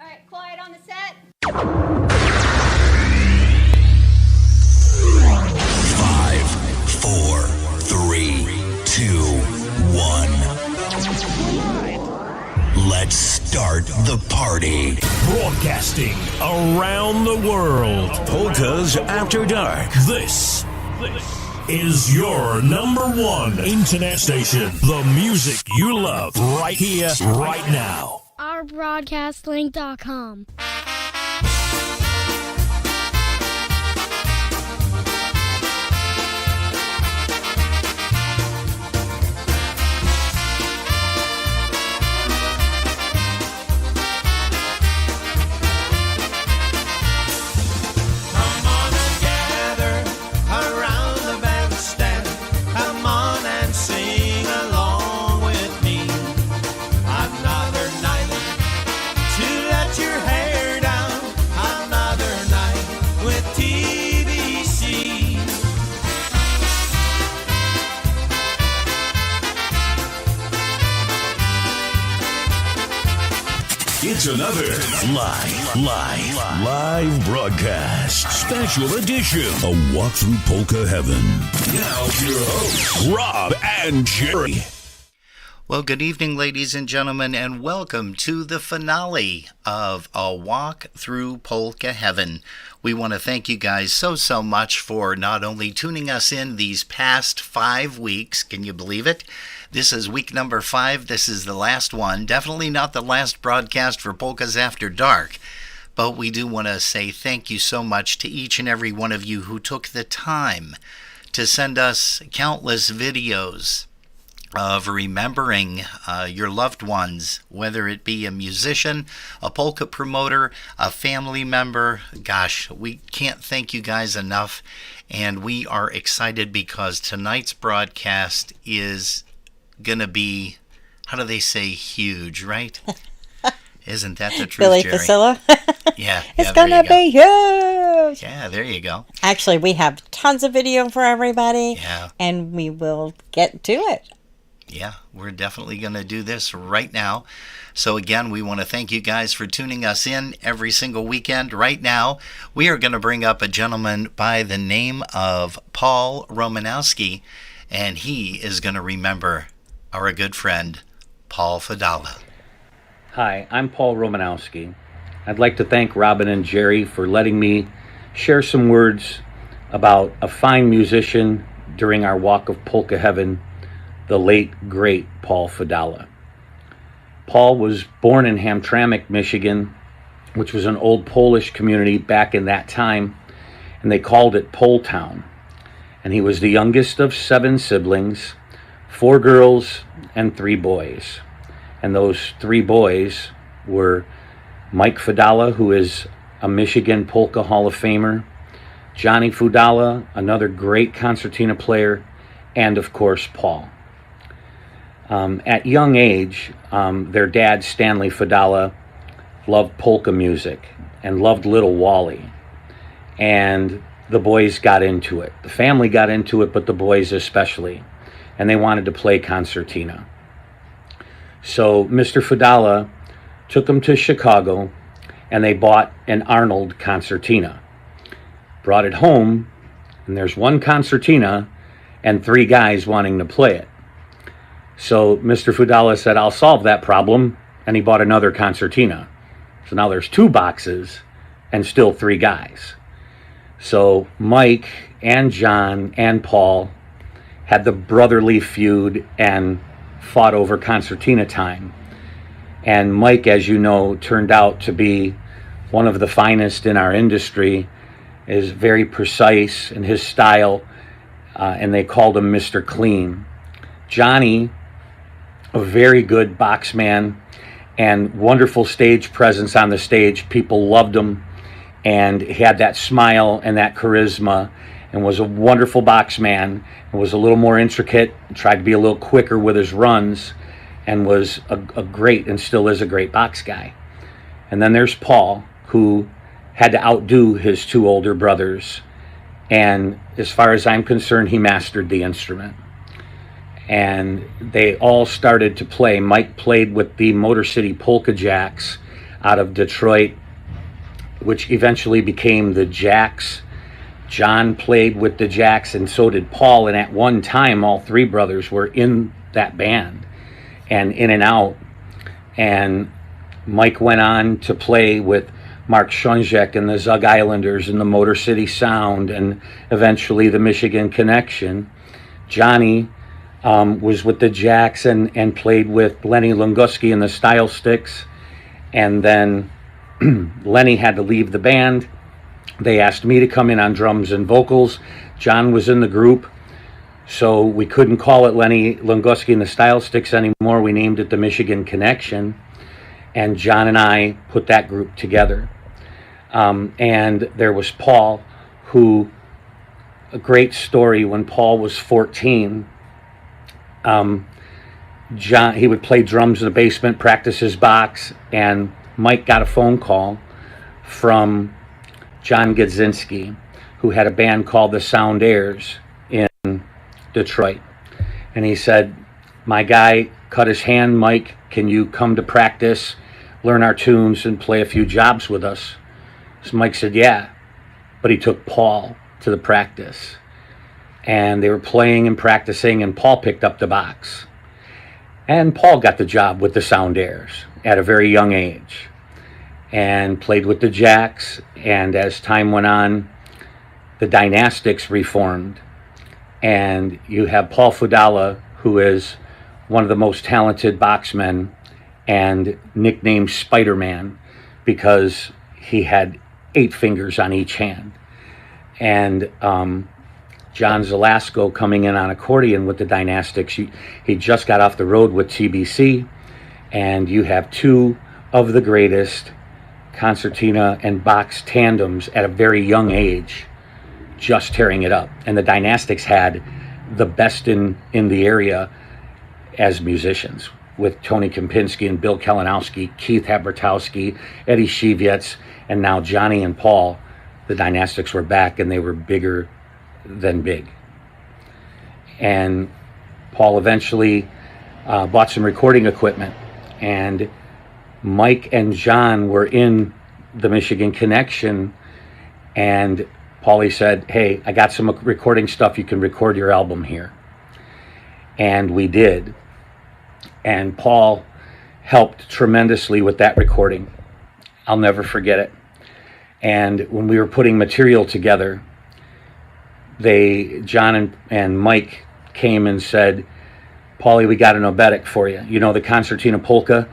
All right, quiet on the set. 5, 4, 3, 2, 1. Let's start the party. Broadcasting around the world. Polkas After Dark. This is your number one internet station. The music you love right here, right now. OurBroadcastLink.com. It's another live broadcast. Special edition. A walk through Polka Heaven. Now your hosts, Rob and Jerry. Well, good evening, ladies and gentlemen, and welcome to the finale of A Walk Through Polka Heaven. We want to thank you guys so much for not only tuning us in these past 5 weeks, can you believe it? This is week number 5. This is the last one. Definitely not the last broadcast for Polkas After Dark. But we do want to say thank you so much to each and every one of you who took the time to send us countless videos of remembering your loved ones, whether it be a musician, a polka promoter, a family member. Gosh, we can't thank you guys enough. And we are excited because tonight's broadcast is going to be, how do they say, huge, right? Isn't that the truth, Billy Jerry? Facilla? Yeah. It's going to be huge. Yeah, there you go. Actually, we have tons of video for everybody. Yeah. And we will get to it. Yeah, we're definitely going to do this right now. So again, we want to thank you guys for tuning us in every single weekend. Right now, we are going to bring up a gentleman by the name of Paul Romanowski, and he is going to remember our good friend, Paul Fudala. Hi, I'm Paul Romanowski. I'd like to thank Robin and Jerry for letting me share some words about a fine musician during our walk of Polka Heaven, the late, great Paul Fudala. Paul was born in Hamtramck, Michigan, which was an old Polish community back in that time, and they called it Pole Town. And he was the youngest of 7 siblings, 4 girls and 3 boys. And those 3 boys were Mike Fudala, who is a Michigan Polka Hall of Famer, Johnny Fudala, another great concertina player, and of course Paul. At young age, their dad, Stanley Fudala, loved polka music and loved Little Wally. And the boys got into it. The family got into it, but the boys especially. And they wanted to play concertina. So Mr. Fudala took them to Chicago, and they bought an Arnold concertina. Brought it home, and there's 1 concertina and 3 guys wanting to play it. So Mr. Fudala said, I'll solve that problem, and he bought another concertina. So now there's 2 boxes and still 3 guys. So Mike and John and Paul had the brotherly feud and fought over concertina time. And Mike, as you know, turned out to be one of the finest in our industry, is very precise in his style, and they called him Mr. Clean. Johnny, a very good box man and wonderful stage presence on the stage. People loved him, and he had that smile and that charisma, and was a wonderful box man, and was a little more intricate, tried to be a little quicker with his runs, and was a great, and still is a great box guy. And then there's Paul, who had to outdo his 2 older brothers, and as far as I'm concerned, he mastered the instrument. And they all started to play. Mike played with the Motor City Polka Jacks out of Detroit, which eventually became the Jacks. John played with the Jacks, and so did Paul. And at one time, all three brothers were in that band and in and out. And Mike went on to play with Mark Schonzek and the Zug Islanders and the Motor City Sound and eventually the Michigan Connection. Johnny was with the Jacks and played with Lenny Lunguski and the Style Sticks. And then Lenny had to leave the band. They asked me to come in on drums and vocals. John was in the group, so we couldn't call it Lenny Lunguski and the Style Sticks anymore. We named it the Michigan Connection, and John and I put that group together. And there was Paul, who, a great story, when Paul was 14, John, he would play drums in the basement, practice his box, and Mike got a phone call from John Zielinski, who had a band called the Sound Airs in Detroit. And he said, my guy cut his hand, Mike, can you come to practice, learn our tunes, and play a few jobs with us? So Mike said, yeah. But he took Paul to the practice. And they were playing and practicing, and Paul picked up the box. And Paul got the job with the Sound Airs at a very young age and played with the Jacks. And as time went on, the Dynastics reformed. And you have Paul Fudala, who is one of the most talented boxmen and nicknamed Spider-Man because he had 8 fingers on each hand. And John Zelasco coming in on accordion with the Dynastics. He just got off the road with TBC, and you have 2 of the greatest concertina and box tandems at a very young age just tearing it up. And the Dynastics had the best in the area as musicians, with Tony Kempinski and Bill Kalinowski, Keith Habertowski, Eddie Shivietz, and now Johnny and Paul. The Dynastics were back, and they were bigger than big. And Paul eventually bought some recording equipment, and Mike and John were in the Michigan Connection, and Paulie said, hey, I got some recording stuff, you can record your album here. And we did. And Paul helped tremendously with that recording. I'll never forget it. And when we were putting material together, John and Mike came and said, Paulie, we got an obetic for you. You know the concertina polka?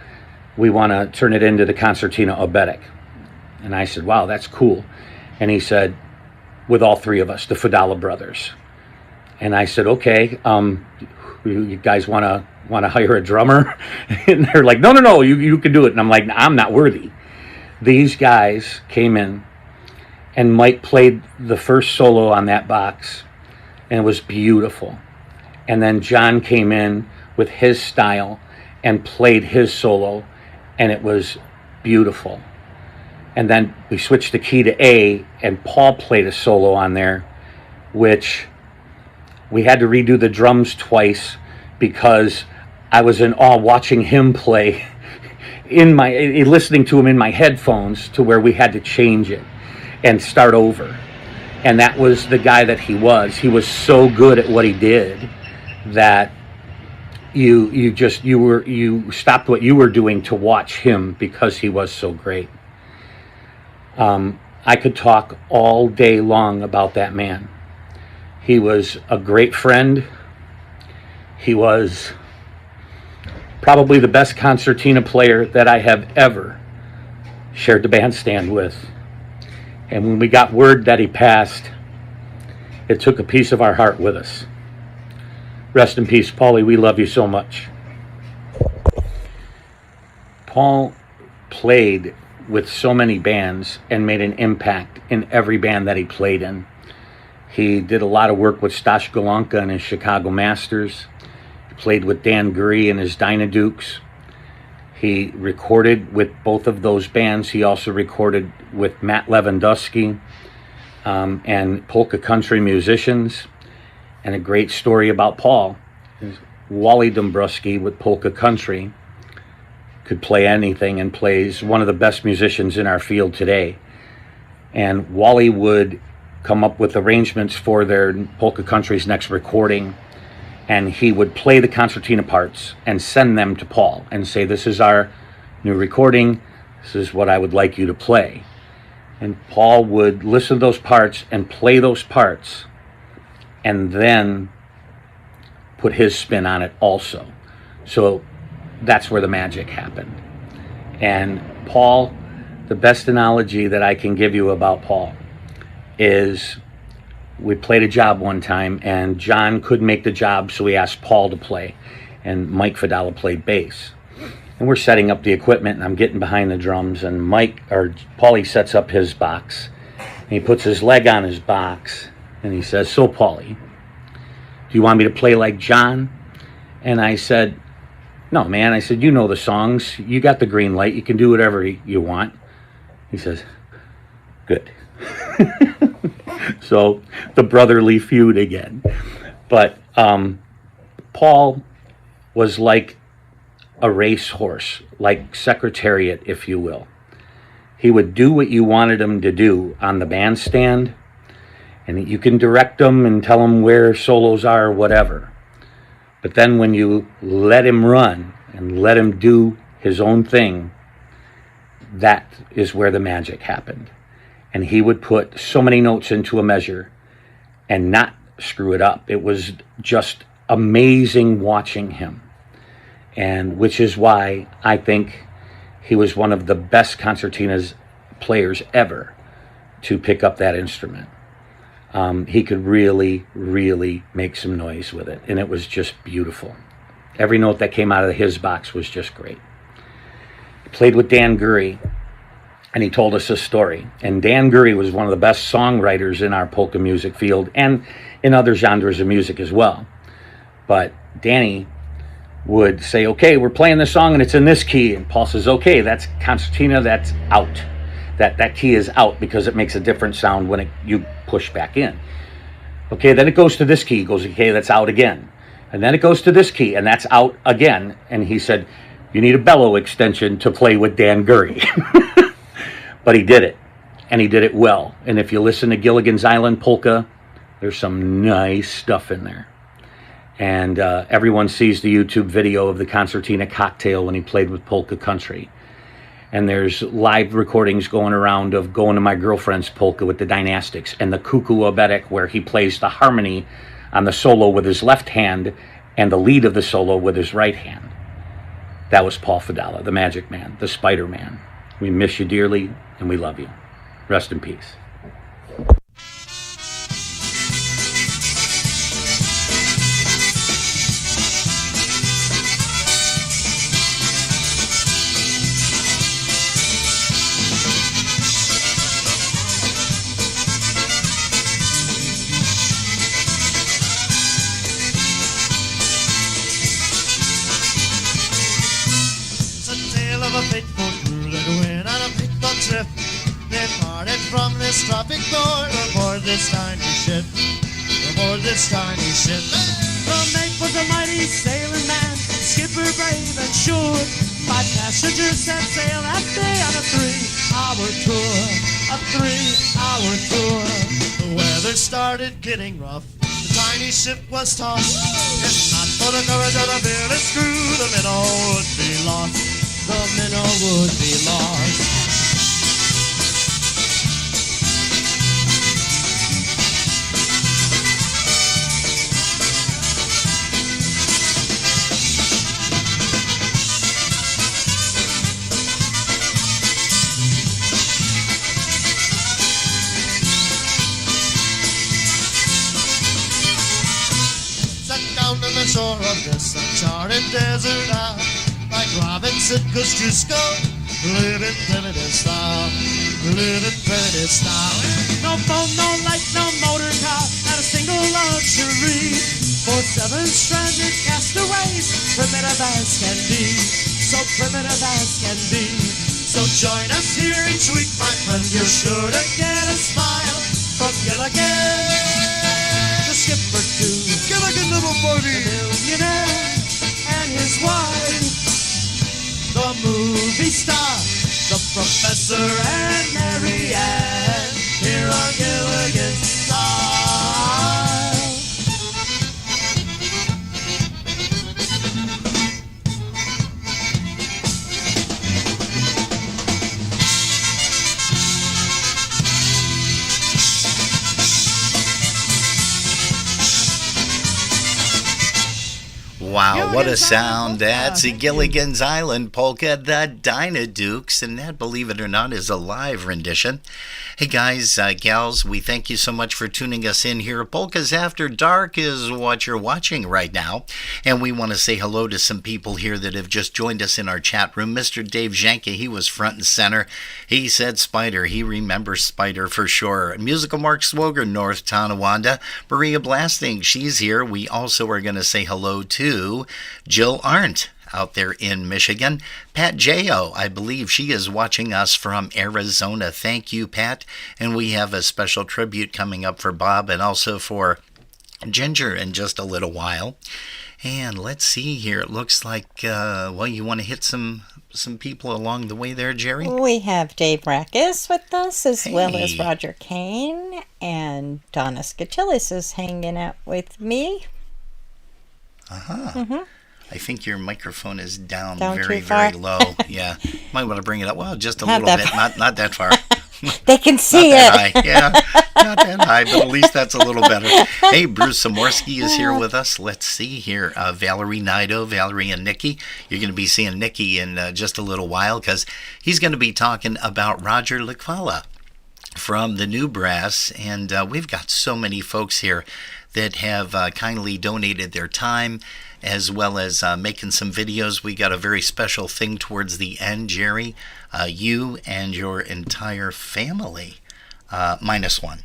We want to turn it into the concertina obetic. And I said, wow, that's cool. And he said, with all 3 of us, the Fudala brothers. And I said, okay, you guys want to hire a drummer? And they're like, no, you can do it. And I'm like, I'm not worthy. These guys came in, and Mike played the first solo on that box, and it was beautiful. And then John came in with his style and played his solo, and it was beautiful. And then we switched the key to A, and Paul played a solo on there, which we had to redo the drums twice because I was in awe watching him play, listening to him in my headphones, to where we had to change it and start over. And that was the guy that he was. He was so good at what he did that you stopped what you were doing to watch him because he was so great. I could talk all day long about that man. He was a great friend. He was probably the best concertina player that I have ever shared the bandstand with. And when we got word that he passed, it took a piece of our heart with us. Rest in peace, Paulie. We love you so much. Paul played with so many bands and made an impact in every band that he played in. He did a lot of work with Stash Golonka and his Chicago Masters. He played with Dan Gurry and his Dynadukes. He recorded with both of those bands. He also recorded with Matt Lewandowski and polka country musicians. And a great story about Paul is Wally Dombrowski with polka country could play anything and plays one of the best musicians in our field today. And Wally would come up with arrangements for their Polka Country's next recording, and he would play the concertina parts and send them to Paul and say, this is our new recording, this is what I would like you to play. And Paul would listen to those parts and play those parts and then put his spin on it also. So that's where the magic happened. And Paul, the best analogy that I can give you about Paul is we played a job one time and John couldn't make the job, so we asked Paul to play, and Mike Fudala played bass. And we're setting up the equipment and I'm getting behind the drums, and Paulie sets up his box and he puts his leg on his box and he says, so Paulie, do you want me to play like John? And I said, no, man. I said, you know the songs. You got the green light. You can do whatever you want. He says, good. So the brotherly feud again. But Paul was like a racehorse, like Secretariat, if you will. He would do what you wanted him to do on the bandstand, and you can direct him and tell him where solos are or whatever. But then when you let him run and let him do his own thing, that is where the magic happened. And he would put so many notes into a measure and not screw it up. It was just amazing watching him. And which is why I think he was one of the best concertinas players ever to pick up that instrument. He could really, really make some noise with it, and it was just beautiful. Every note that came out of his box was just great. He played with Dan Gurry, and he told us a story. And Dan Gurry was one of the best songwriters in our polka music field and in other genres of music as well. But Danny would say, okay, we're playing this song and it's in this key. And Paul says, okay, that's concertina, that's out. That key is out because it makes a different sound when you push back in. Okay, then it goes to this key. He goes, okay, that's out again. And then it goes to this key and that's out again. And he said, you need a bellow extension to play with Dan Gurry. But he did it, and he did it well. And if you listen to Gilligan's Island Polka, there's some nice stuff in there. And everyone sees the YouTube video of the concertina cocktail when he played with Polka Country. And there's live recordings going around of Going to My Girlfriend's Polka with the Dynastics and the Cuckoo Obetic, where he plays the harmony on the solo with his left hand and the lead of the solo with his right hand. That was Paul Fudala, the Magic Man, the Spider Man. We miss you dearly, and we love you. Rest in peace. It's a tale of a fateful crew that went on a fateful trip. They parted from this tropic port aboard this tiny ship. Aboard this tiny ship. The mate was a mighty sailing man, skipper brave and sure. 5 passengers set sail that day on a 3-hour tour. A 3-hour tour. The weather started getting rough. The tiny ship was tossed. If not for the courage of the fearless crew, the minnow would be lost. The minnow would be lost. On the shore of this uncharted desert isle, like Robinson Kosciuszko, living primitive style, living primitive style. No phone, no light, no motor car, not a single luxury. For 7 stranded castaways, primitive as can be, so primitive as can be. So join us here each week, my friend, you're sure to get a smile from Gilligan. Skipper too. Gilligan, little buddy. The millionaire and his wife. The moon Sir and Marianne, here on Gilligan's Isle. Wow, what a sound. That's Gilligan's Island Polka, the Dynadukes, and that, believe it or not, is a live rendition. Hey guys, gals, we thank you so much for tuning us in here. Polkas After Dark is what you're watching right now, and we want to say hello to some people here that have just joined us in our chat room. Mr. Dave Janke, he was front and center. He said Spider. He remembers Spider for sure. Musical Mark Swoger, North Tonawanda. Maria Blasting, she's here. We also are going to say hello to Jill Arndt out there in Michigan. Pat J.O., I believe she is watching us from Arizona. Thank you, Pat. And we have a special tribute coming up for Bob and also for Ginger in just a little while. And let's see here. It looks like, you want to hit some people along the way there, Jerry? We have Dave Rackus with us, as well as Roger Kane, and Donna Skatilis is hanging out with me. Uh-huh. I think your microphone is down very very low. Yeah. Might want to bring it up. Well, just a Not little that bit. Not that far. They can see Not it. that high. Yeah, not that high, but at least that's a little better. Hey, Bruce Zamorsky is here with us. Let's see here. Valerie Nido, Valerie and Nikki. You're going to be seeing Nikki in just a little while because he's going to be talking about Roger Lachwella from the New Brass. And we've got so many folks here that have kindly donated their time as well as making some videos. We got a very special thing towards the end, Jerry. You and your entire family, minus one,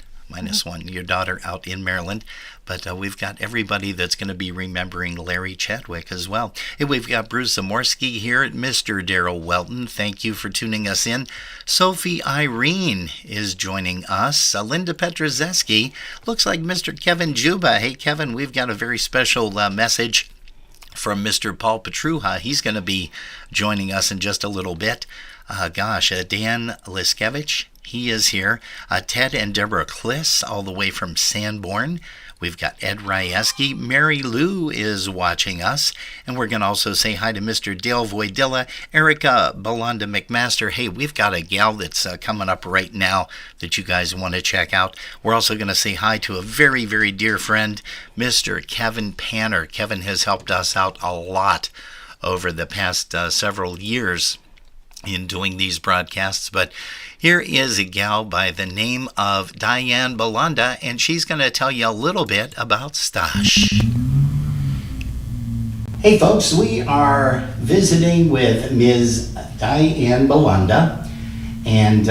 your daughter out in Maryland. But we've got everybody that's going to be remembering Larry Chadwick as well. Hey, we've got Bruce Zamorsky here at Mr. Darrell Welton. Thank you for tuning us in. Sophie Irene is joining us. Linda Petrozeski. Looks like Mr. Kevin Juba. Hey, Kevin, we've got a very special message from Mr. Paul Petruha. He's going to be joining us in just a little bit. Dan Liskevich, he is here. Ted and Deborah Kliss, all the way from Sanborn. We've got Ed Ryeski. Mary Lou is watching us. And we're going to also say hi to Mr. Dale Voidilla, Erica Balanda McMaster. Hey, we've got a gal that's coming up right now that you guys want to check out. We're also going to say hi to a very, very dear friend, Mr. Kevin Panner. Kevin has helped us out a lot over the past several years in doing these broadcasts, but here is a gal by the name of Diane Balanda, and she's going to tell you a little bit about Stash. Hey folks, we are visiting with Ms. Diane Balanda, and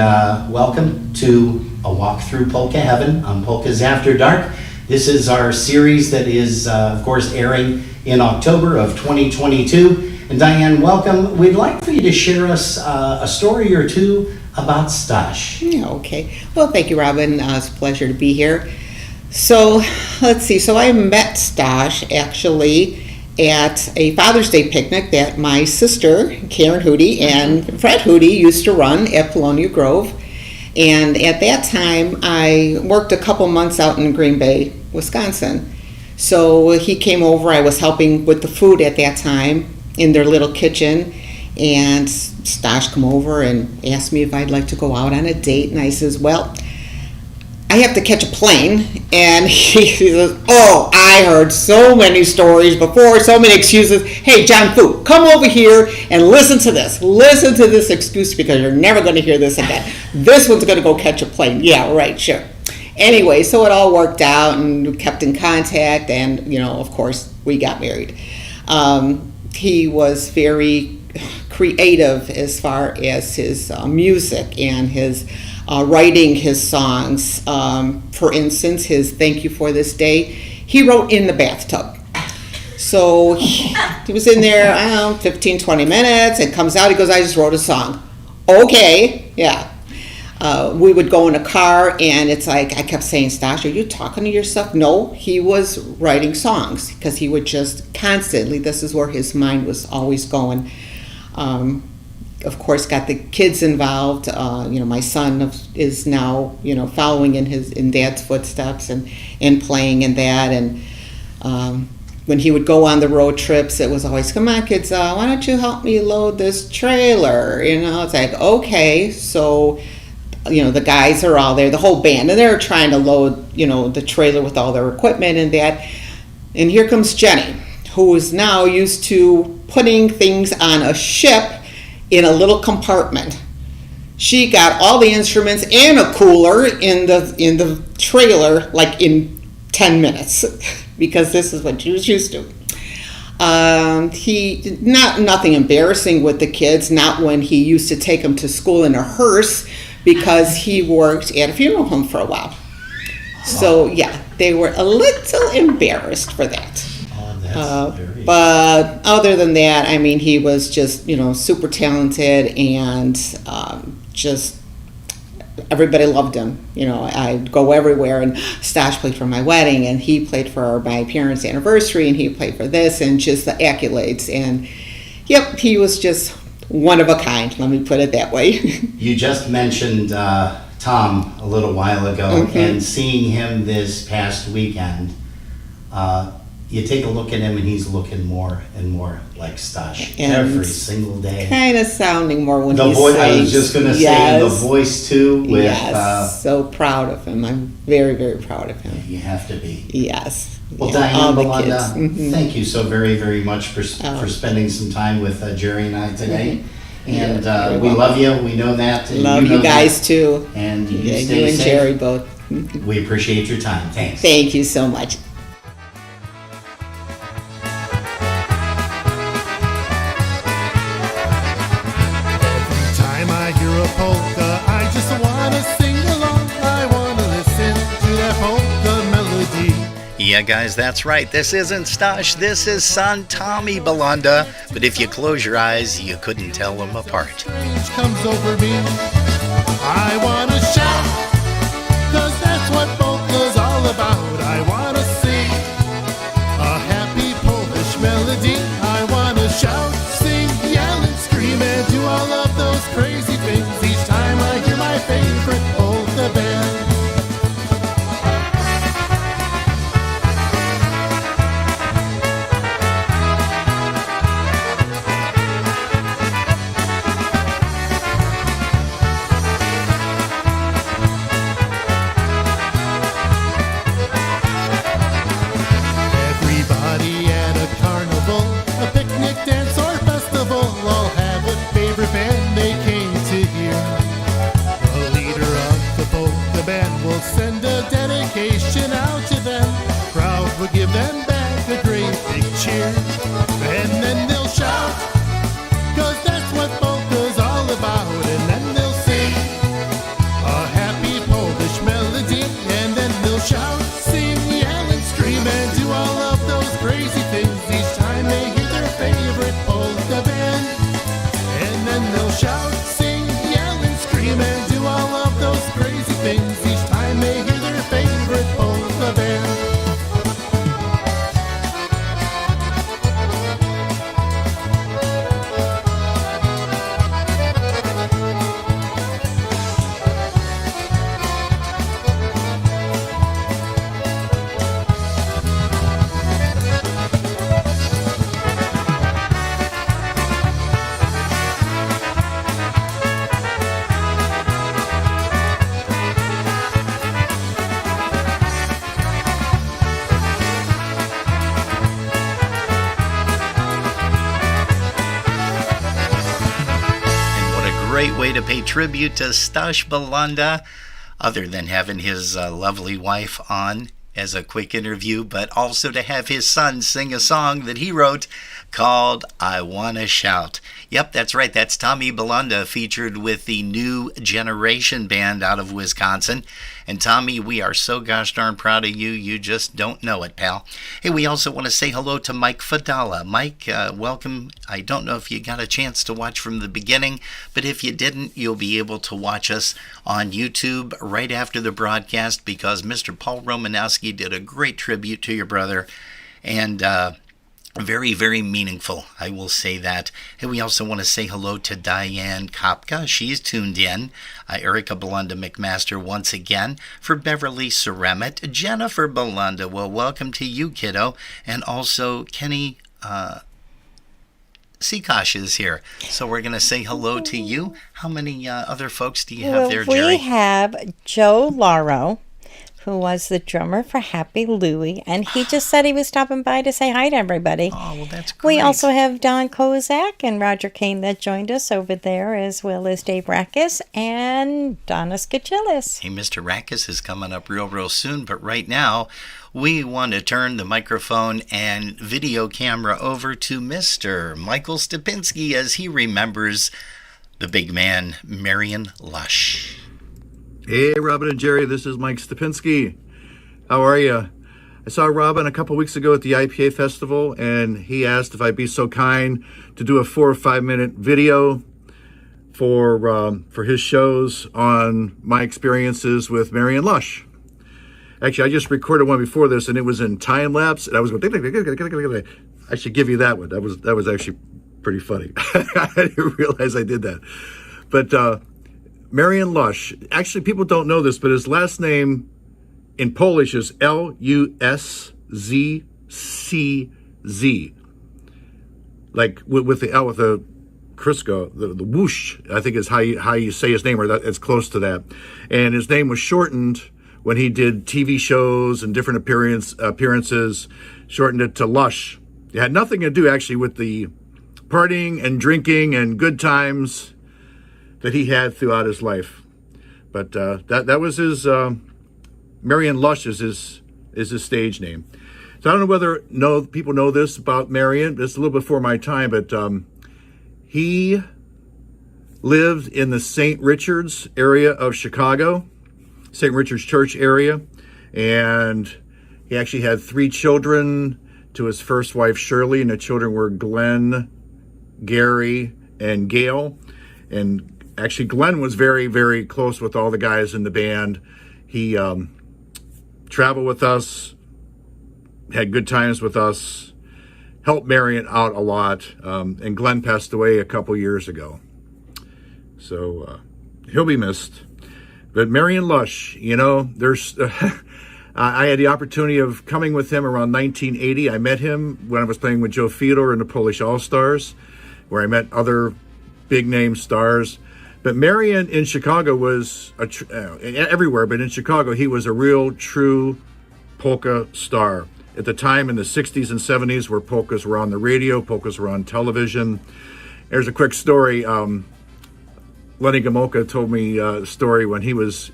welcome to a walk through Polka Heaven on Polkas After Dark. This is our series that is, of course, airing in October of 2022. And Diane, welcome. We'd like for you to share us a story or two about Stash. Yeah, okay. Well, thank you, Robin. It's a pleasure to be here. So, let's see. So I met Stash actually at a Father's Day picnic that my sister, Karen Hoody, and Fred Hoody used to run at Polonia Grove. And at that time, I worked a couple months out in Green Bay, Wisconsin. So he came over. I was helping with the food at that time in their little kitchen, and Stash come over and asked me if I'd like to go out on a date, and I says, well, I have to catch a plane. And he says, oh, I heard so many stories before, so many excuses. Hey, John Fu, come over here and listen to this excuse, because you're never going to hear this again. This one's going to go catch a plane. Yeah, right, sure. Anyway, so it all worked out, and we kept in contact, and of course we got married. He was very creative as far as his music and his writing his songs. For instance, his Thank You for This Day, he wrote in the bathtub. So he was in there, 15, 20 minutes, and comes out, he goes, I just wrote a song. Okay, yeah. We would go in a car, and it's like, I kept saying, Stash, are you talking to yourself? No, he was writing songs, because he would just constantly, this is where his mind was always going. of course, got the kids involved. My son is now, following in Dad's footsteps and playing in that. And when he would go on the road trips, it was always, come on, kids, why don't you help me load this trailer? It's like, okay. So, the guys are all there, the whole band, and they're trying to load, the trailer with all their equipment and that. And here comes Jenny, who is now used to putting things on a ship in a little compartment. She got all the instruments and a cooler in the trailer like in 10 minutes because this is what she was used to. Nothing embarrassing with the kids, not when he used to take them to school in a hearse, because he worked at a funeral home for a while. So yeah, they were a little embarrassed for that. But other than that, I mean, he was just, super talented, and just everybody loved him. I'd go everywhere, and Stash played for my wedding, and he played for my parents' anniversary, and he played for this, and just the accolades. And yep, he was just one of a kind, let me put it that way. You just mentioned Tom a little while ago, and seeing him this past weekend, you take a look at him and he's looking more and more like Stash every single day. Kind of sounding more when the he voice. sings. I was just going to say the voice too. With, yes, so proud of him. I'm very, very proud of him. You have to be. Yes. Well, yeah, Diane Balanda, thank you so very, very much for spending some time with Jerry and I today. And we love you. We know that. And love you guys that. too. And you yeah, stay you and safe. Jerry both. We appreciate your time. Thanks. Thank you so much. Polka, I just wanna sing along. I wanna listen to that polka melody. Yeah, guys, that's right. This isn't Stash. This is son Tommy Balanda. But if you close your eyes, you couldn't tell them apart. Change comes over me. I wanna shout, 'cause that's what polka's all about. I wanna sing a happy Polish melody. I wanna shout, sing, yell, and scream, and do all of those crazy things each time I hear my favorite polka band. Everybody at a carnival, a picnic, dance, or festival all have a favorite band they came to hear. The leader of the polka band will send a dedication out to them. Crowd will give them back a great big cheer. And then they'll shout, 'cause that's what polka's all about. And then they'll sing a happy Polish melody. And then they'll shout, sing, yell, and scream, and do all of those crazy things each time they hear their favorite polka band. And then they'll shout, sing, yell, and scream, and do all of those crazy things each time they hear their favorite polka band. Great way to pay tribute to Stash Balanda, other than having his lovely wife on as a quick interview, but also to have his son sing a song that he wrote called I Wanna Shout. Yep, that's right. That's Tommy Balanda, featured with the New Generation Band out of Wisconsin. And Tommy, we are so gosh darn proud of you. You just don't know it, pal. Hey, we also want to say hello to Mike Fudala. Mike, welcome. I don't know if you got a chance to watch from the beginning, but if you didn't, you'll be able to watch us on YouTube right after the broadcast, because Mr. Paul Romanowski did a great tribute to your brother. And Very, very meaningful. I will say that. And we also want to say hello to Diane Kopka. She's tuned in. Erica Balanda McMaster once again. For Beverly Ceremet. Jennifer Balanda. Well, welcome to you, kiddo. And also Kenny Seakosh is here. So we're going to say hello to you. How many other folks do you have there, Jerry? We have Joe Lauro, who was the drummer for Happy Louie, and he just said he was stopping by to say hi to everybody. Oh, well, that's great. We also have Don Kozak and Roger Kane that joined us over there, as well as Dave Rackus and Donna Skachillis. Hey, Mr. Rackus is coming up real soon, but right now we want to turn the microphone and video camera over to Mr. Michael Stupinski as he remembers the big man, Marion Lush. Hey, Robin and Jerry, this is Mike Stupinski. How are you? I saw Robin a couple weeks ago at the IPA Festival, and he asked if I'd be so kind to do a 4 or 5 minute video for his shows on my experiences with Marion Lush. Actually, I just recorded one before this, and it was in time lapse, and I was going, I should give you that one. That was actually pretty funny. I didn't realize I did that. But Marion Lush, actually people don't know this, but his last name in Polish is Luszcz. Like with the L, with the Krusko, the whoosh, I think is how you say his name, or that it's close to that. And his name was shortened when he did TV shows and different appearances, shortened it to Lush. It had nothing to do actually with the partying and drinking and good times that he had throughout his life. But that was his, Marion Lush is his stage name. So I don't know whether people know this about Marion. It's a little before my time, but he lived in the St. Richard's area of Chicago, St. Richard's Church area, and he actually had 3 children to his first wife, Shirley, and the children were Glenn, Gary, and Gail. And actually, Glenn was very, very close with all the guys in the band. He traveled with us, had good times with us, helped Marion out a lot, and Glenn passed away a couple years ago. So he'll be missed. But Marion Lush, there's... I had the opportunity of coming with him around 1980. I met him when I was playing with Joe Fiedler in the Polish All-Stars, where I met other big-name stars. But Marion in Chicago was, everywhere, but in Chicago, he was a real, true polka star. At the time in the 60s and 70s where polkas were on the radio, polkas were on television. There's a quick story. Lenny Gomulka told me a story when he was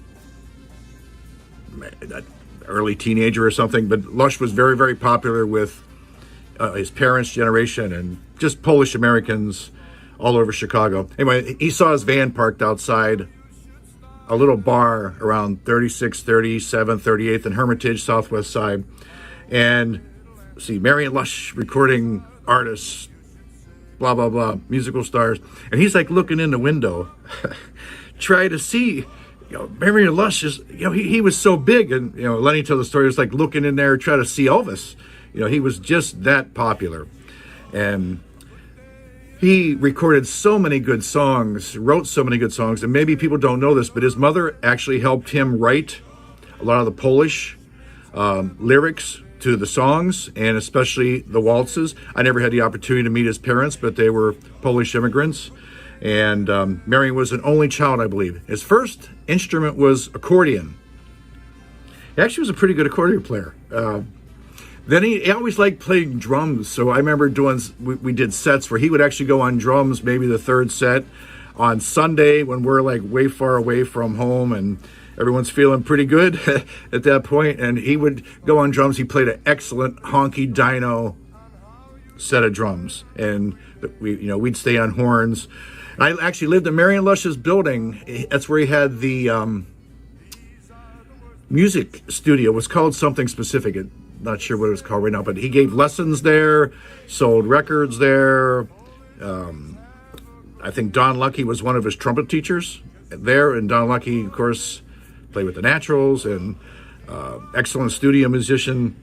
an early teenager or something, but Lush was very, very popular with his parents' generation and just Polish Americans all over Chicago. Anyway, he saw his van parked outside a little bar around 36, 37, 38th and Hermitage, Southwest Side. And see, Marion Lush, recording artists, blah, blah, blah, musical stars. And he's like looking in the window, try to see, Marion Lush is, he was so big. And, Lenny told the story, it was like looking in there, try to see Elvis. He was just that popular. And he recorded so many good songs, wrote so many good songs, and maybe people don't know this, but his mother actually helped him write a lot of the Polish lyrics to the songs, and especially the waltzes. I never had the opportunity to meet his parents, but they were Polish immigrants. And Marion was an only child, I believe. His first instrument was accordion. He actually was a pretty good accordion player. Then he always liked playing drums. So I remember we did sets where he would actually go on drums, maybe the third set on Sunday when we're like way far away from home and everyone's feeling pretty good at that point. And he would go on drums. He played an excellent honky dyno set of drums. And we'd stay on horns. And I actually lived in Marion Lush's building. That's where he had the music studio. It was called something specific. Not sure what it was called right now, but he gave lessons there, sold records there. I think Don Lucky was one of his trumpet teachers there, and Don Lucky, of course, played with the Naturals and excellent studio musician.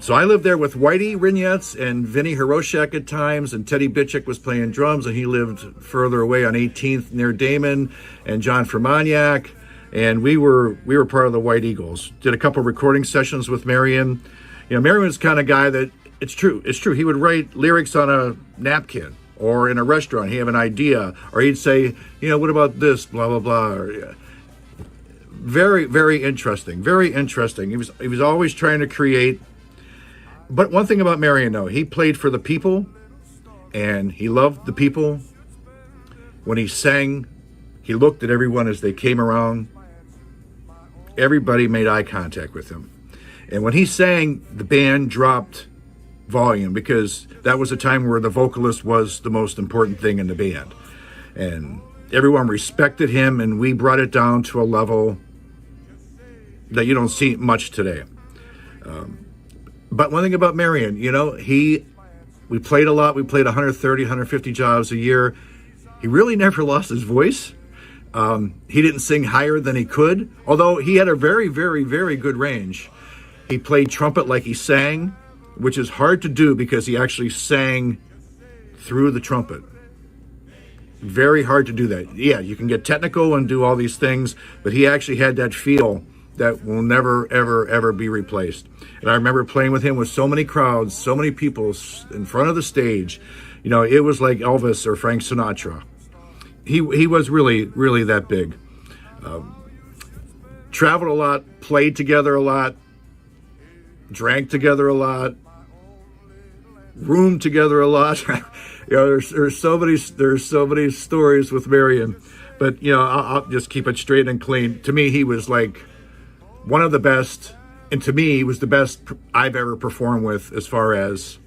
So I lived there with Whitey Rignetz and Vinny Hiroshek at times, and Teddy Bitchik was playing drums, and he lived further away on 18th near Damon, and John Fomaniac, and we were part of the White Eagles. Did a couple recording sessions with Marion. Marion was the kind of guy that, it's true, he would write lyrics on a napkin, or in a restaurant, he'd have an idea, or he'd say, what about this, blah, blah, blah. Or, very, very interesting, very interesting. He was always trying to create. But one thing about Marion, though, he played for the people, and he loved the people. When he sang, he looked at everyone as they came around. Everybody made eye contact with him. And when he sang, the band dropped volume, because that was a time where the vocalist was the most important thing in the band. And everyone respected him, and we brought it down to a level that you don't see much today. But one thing about Marion, we played a lot. We played 130, 150 jobs a year. He really never lost his voice. He didn't sing higher than he could, although he had a very, very, very good range. He played trumpet like he sang, which is hard to do because he actually sang through the trumpet. Very hard to do that. Yeah, you can get technical and do all these things, but he actually had that feel that will never, ever, ever be replaced. And I remember playing with him with so many crowds, so many people in front of the stage. It was like Elvis or Frank Sinatra. He was really, really that big. Traveled a lot, played together a lot, drank together a lot, roomed together a lot. There's so many stories with Marion. But I'll just keep it straight and clean. To me, he was like one of the best, and to me, he was the best I've ever performed with as far as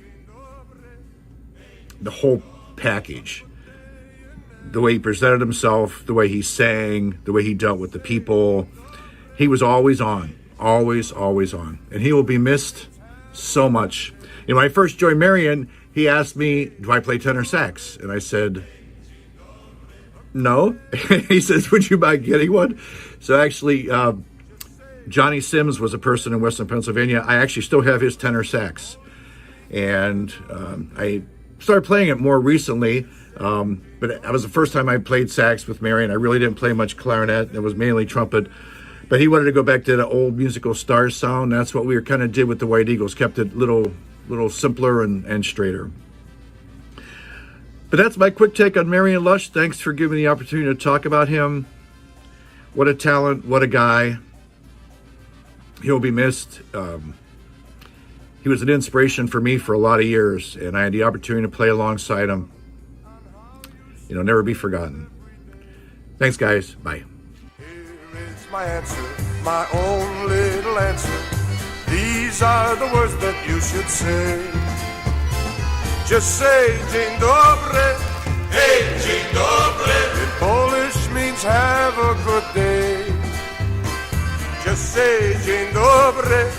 the whole package. The way he presented himself, the way he sang, the way he dealt with the people. He was always on, always, always on. And he will be missed so much. When I first joined Marion, he asked me, do I play tenor sax? And I said, no. He says, would you mind getting one? So actually, Johnny Sims was a person in Western Pennsylvania. I actually still have his tenor sax. And I started playing it more recently. But that was the first time I played sax with Marion. I really didn't play much clarinet. It was mainly trumpet. But he wanted to go back to the old musical stars sound. That's what we kind of did with the White Eagles. Kept it little simpler and straighter. But that's my quick take on Marion Lush. Thanks for giving me the opportunity to talk about him. What a talent. What a guy. He'll be missed. He was an inspiration for me for a lot of years, and I had the opportunity to play alongside him. Never be forgotten. Thanks, guys. Bye. Here is my answer, my own little answer. These are the words that you should say. Just say dzień dobry. Hey, dzień dobry. In Polish means have a good day. Just say dzień dobry.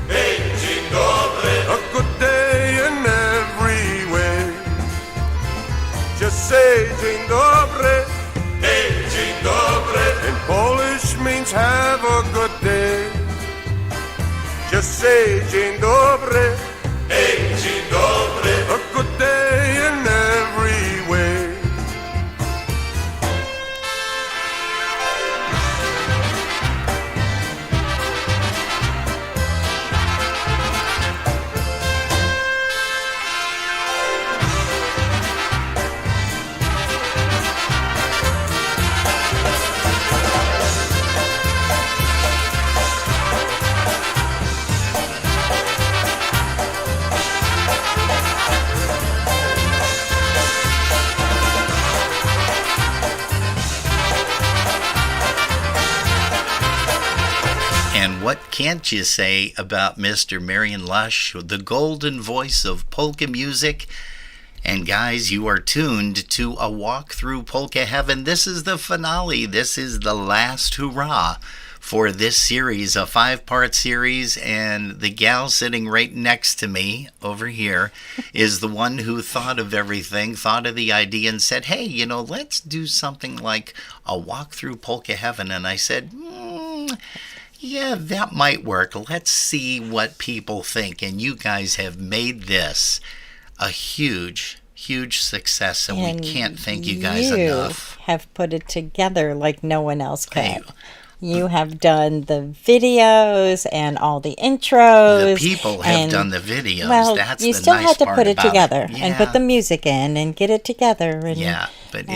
Hey, dzień dobry. A good day in every way. Just say dzień dobry. Hey, dzień dobry. In Polish means have a good day. Just say dzień dobry. Hey, dzień dobry. A good day in every way. What can't you say about Mr. Marion Lush, the golden voice of polka music? And guys, you are tuned to A Walk Through Polka Heaven. This is the finale. This is the last hurrah for this series, a 5-part series. And the gal sitting right next to me over here is the one who thought of everything, thought of the idea and said, hey, let's do something like A Walk Through Polka Heaven. And I said, yeah, that might work. Let's see what people think. And you guys have made this a huge, huge success, and we can't thank you guys enough. Have put it together like no one else could. You have done the videos and all the intros. The people have done the videos. Well, that's you the still nice had to part put it about together it. and put the music in and get it together. And, yeah, but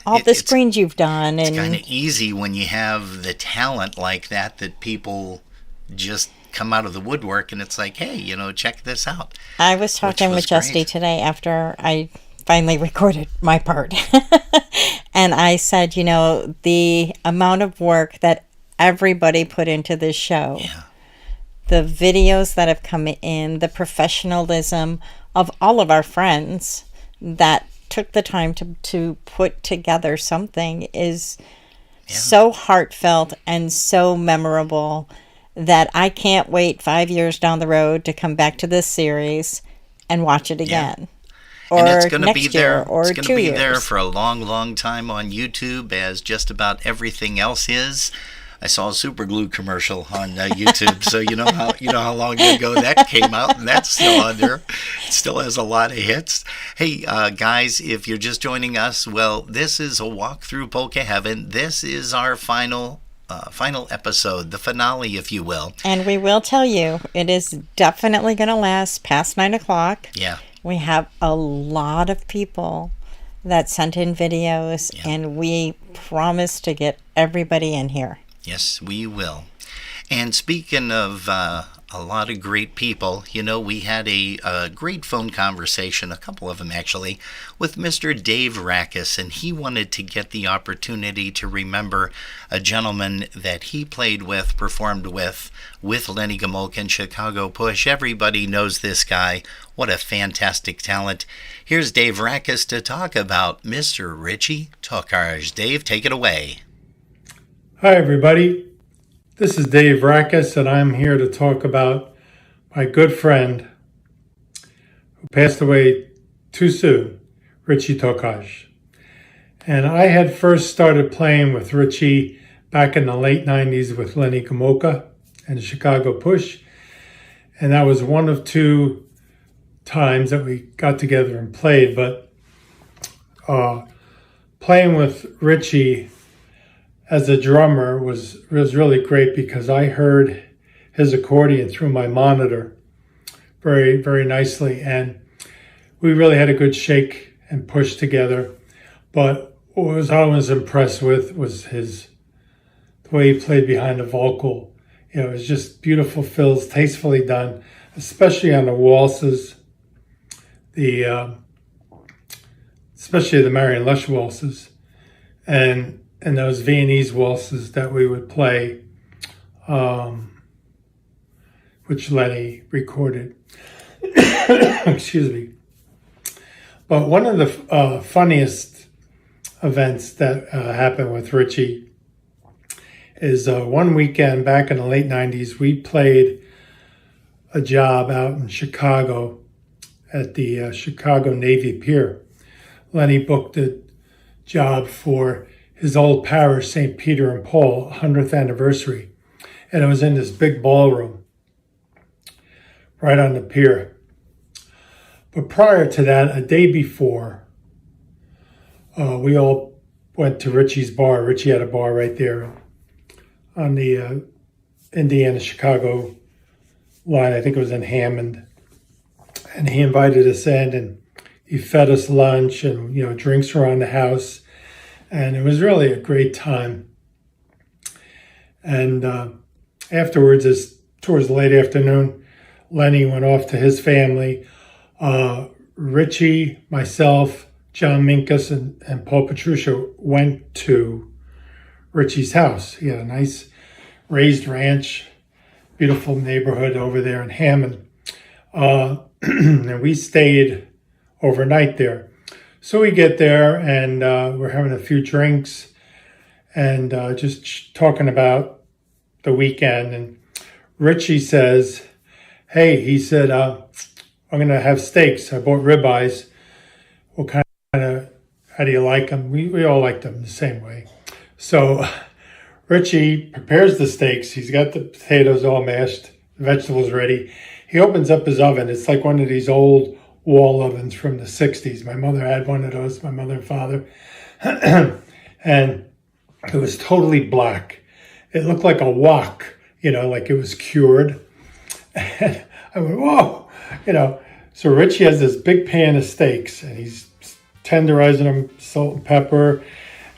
all the screens you've done. It's and kind of easy when you have the talent like that people just come out of the woodwork, and it's like, hey, check this out. I was talking with Justy today after I finally recorded my part. And I said, the amount of work that everybody put into this show, the videos that have come in, the professionalism of all of our friends that took the time to put together something is so heartfelt and so memorable that I can't wait 5 years down the road to come back to this series and watch it again. Or and it's going to be next there. year, or it's going 2 to be years. there for a long, long time on YouTube, as just about everything else is. I saw a super glue commercial on YouTube, so you know how long ago that came out, and that's still on there. It still has a lot of hits. Hey, guys, if you're just joining us, well, this is a walk through Polka Heaven. This is our final episode, the finale, if you will. And we will tell you, it is definitely going to last past 9 o'clock. Yeah. We have a lot of people that sent in videos, and we promise to get everybody in here. Yes, we will. And speaking of a lot of great people, we had a great phone conversation, a couple of them actually, with Mr. Dave Rackus, and he wanted to get the opportunity to remember a gentleman that he played with, performed with Lenny Gomulka and Chicago Push. Everybody knows this guy. What a fantastic talent. Here's Dave Rackus to talk about Mr. Richie Tokarz. Dave, take it away. Hi, everybody. This is Dave Rackus, and I'm here to talk about my good friend who passed away too soon, Richie Tokarz. And I had first started playing with Richie back in the late 90s with Lenny Gomulka and the Chicago Push. And that was one of two times that we got together and played. But playing with Richie as a drummer was really great because I heard his accordion through my monitor very, very nicely. And we really had a good shake and push together. But what I was impressed with was the way he played behind the vocal. It was just beautiful fills, tastefully done, especially on the waltzes, especially the Marion Lush waltzes. And those Viennese waltzes that we would play, which Lenny recorded. Excuse me. But one of the funniest events that happened with Richie is one weekend back in the late 90s, we played a job out in Chicago at the Chicago Navy Pier. Lenny booked a job for his old parish, St. Peter and Paul, 100th anniversary. And it was in this big ballroom right on the pier. But prior to that, a day before, we all went to Richie's bar. Richie had a bar right there on the Indiana-Chicago line. I think it was in Hammond. And he invited us in, and he fed us lunch and, drinks around the house. And it was really a great time. And afterwards, towards the late afternoon, Lenny went off to his family. Richie, myself, John Minkus, and Paul Petruccia went to Richie's house. He had a nice raised ranch, beautiful neighborhood over there in Hammond. And we stayed overnight there. So we get there, and we're having a few drinks and just talking about the weekend. And Richie says, hey, he said, I'm going to have steaks. I bought ribeyes. What kind of, how do you like them? We all like them the same way. So Richie prepares the steaks. He's got the potatoes all mashed, the vegetables ready. He opens up his oven. It's like one of these old wall ovens from the 60s. My mother had one of those, my mother and father. And it was totally black. It looked like a wok, like it was cured. And I went, whoa, So Richie has this big pan of steaks, and he's tenderizing them, salt and pepper,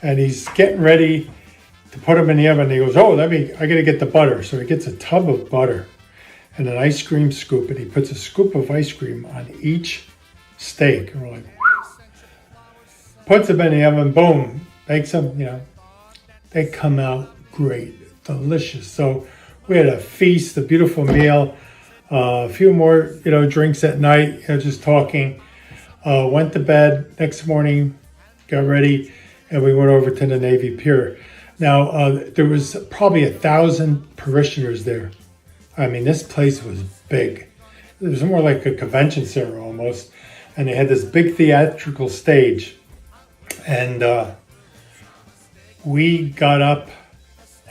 and he's getting ready to put them in the oven. And he goes, I got to get the butter. So he gets a tub of butter and an ice cream scoop, and he puts a scoop of ice cream on each steak. And we're like, puts them in the oven, boom, bakes them, they come out great, delicious. So we had a feast, a beautiful meal, a few more, drinks at night, just talking. Went to bed, next morning, got ready, and we went over to the Navy Pier. Now, there was probably 1,000 parishioners there. I mean, this place was big. It was more like a convention center almost. And they had this big theatrical stage. And we got up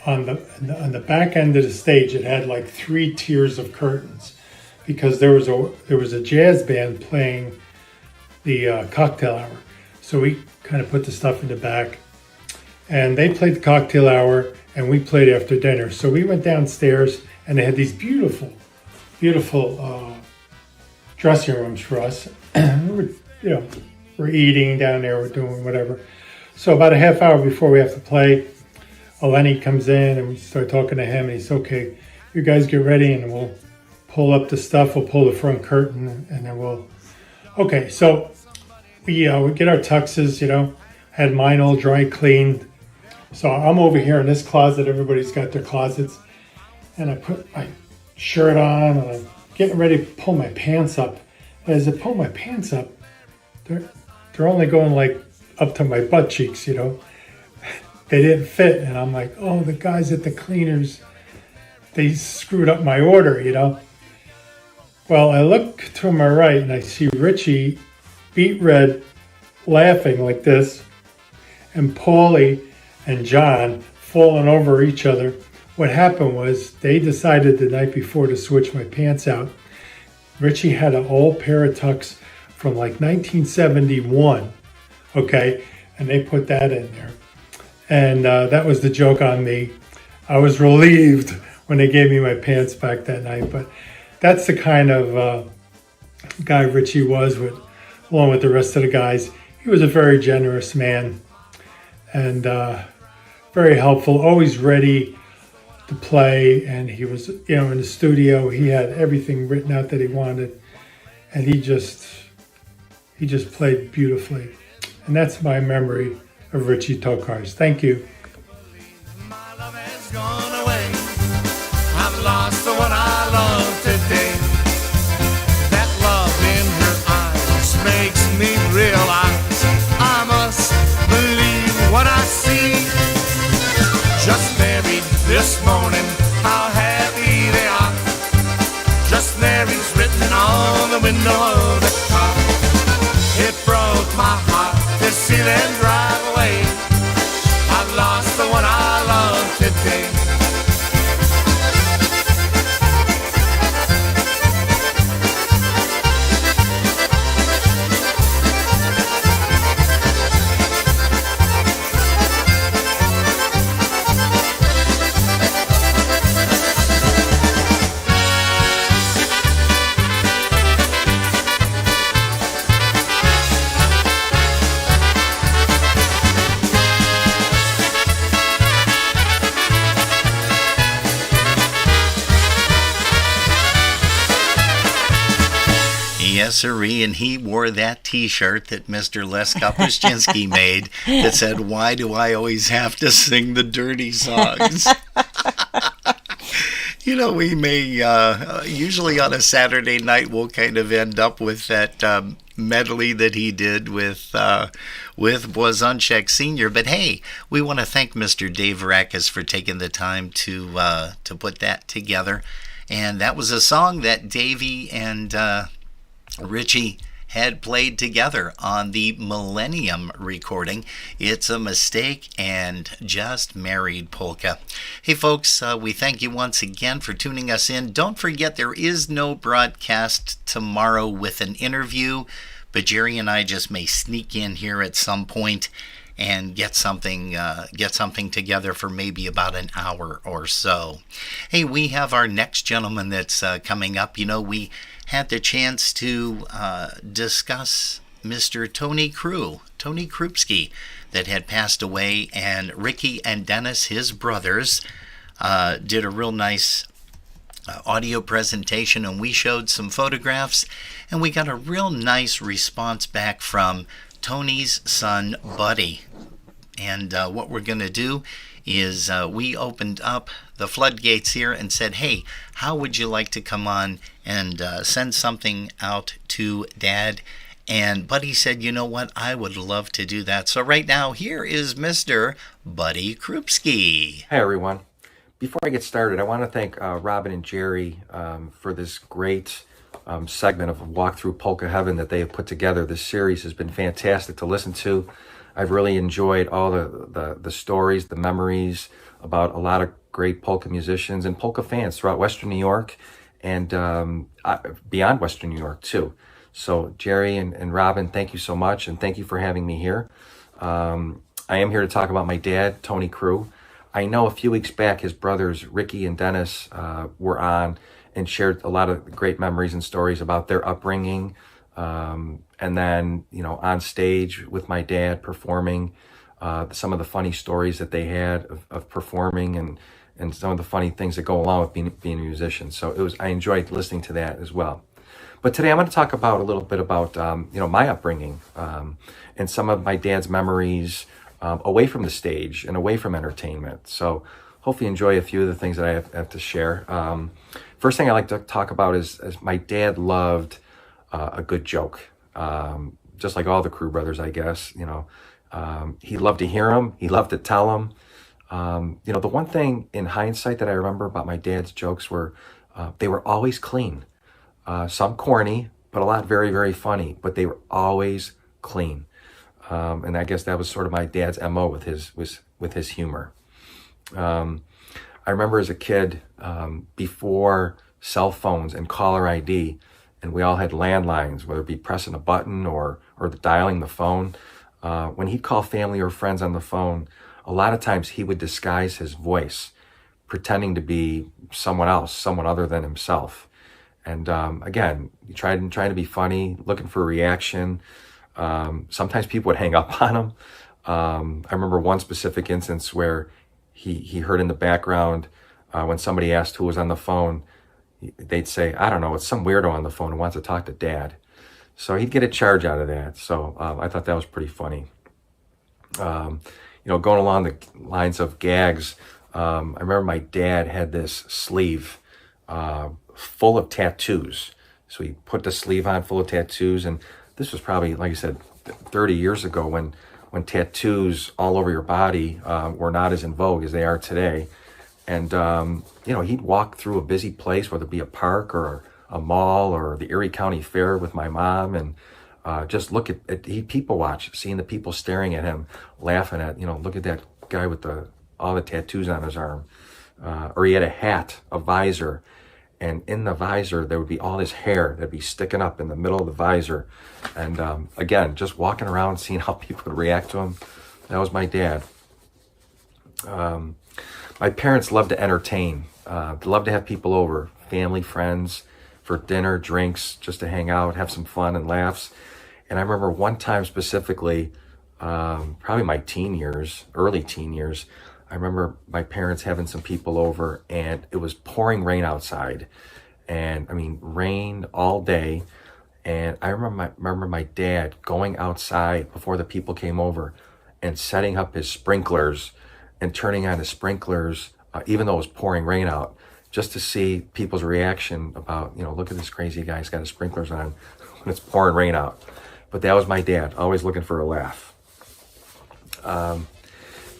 on the back end of the stage. It had like 3 tiers of curtains because there was a jazz band playing the cocktail hour. So we kind of put the stuff in the back. And they played the cocktail hour, and we played after dinner. So we went downstairs, and they had these beautiful, beautiful dressing rooms for us. We're eating down there, we're doing whatever. So about a half hour before we have to play, Lenny comes in, and we start talking to him, and he's, okay, you guys get ready, and we'll pull up the stuff, we'll pull the front curtain, and then we'll... Okay, so we get our tuxes, had mine all dry cleaned. So I'm over here in this closet. Everybody's got their closets. And I put my shirt on, and I'm getting ready to pull my pants up. And as I pull my pants up, they're only going like up to my butt cheeks, They didn't fit. And I'm like, oh, the guys at the cleaners, they screwed up my order, Well, I look to my right, and I see Richie, beet red, laughing like this, and Paulie and John falling over each other. What happened was they decided the night before to switch my pants out. Richie had an old pair of tux from like 1971, okay? And they put that in there. And that was the joke on me. I was relieved when they gave me my pants back that night. But that's the kind of guy Richie was, along with the rest of the guys. He was a very generous man and very helpful, always ready to play. And he was, in the studio, he had everything written out that he wanted. And he just played beautifully. And that's my memory of Richie Tokarz. Thank you. My love has gone away. I've lost the one I love today. That love in her eyes makes me realize I must believe what I see. Just married this morning, how happy they are. Just married's written on the window of the car. It broke my heart to see them drive away. I've lost the one I love today. Yes, sirree, and he wore that T-shirt that Mr. Les Kapuscinski made that said, "Why do I always have to sing the dirty songs?" We may, usually on a Saturday night, we'll kind of end up with that medley that he did with Bozonschek Sr. But hey, we want to thank Mr. Dave Rakis for taking the time to put that together. And that was a song that Davey and Richie had played together on the Millennium recording, It's a Mistake and Just Married Polka. Hey folks, we thank you once again for tuning us in. Don't forget there is no broadcast tomorrow with an interview, but Jerry and I just may sneak in here at some point and get something together for maybe about an hour or so. Hey, we have our next gentleman that's coming up. You know, we had the chance to discuss Mr. Tony Krupski, that had passed away, and Ricky and Dennis, his brothers, did a real nice audio presentation, and we showed some photographs, and we got a real nice response back from Tony's son, Buddy. And what we're going to do is we opened up the floodgates here and said, hey, how would you like to come on and send something out to Dad? And Buddy said, you know what, I would love to do that. So right now, here is Mr. Buddy Krupski. Hi, everyone. Before I get started, I want to thank Robin and Jerry for this great segment of Walk Through Polka Heaven that they have put together. This series has been fantastic to listen to. I've really enjoyed all the stories, the memories about a lot of great polka musicians and polka fans throughout Western New York and beyond Western New York too. So Jerry and Robin, thank you so much, and thank you for having me here. I am here to talk about my dad, Tony Kru. I know a few weeks back his brothers Ricky and Dennis were on and shared a lot of great memories and stories about their upbringing. And then, you know, on stage with my dad performing, some of the funny stories that they had of performing and some of the funny things that go along with being a musician. So I enjoyed listening to that as well. But today I'm going to talk about a little bit about, my upbringing, and some of my dad's memories, away from the stage and away from entertainment. So hopefully you enjoy a few of the things that I have to share. First thing I like to talk about is my dad loved a good joke, just like all the Kru brothers, I guess. You know, he loved to hear them. He loved to tell them. The one thing in hindsight that I remember about my dad's jokes were they were always clean. Some corny, but a lot very, very funny. But they were always clean, and I guess that was sort of my dad's MO with his humor. I remember as a kid, before cell phones and caller ID, and we all had landlines, whether it be pressing a button or dialing the phone. When he'd call family or friends on the phone, a lot of times he would disguise his voice, pretending to be someone else, someone other than himself. And again, he tried to be funny, looking for a reaction. Sometimes people would hang up on him. I remember one specific instance where he heard in the background when somebody asked who was on the phone, they'd say, I don't know, it's some weirdo on the phone who wants to talk to Dad. So he'd get a charge out of that. So I thought that was pretty funny. Going along the lines of gags, I remember my dad had this sleeve full of tattoos. So he put the sleeve on full of tattoos, and this was probably, like I said, 30 years ago when tattoos all over your body were not as in vogue as they are today. And, he'd walk through a busy place, whether it be a park or a mall or the Erie County Fair with my mom, and just look at he people watch, seeing the people staring at him, laughing at, look at that guy with all the tattoos on his arm. Or he had a hat, a visor, and in the visor there would be all his hair that'd be sticking up in the middle of the visor. And again, just walking around, seeing how people would react to him. That was my dad. My parents loved to entertain. They loved to have people over, family, friends, for dinner, drinks, just to hang out, have some fun and laughs. And I remember one time specifically, probably my early teen years, I remember my parents having some people over, and it was pouring rain outside. And I mean, rain all day. And I remember my dad going outside before the people came over and setting up his sprinklers and turning on his sprinklers, even though it was pouring rain out, just to see people's reaction about, look at this crazy guy, he's got his sprinklers on when it's pouring rain out. But that was my dad, always looking for a laugh.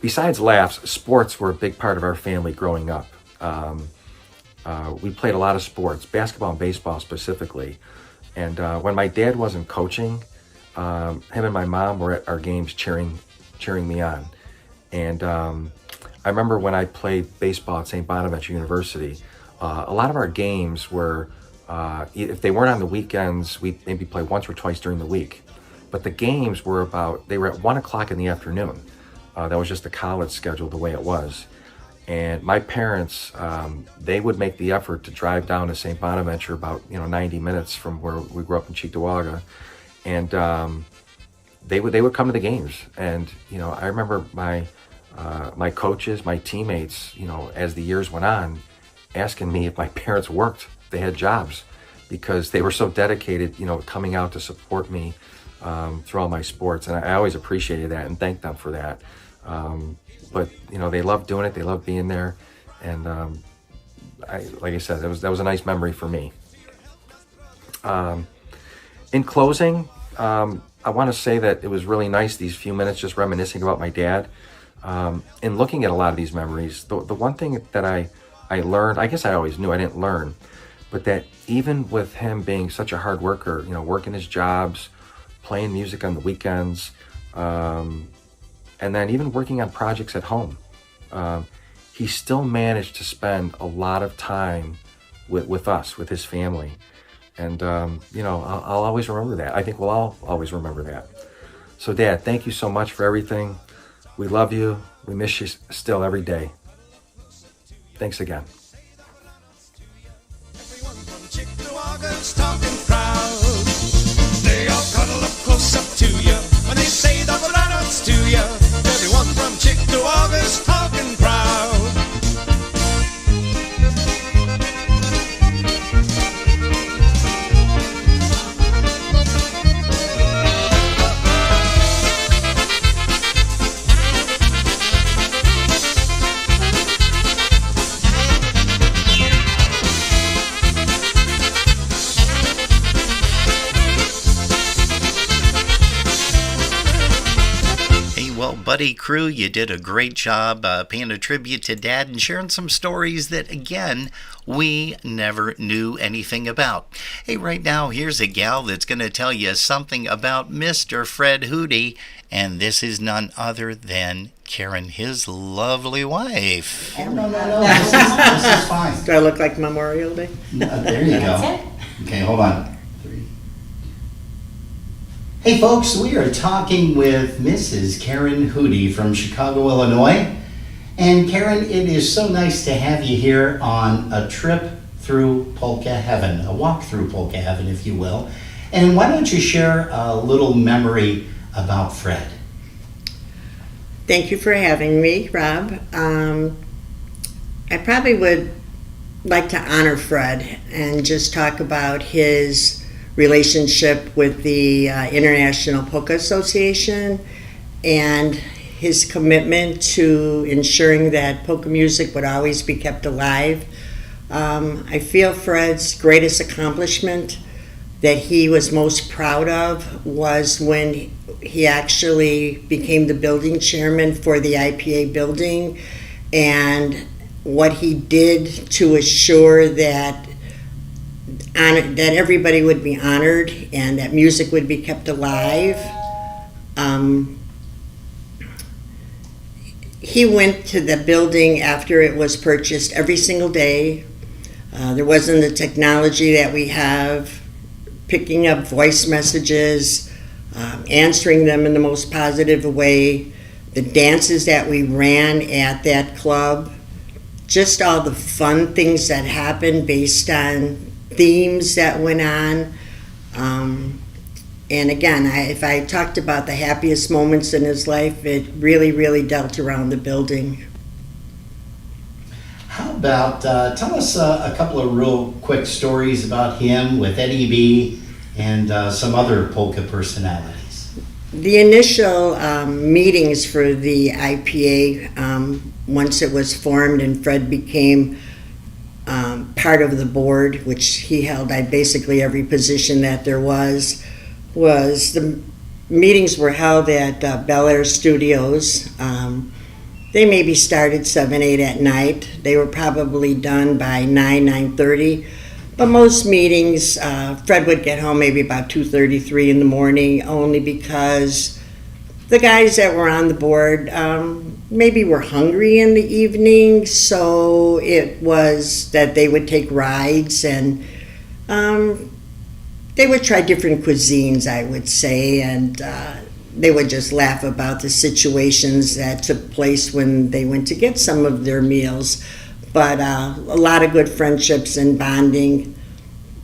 Besides laughs, sports were a big part of our family growing up. We played a lot of sports, basketball and baseball specifically. And when my dad wasn't coaching, him and my mom were at our games cheering me on. And I remember when I played baseball at St. Bonaventure University, a lot of our games were, if they weren't on the weekends, we maybe play once or twice during the week. But the games were they were at 1 o'clock in the afternoon. That was just the college schedule, the way it was. And my parents, they would make the effort to drive down to St. Bonaventure, about 90 minutes from where we grew up in Cheektowaga, and they would come to the games. And I remember my coaches, my teammates, as the years went on, asking me if my parents worked, they had jobs, because they were so dedicated, coming out to support me through all my sports. And I always appreciated that and thanked them for that. But they loved doing it. They loved being there. And like I said, that was a nice memory for me. In closing, I want to say that it was really nice, these few minutes just reminiscing about my dad. And looking at a lot of these memories, the one thing that I learned, I guess I always knew, I didn't learn, but that even with him being such a hard worker, working his jobs, playing music on the weekends, and then even working on projects at home, he still managed to spend a lot of time with us, with his family. And, I'll always remember that. I think we'll all always remember that. So, Dad, thank you so much for everything. We love you. We miss you still every day. Thanks again. Everyone from Cheektowaga's talking proud. They all cuddle up close up to you when they say the Balanda's to you. Everyone from Cheektowaga's talking proud. Buddy Crew, you did a great job paying a tribute to Dad and sharing some stories that, again, we never knew anything about. Hey, right now, here's a gal that's going to tell you something about Mr. Fred Hoody, and this is none other than Karen, his lovely wife. No. This is fine. Do I look like Memorial Day? There you go. Okay, hold on. Hey folks, we are talking with Mrs. Karen Hoody from Chicago, Illinois. And Karen, it is so nice to have you here on a trip through Polka Heaven, a walk through Polka Heaven, if you will. And why don't you share a little memory about Fred? Thank you for having me, Rob. I probably would like to honor Fred and just talk about his relationship with the International Polka Association and his commitment to ensuring that polka music would always be kept alive. I feel Fred's greatest accomplishment that he was most proud of was when he actually became the building chairman for the IPA building, and what he did to assure that everybody would be honored and that music would be kept alive. He went to the building after it was purchased every single day. There wasn't the technology that we have, picking up voice messages, answering them in the most positive way, the dances that we ran at that club, just all the fun things that happened based on themes that went on. And again, if I talked about the happiest moments in his life, it really, really dealt around the building. How about, tell us a couple of real quick stories about him with Eddie B and some other polka personalities. The initial meetings for the IPA, once it was formed and Fred became part of the board, which he held basically every position that there was the meetings were held at Bel Air Studios. They maybe started 7, 8 at night. They were probably done by 9:30. But most meetings, Fred would get home maybe about 2:33 in the morning, only because the guys that were on the board maybe were hungry in the evening, so it was that they would take rides and they would try different cuisines, I would say, and they would just laugh about the situations that took place when they went to get some of their meals. But a lot of good friendships and bonding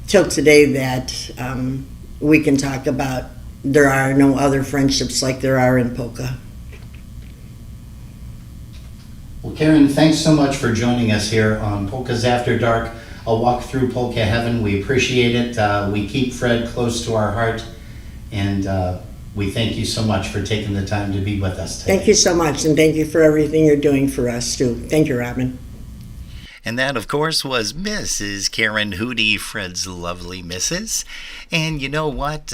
till today that we can talk about. There are no other friendships like there are in Polka. Well, Karen, thanks so much for joining us here on Polkas After Dark, a walk through Polka Heaven. We appreciate it. We keep Fred close to our heart, and we thank you so much for taking the time to be with us today. Thank you so much, and thank you for everything you're doing for us, too. Thank you, Robin. And that, of course, was Mrs. Karen Hoody, Fred's lovely missus. And you know what?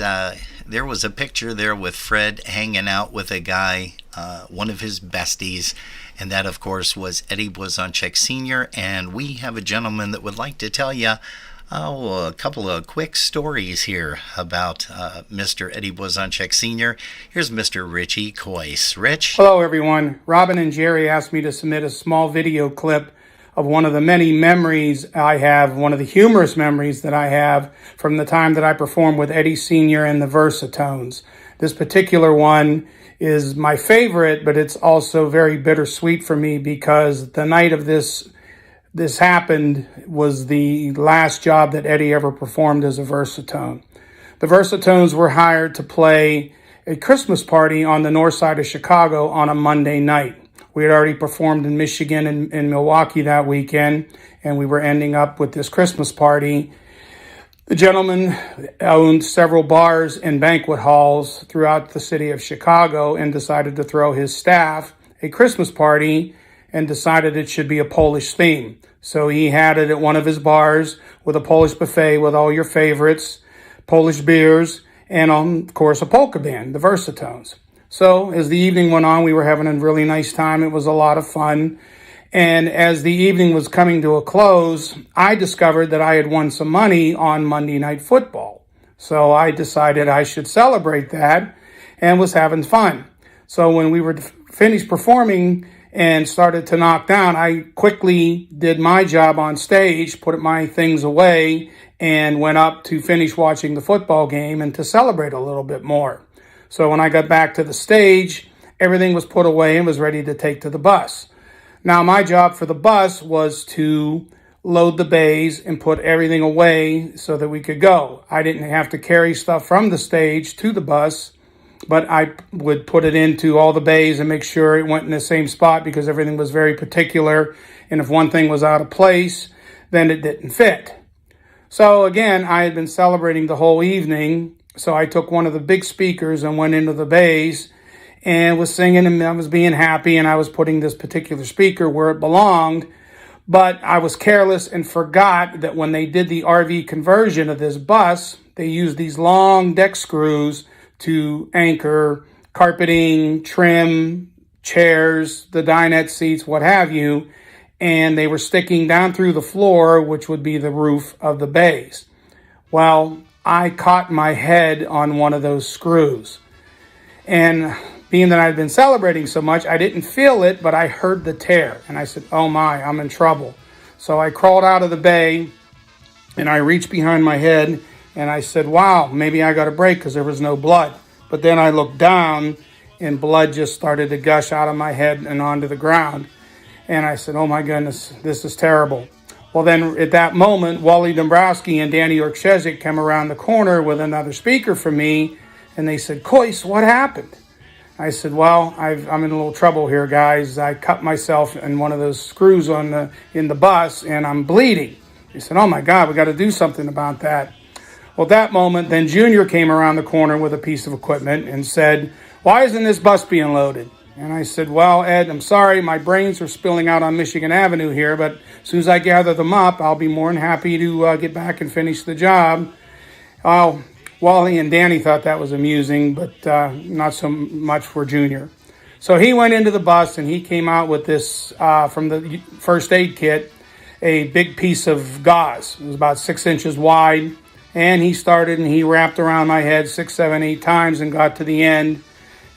There was a picture there with Fred hanging out with a guy, one of his besties. And that, of course, was Eddie Bozonschek Sr. And we have a gentleman that would like to tell you a couple of quick stories here about Mr. Eddie Bozonschek Sr. Here's Mr. Richie Coyce. Rich? Hello, everyone. Robin and Jerry asked me to submit a small video clip of one of the many memories I have, one of the humorous memories that I have from the time that I performed with Eddie Sr. and the Versatones. This particular one is my favorite, but it's also very bittersweet for me because the night of this happened was the last job that Eddie ever performed as a Versatone. The Versatones were hired to play a Christmas party on the north side of Chicago on a Monday night. We had already performed in Michigan and in Milwaukee that weekend, and we were ending up with this Christmas party. The gentleman owned several bars and banquet halls throughout the city of Chicago and decided to throw his staff a Christmas party and decided it should be a Polish theme. So he had it at one of his bars with a Polish buffet with all your favorites, Polish beers, and of course a polka band, the Versatones. So as the evening went on, we were having a really nice time. It was a lot of fun. And as the evening was coming to a close, I discovered that I had won some money on Monday Night Football. So I decided I should celebrate that and was having fun. So when we were finished performing and started to knock down, I quickly did my job on stage, put my things away, and went up to finish watching the football game and to celebrate a little bit more. So when I got back to the stage, everything was put away and was ready to take to the bus. Now, my job for the bus was to load the bays and put everything away so that we could go. I didn't have to carry stuff from the stage to the bus, but I would put it into all the bays and make sure it went in the same spot because everything was very particular. And if one thing was out of place, then it didn't fit. So again, I had been celebrating the whole evening. So I took one of the big speakers and went into the bays and was singing, and I was being happy, and I was putting this particular speaker where it belonged. But I was careless and forgot that when they did the RV conversion of this bus, they used these long deck screws to anchor carpeting, trim, chairs, the dinette seats, what have you. And they were sticking down through the floor, which would be the roof of the bays. Well, I caught my head on one of those screws. And being that I'd been celebrating so much, I didn't feel it, but I heard the tear. And I said, oh my, I'm in trouble. So I crawled out of the bay and I reached behind my head and I said, wow, maybe I got a break because there was no blood. But then I looked down and blood just started to gush out of my head and onto the ground. And I said, oh my goodness, this is terrible. Well, then at that moment, Wally Dombrowski and Danny Orkshezik came around the corner with another speaker for me, and they said, Coyce, what happened? I said, well, I'm in a little trouble here, guys. I cut myself in one of those screws in the bus, and I'm bleeding. They said, oh my God, we got to do something about that. Well, at that moment, then Junior came around the corner with a piece of equipment and said, why isn't this bus being loaded? And I said, well, Ed, I'm sorry, my brains are spilling out on Michigan Avenue here, but as soon as I gather them up, I'll be more than happy to get back and finish the job. Well, Wally and Danny thought that was amusing, but not so much for Junior. So he went into the bus and he came out with this from the first aid kit, a big piece of gauze. It was about 6 inches wide. And he started and he wrapped around my head 6, 7, 8 times and got to the end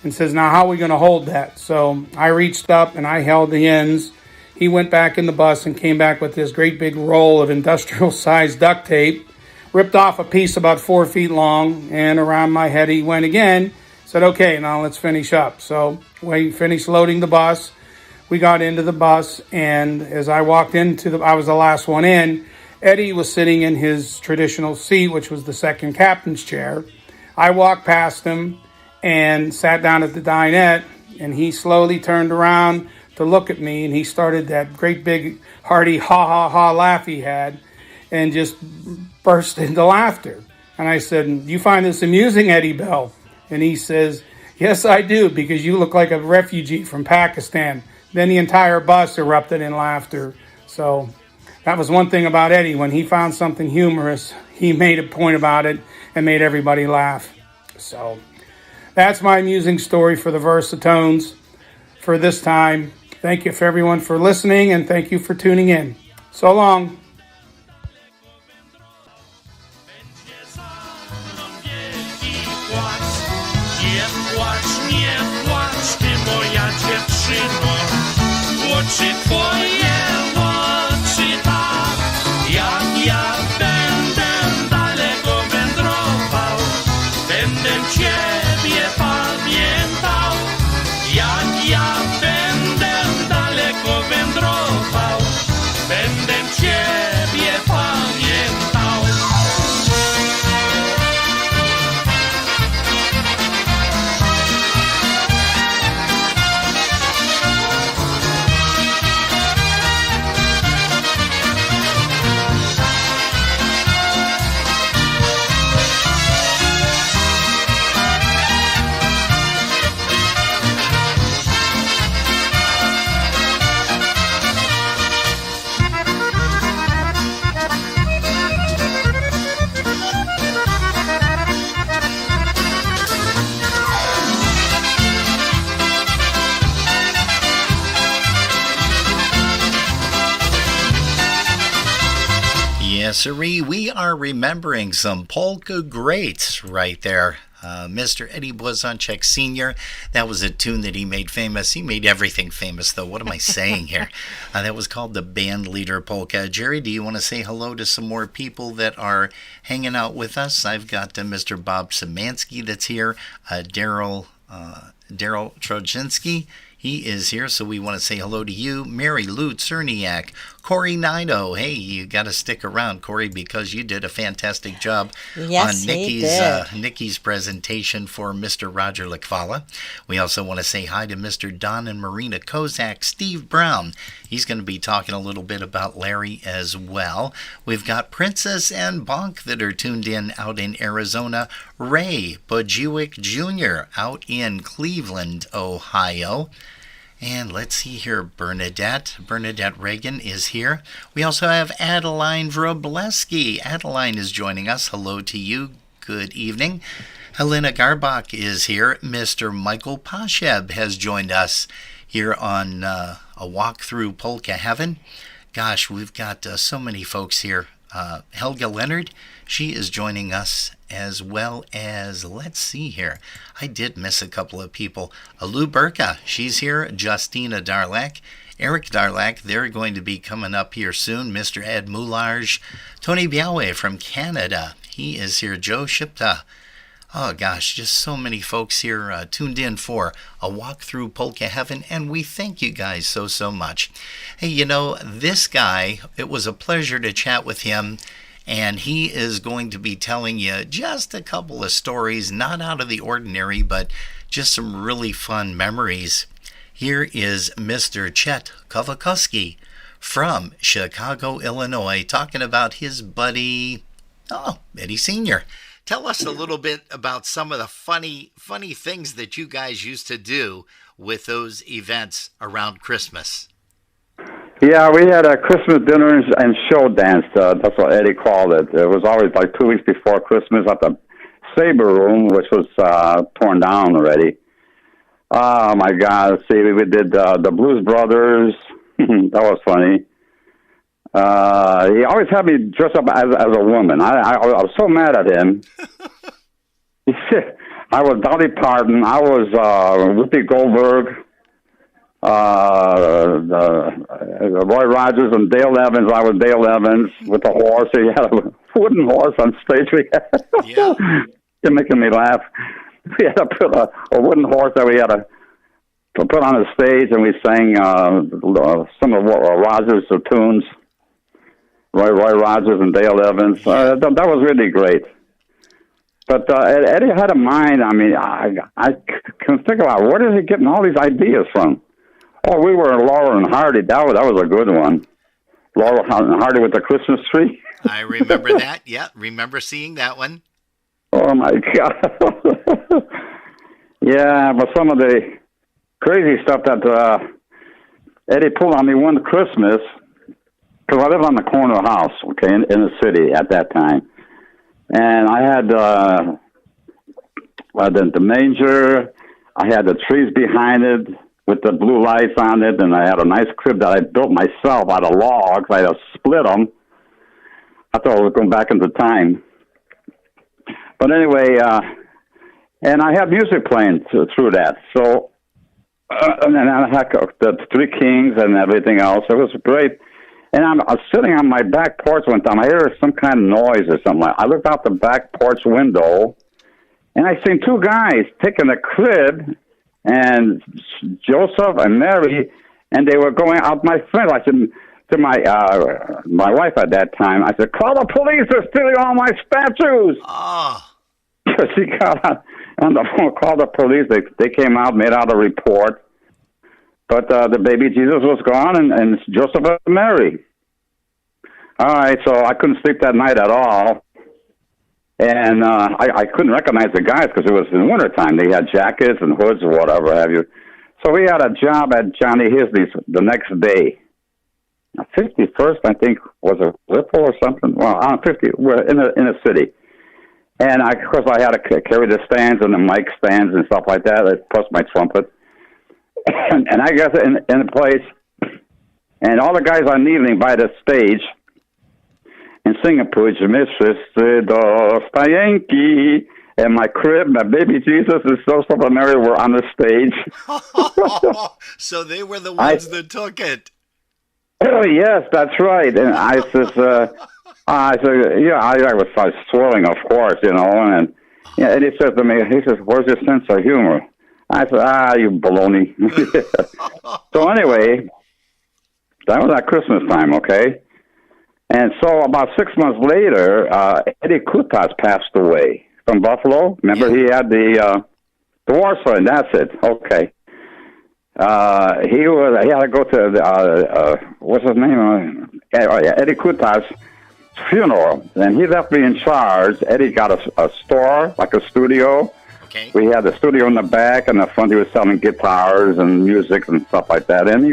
and says, now how are we going to hold that? So I reached up and I held the ends. He went back in the bus and came back with this great big roll of industrial sized duct tape, ripped off a piece about 4 feet long, and around my head he went again. Said, okay, now let's finish up. So we finished loading the bus. We got into the bus, and as I walked I was the last one in. Eddie was sitting in his traditional seat, which was the second captain's chair. I walked past him and sat down at the dinette, and he slowly turned around to look at me, and he started that great big hearty ha laugh he had and just burst into laughter. And I said, "Do you find this amusing, Eddie Bell?" And he says, "Yes, I do, because you look like a refugee from Pakistan." Then the entire bus erupted in laughter. So that was one thing about Eddie. When he found something humorous, he made a point about it and made everybody laugh. So that's my amusing story for the Versatones for this time. Thank you for everyone for listening, and thank you for tuning in. So long. Oczy twoje, oczy tak, jak ja będę daleko wędrował, będę ciebie pamiętał, jak ja będę daleko wędrował, będę ciebie pamiętał. Yes, sirree, we are remembering some polka greats right there. Mr. Eddie Bozonschek Sr., that was a tune that he made famous. He made everything famous, though. What am I saying here? That was called the Band Leader Polka. Jerry, do you want to say hello to some more people that are hanging out with us? I've got Mr. Bob Szymanski that's here, Daryl Trojanski. He is here, so we want to say hello to you. Mary Lou Cerniak, Corey Nido. Hey, you got to stick around, Corey, because you did a fantastic job Yes, on Nikki's presentation for Mr. Roger Lachwella. We also want to say hi to Mr. Don and Marina Kozak, Steve Brown. He's going to be talking a little bit about Larry as well. We've got Princess and Bonk that are tuned in out in Arizona. Ray Bojewick Jr. out in Cleveland, Ohio. And let's see here, Bernadette Reagan is here. We also have Adeline Wrobleski. Adeline is joining us. Hello to you. Good evening. Helena Garbach is here. Mr. Michael Pasheb has joined us here on a walk through Polka Heaven. Gosh, we've got so many folks here. Helga Leonard, she is joining us, as well as, let's see here, I did miss a couple of people. Lou Burka, she's here. Justina Darlak, Eric Darlak, they're going to be coming up here soon. Mr. Ed Moularge, Tony Biawe from Canada, he is here. Joe Shipta. Oh gosh, just so many folks here tuned in for a walk through Polka Heaven, and we thank you guys so much. Hey, you know, this guy, it was a pleasure to chat with him, and he is going to be telling you just a couple of stories, not out of the ordinary, but just some really fun memories. Here is Mr. Chet Kovakovsky from Chicago, Illinois, talking about his buddy, Eddie Sr. Tell us a little bit about some of the funny things that you guys used to do with those events around Christmas. Yeah, we had a Christmas dinner and show dance. That's what Eddie called it. It was always like 2 weeks before Christmas at the Saber Room, which was torn down already. Oh, my God. See, we did the Blues Brothers. That was funny. He always had me dress up as a woman. I was so mad at him. I was Dolly Parton. I was Whoopi Goldberg. Roy Rogers and Dale Evans. I was Dale Evans with a horse. He had a wooden horse on stage. Yeah. You're making me laugh. We had to put a wooden horse that we had to put on the stage, and we sang some of Rogers' tunes. Roy Rogers and Dale Evans. That was really great. But Eddie had a mind. I mean, I can think about where is he getting all these ideas from? Oh, we were Laurel and Hardy. That was a good one. Laurel and Hardy with the Christmas tree. I remember that. Yeah, remember seeing that one. Oh my God. Yeah, but some of the crazy stuff that Eddie pulled on me one Christmas, because I lived on the corner house, okay, in the city at that time. And I had the manger, I had the trees behind it with the blue lights on it, and I had a nice crib that I built myself out of logs. I had to split them. I thought I was going back into time. But anyway, and I had music playing through that. So, and then I had the Three Kings and everything else. It was great. And I was sitting on my back porch one time. I heard some kind of noise or something. I looked out the back porch window, and I seen two guys taking a crib, and Joseph and Mary, and they were going out my front. I said to my wife at that time, I said, "Call the police! They're stealing all my statues!" Oh. She got on the phone, called the police. They came out, made out a report. But the baby Jesus was gone, and Joseph and Mary. All right, so I couldn't sleep that night at all. And I couldn't recognize the guys because it was in wintertime. They had jackets and hoods or whatever have you. So we had a job at Johnny Hisley's the next day. 51st, I think, was a Whipple or something. Well, on 50, we're in the city. And, of course, I had to carry the stands and the mic stands and stuff like that, plus my trumpet. And I got in the place, and all the guys are kneeling by the stage and singing "Pójdźmy wszyscy do Stajenki." And my crib, my baby Jesus, and Joseph and Mary were on the stage. So they were the ones that took it. Oh yes, that's right. And I said, yeah, I was swirling, of course, and he says to me, "Where's your sense of humor?" I said, you baloney. So anyway, that was at Christmas time, okay? And so about 6 months later, Eddie Tokarz passed away from Buffalo. Remember, he had the Warsaw, and that's it. Okay. He had to go to what's his name? Eddie Tokarz's funeral, and he left me in charge. Eddie got a store, like a studio. Okay. We had the studio in the back, and the front he was selling guitars and music and stuff like that. And he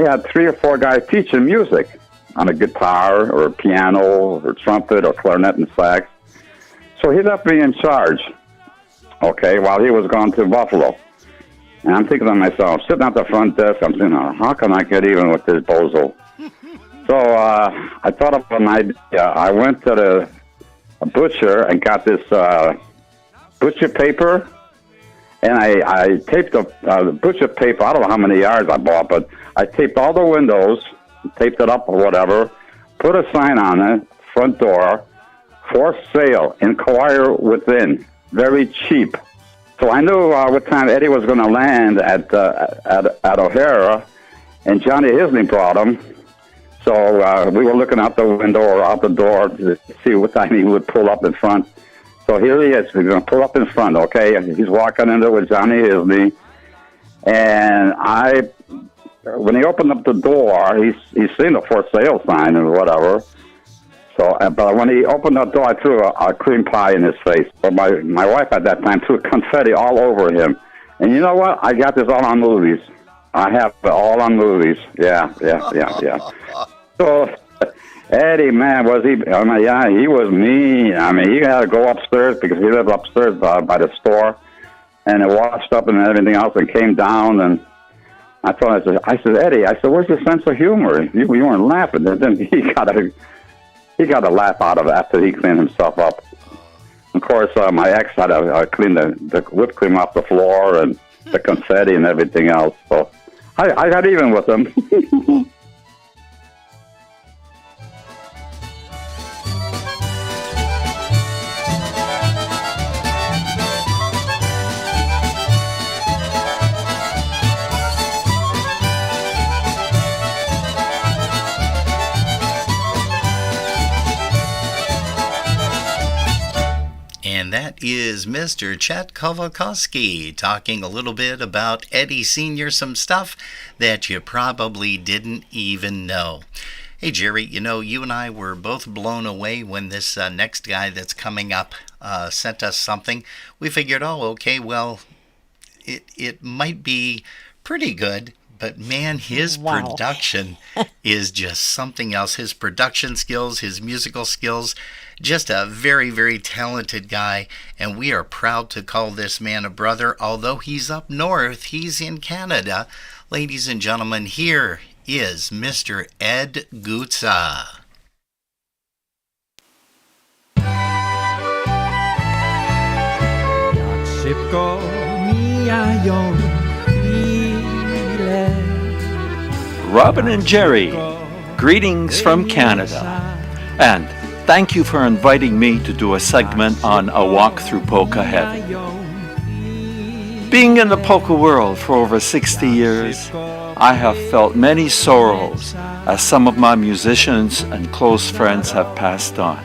had 3 or 4 guys teaching music on a guitar or a piano or trumpet or clarinet and sax. So he left me in charge, okay, while he was gone to Buffalo. And I'm thinking to myself, sitting at the front desk, I'm thinking, how can I get even with this bozo? So I thought of an idea. I went to a butcher and got this butcher paper, and I taped the butcher paper. I don't know how many yards I bought, but I taped all the windows, taped it up or whatever, put a sign on it, front door, for sale, inquire within, very cheap. So I knew what time Eddie was going to land at O'Hara, and Johnny Hisley brought him. So we were looking out the window or out the door to see what time he would pull up in front. So here he is. He's going to pull up in front, okay? He's walking into it with Johnny Hisley. And when he opened up the door, he's seen the for sale sign or whatever. So, but when he opened the door, I threw a cream pie in his face. But my wife at that time threw confetti all over him. And you know what? I got this all on movies. I have it all on movies. Yeah. So Eddie, man, was he? I mean, yeah, he was mean. I mean, he had to go upstairs because he lived upstairs by the store, and it washed up and everything else, and came down, and I told him, I said, Eddie, I said, where's your sense of humor? You weren't laughing. And then he got a laugh out of it after he cleaned himself up. Of course, my ex had to clean the whipped cream off the floor and the confetti and everything else. So I got even with him. And that is Mr. Chet Kovalkowski talking a little bit about Eddie Sr., some stuff that you probably didn't even know. Hey, Jerry, you and I were both blown away when this next guy that's coming up sent us something. We figured, okay, well, it might be pretty good. But man, his production is just something else. His production skills, his musical skills, just a very, very talented guy. And we are proud to call this man a brother. Although he's up north, he's in Canada. Ladies and gentlemen, here is Mr. Ed Gutza. Szybko mijają Robin and Jerry, greetings from Canada, and thank you for inviting me to do a segment on A Walk Through Polka Heaven. Being in the polka world for over 60 years, I have felt many sorrows as some of my musicians and close friends have passed on.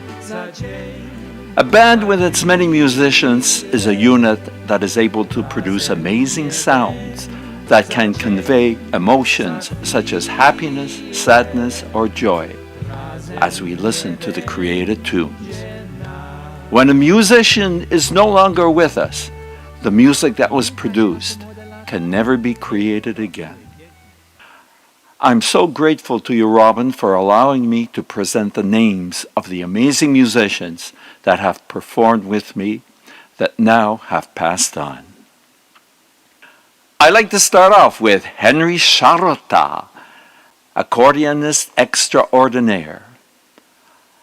A band with its many musicians is a unit that is able to produce amazing sounds that can convey emotions such as happiness, sadness, or joy as we listen to the created tunes. When a musician is no longer with us, the music that was produced can never be created again. I'm so grateful to you, Robin, for allowing me to present the names of the amazing musicians that have performed with me that now have passed on. I'd like to start off with Henry Charota, accordionist extraordinaire.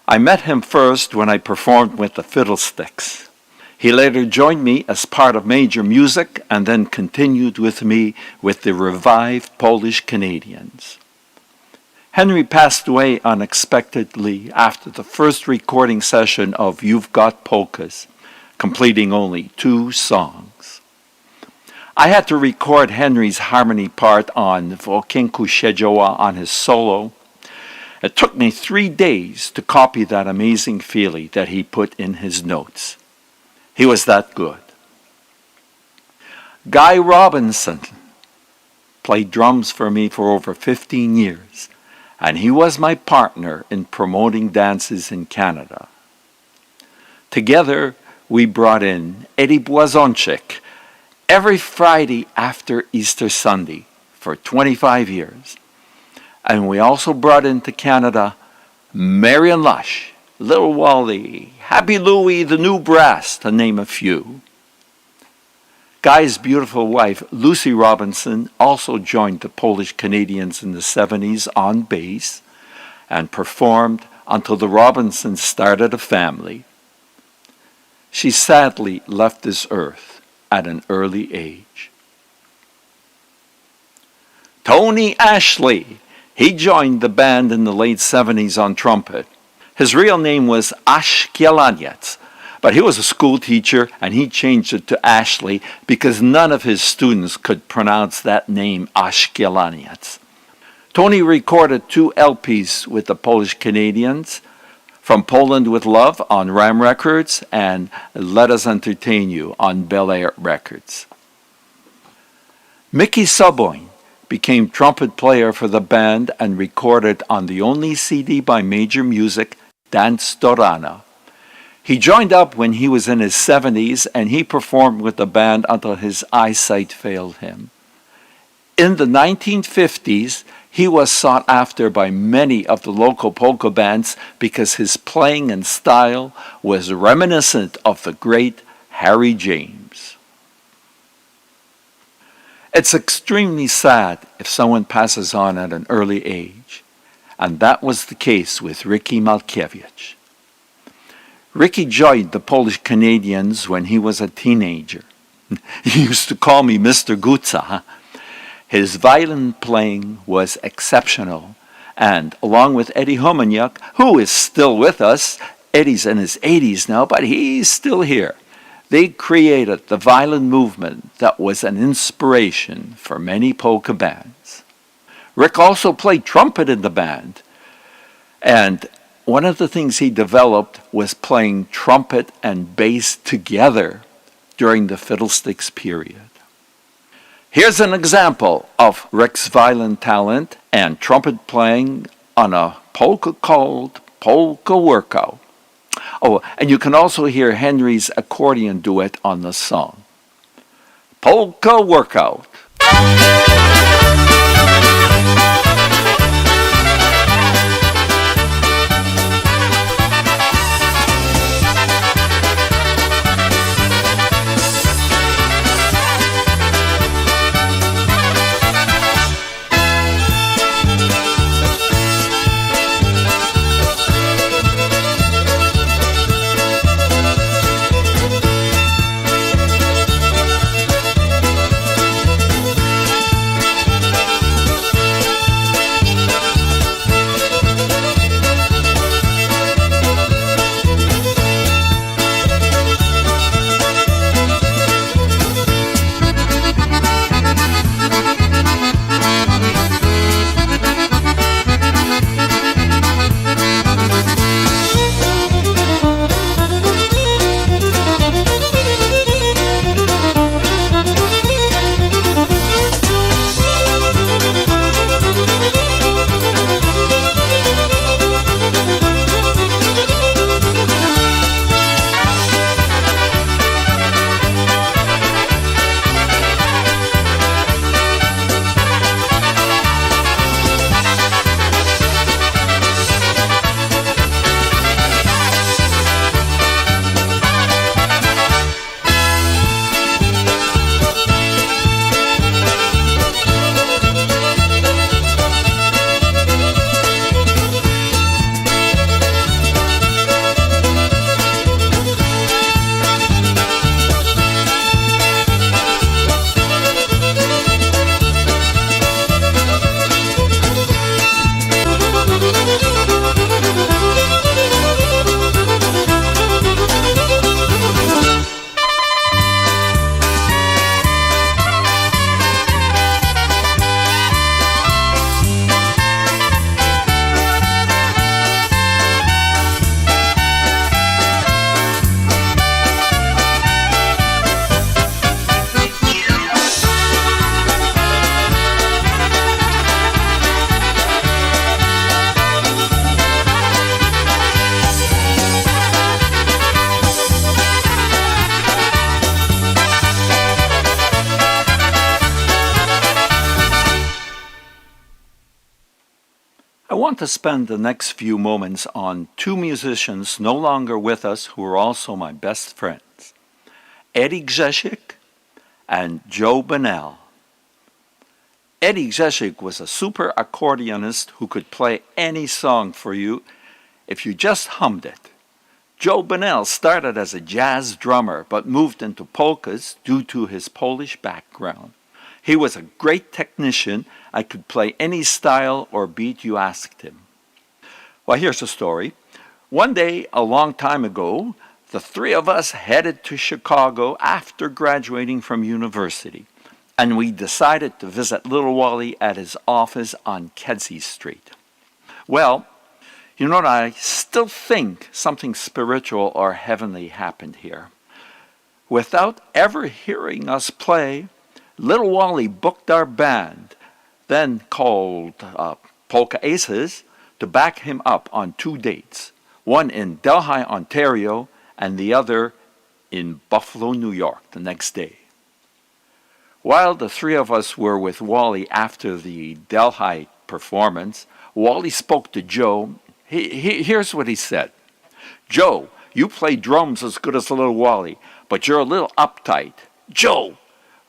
I met him first when I performed with the Fiddlesticks. He later joined me as part of Major Music and then continued with me with the revived Polish Canadians. Henry passed away unexpectedly after the first recording session of You've Got Polkas, completing only 2 songs. I had to record Henry's harmony part on Wokinku Siedziała on his solo. It took me 3 days to copy that amazing feeling that he put in his notes. He was that good. Guy Robinson played drums for me for over 15 years, and he was my partner in promoting dances in Canada. Together, we brought in Eddie Bozonschek every Friday after Easter Sunday for 25 years. And we also brought into Canada Marion Lush, Little Wally, Happy Louie, the New Brass, to name a few. Guy's beautiful wife, Lucy Robinson, also joined the Polish Canadians in the 70s on bass and performed until the Robinsons started a family. She sadly left this earth at an early age. Tony Ashley, he joined the band in the late 70s on trumpet. His real name was Ashkelaniec, but he was a school teacher and he changed it to Ashley because none of his students could pronounce that name Ashkelaniec. Tony recorded 2 LPs with the Polish Canadians, From Poland with Love on Ram Records and Let Us Entertain You on Bel Air Records. Mickey Soboin became trumpet player for the band and recorded on the only CD by Major Music, Dance do Rana. He joined up when he was in his 70s and he performed with the band until his eyesight failed him. In the 1950s, he was sought after by many of the local polka bands because his playing and style was reminiscent of the great Harry James. It's extremely sad if someone passes on at an early age, and that was the case with Ricky Malkiewicz. Ricky joined the Polish Canadians when he was a teenager. He used to call me Mr. Gutsa. His violin playing was exceptional, and along with Eddie Fomaniac, who is still with us, Eddie's in his 80s now, but he's still here. They created the violin movement that was an inspiration for many polka bands. Rick also played trumpet in the band, and one of the things he developed was playing trumpet and bass together during the Fiddlesticks period. Here's an example of Rick's violin talent and trumpet playing on a polka called Polka Workout. Oh, and you can also hear Henry's accordion duet on the song. Polka Workout. I want to spend the next few moments on two musicians no longer with us who are also my best friends, Eddie Grzesiek and Joe Bonnell. Eddie Grzesiek was a super accordionist who could play any song for you if you just hummed it. Joe Bonnell started as a jazz drummer but moved into polkas due to his Polish background. He was a great technician and could play any style or beat you asked him. Well, here's the story. One day, a long time ago, the three of us headed to Chicago after graduating from university, and we decided to visit Little Wally at his office on Kedzie Street. Well, you know, I still think something spiritual or heavenly happened here. Without ever hearing us play, Little Wally booked our band, then called Polka Aces, to back him up on two dates, one in Delhi, Ontario, and the other in Buffalo, New York, the next day. While the three of us were with Wally after the Delhi performance, Wally spoke to Joe. Here's what he said. Joe, you play drums as good as Little Wally, but you're a little uptight. Joe,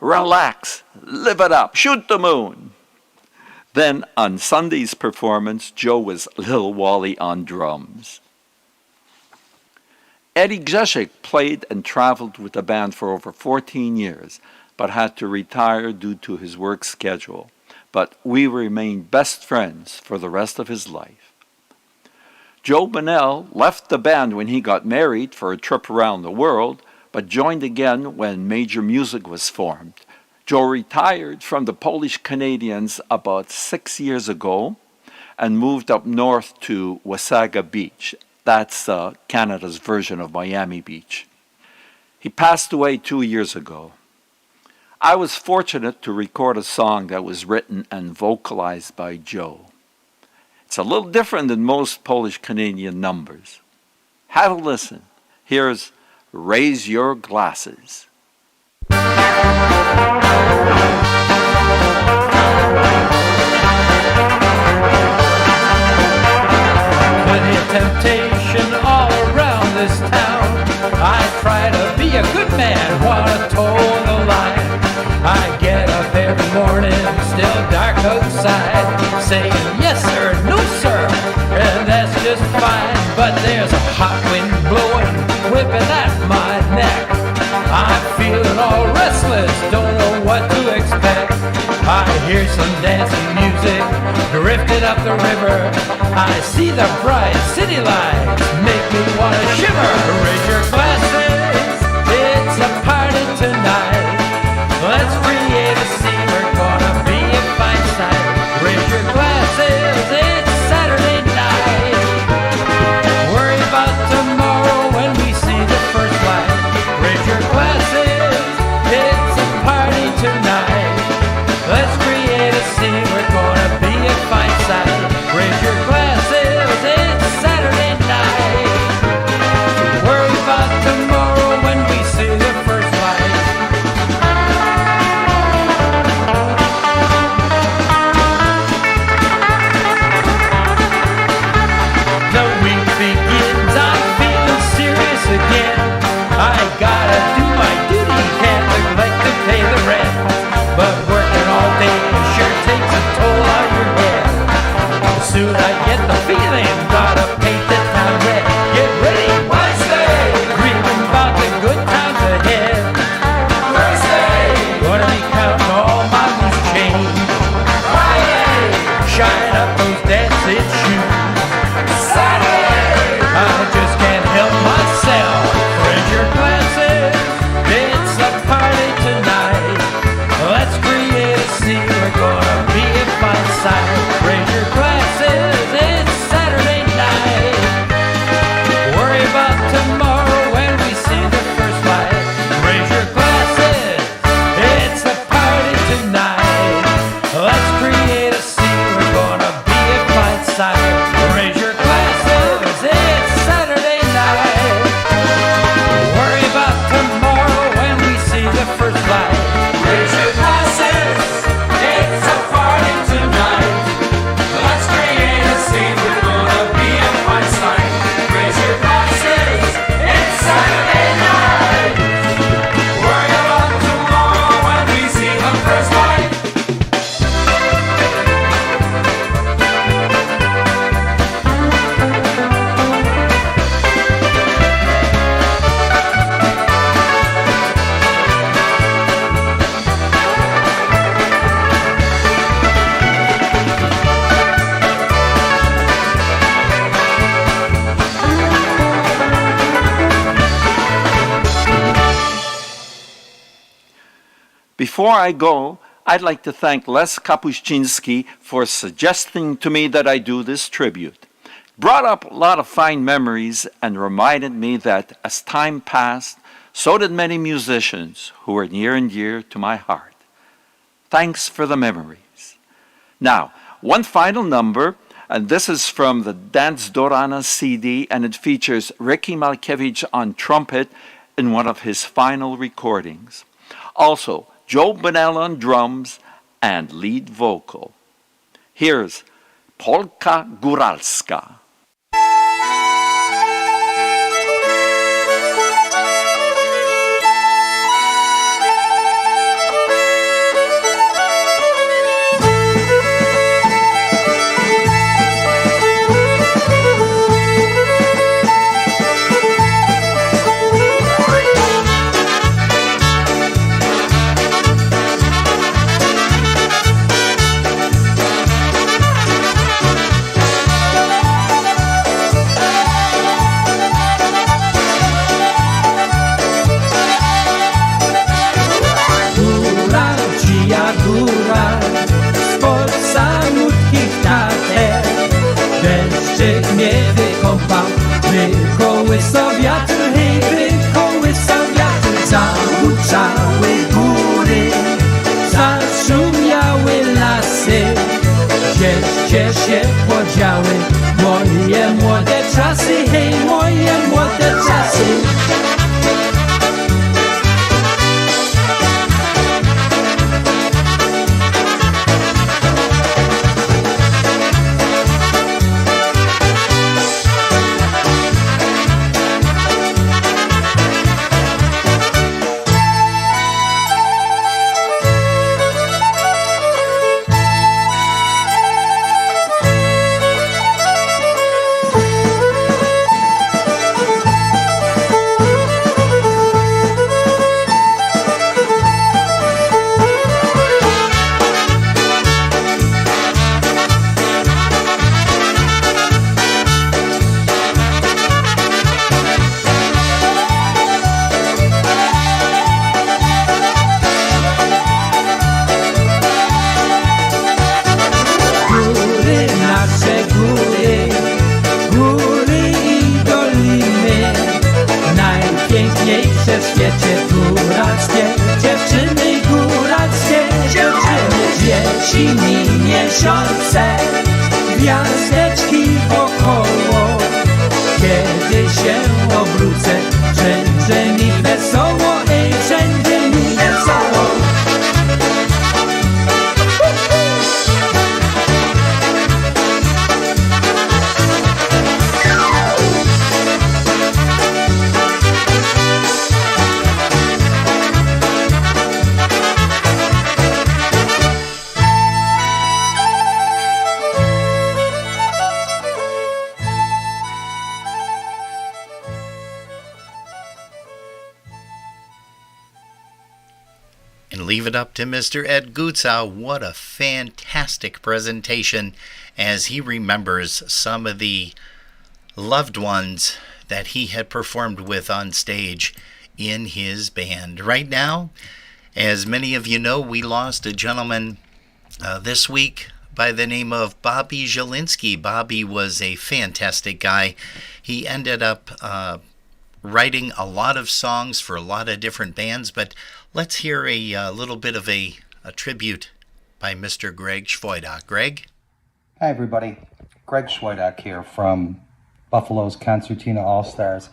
relax, live it up, shoot the moon. Then on Sunday's performance, Joe was Lil Wally on drums. Eddie Grzesiek played and traveled with the band for over 14 years, but had to retire due to his work schedule. But we remained best friends for the rest of his life. Joe Bonnell left the band when he got married for a trip around the world, but joined again when Major Music was formed. Joe retired from the Polish Canadians about 6 years ago and moved up north to Wasaga Beach. That's Canada's version of Miami Beach. He passed away 2 years ago. I was fortunate to record a song that was written and vocalized by Joe. It's a little different than most Polish Canadian numbers. Have a listen. Here's Raise Your Glasses. Plenty of temptation all around this town. I try to be a good man, wanna toe the line. I get up every morning, still dark outside, saying yes sir, no sir, and that's just fine. But there's a hot wind blowing, whipping at my neck. I'm feeling all restless, don't know what to expect. I hear some dancing music drifting up the river. I see the bright city lights make me wanna shiver. Raise your glasses, it's a party tonight. Let's create a scene, we're gonna be a fine sight. Raise your glasses, it's Saturday night. Worry about tomorrow when we see the first light. Raise your glasses, it's a party tonight. Let's create a scene, we're gonna be a fine sight. Raise your glasses, it's Saturday night. Worry about tomorrow when we see the first light. The week begins, I'm feeling serious again. I gotta do my duty, can't neglect to pay the rent. But working all day sure takes a toll on your head. Soon I get the feeling, gotta paint the town red. Get ready, Wednesday, dreaming about the good times ahead. Thursday, gonna be counting all my loose change. Friday, shine up those dancing shoes. Saturday, I just can't help myself. Raise your glasses, it's a party tonight. Let's create a scene, we're gonna be a fine sight. Raise your glasses, it's Saturday night. Worry about tomorrow when we see the first light. Raise your glasses, it's a party tonight. Let's create a scene, we're gonna be a fine sight. Raise your glasses, it's Saturday night. Worry about tomorrow when we see the first light. Raise your glasses, it's a party tonight. Let's create a scene, we're gonna be a fine sight. Raise your glasses, it's Saturday night. Worry about tomorrow when we see the first light. Before I go, I'd like to thank Les Kapuściński for suggesting to me that I do this tribute. Brought up a lot of fine memories and reminded me that as time passed, so did many musicians who were near and dear to my heart. Thanks for the memories. Now, one final number, and this is from the Dance Dorana CD, and it features Ricky Malkiewicz on trumpet in one of his final recordings. Also, Joe Bonnell on drums and lead vocal. Here's Polka Góralska. na świecie góralskie, dziewczyny góralskie, dziewczyny, dzieci mi miesiące, gwiazdeczki wokoło. Kiedy się obrócę, wszędzie mi wesoło, ej, wszędzie mi wesoło. Leave it up to Mr. Ed Gutzow. What a fantastic presentation as he remembers some of the loved ones that he had performed with on stage in his band. Right now, as many of you know, we lost a gentleman this week by the name of Bobby Zielinski. Bobby was a fantastic guy. He ended up writing a lot of songs for a lot of different bands, but let's hear a little bit of a tribute by Mr. Greg Schwoidak. Greg? Hi, everybody. Greg Schwoidak here from Buffalo's Concertina All-Stars.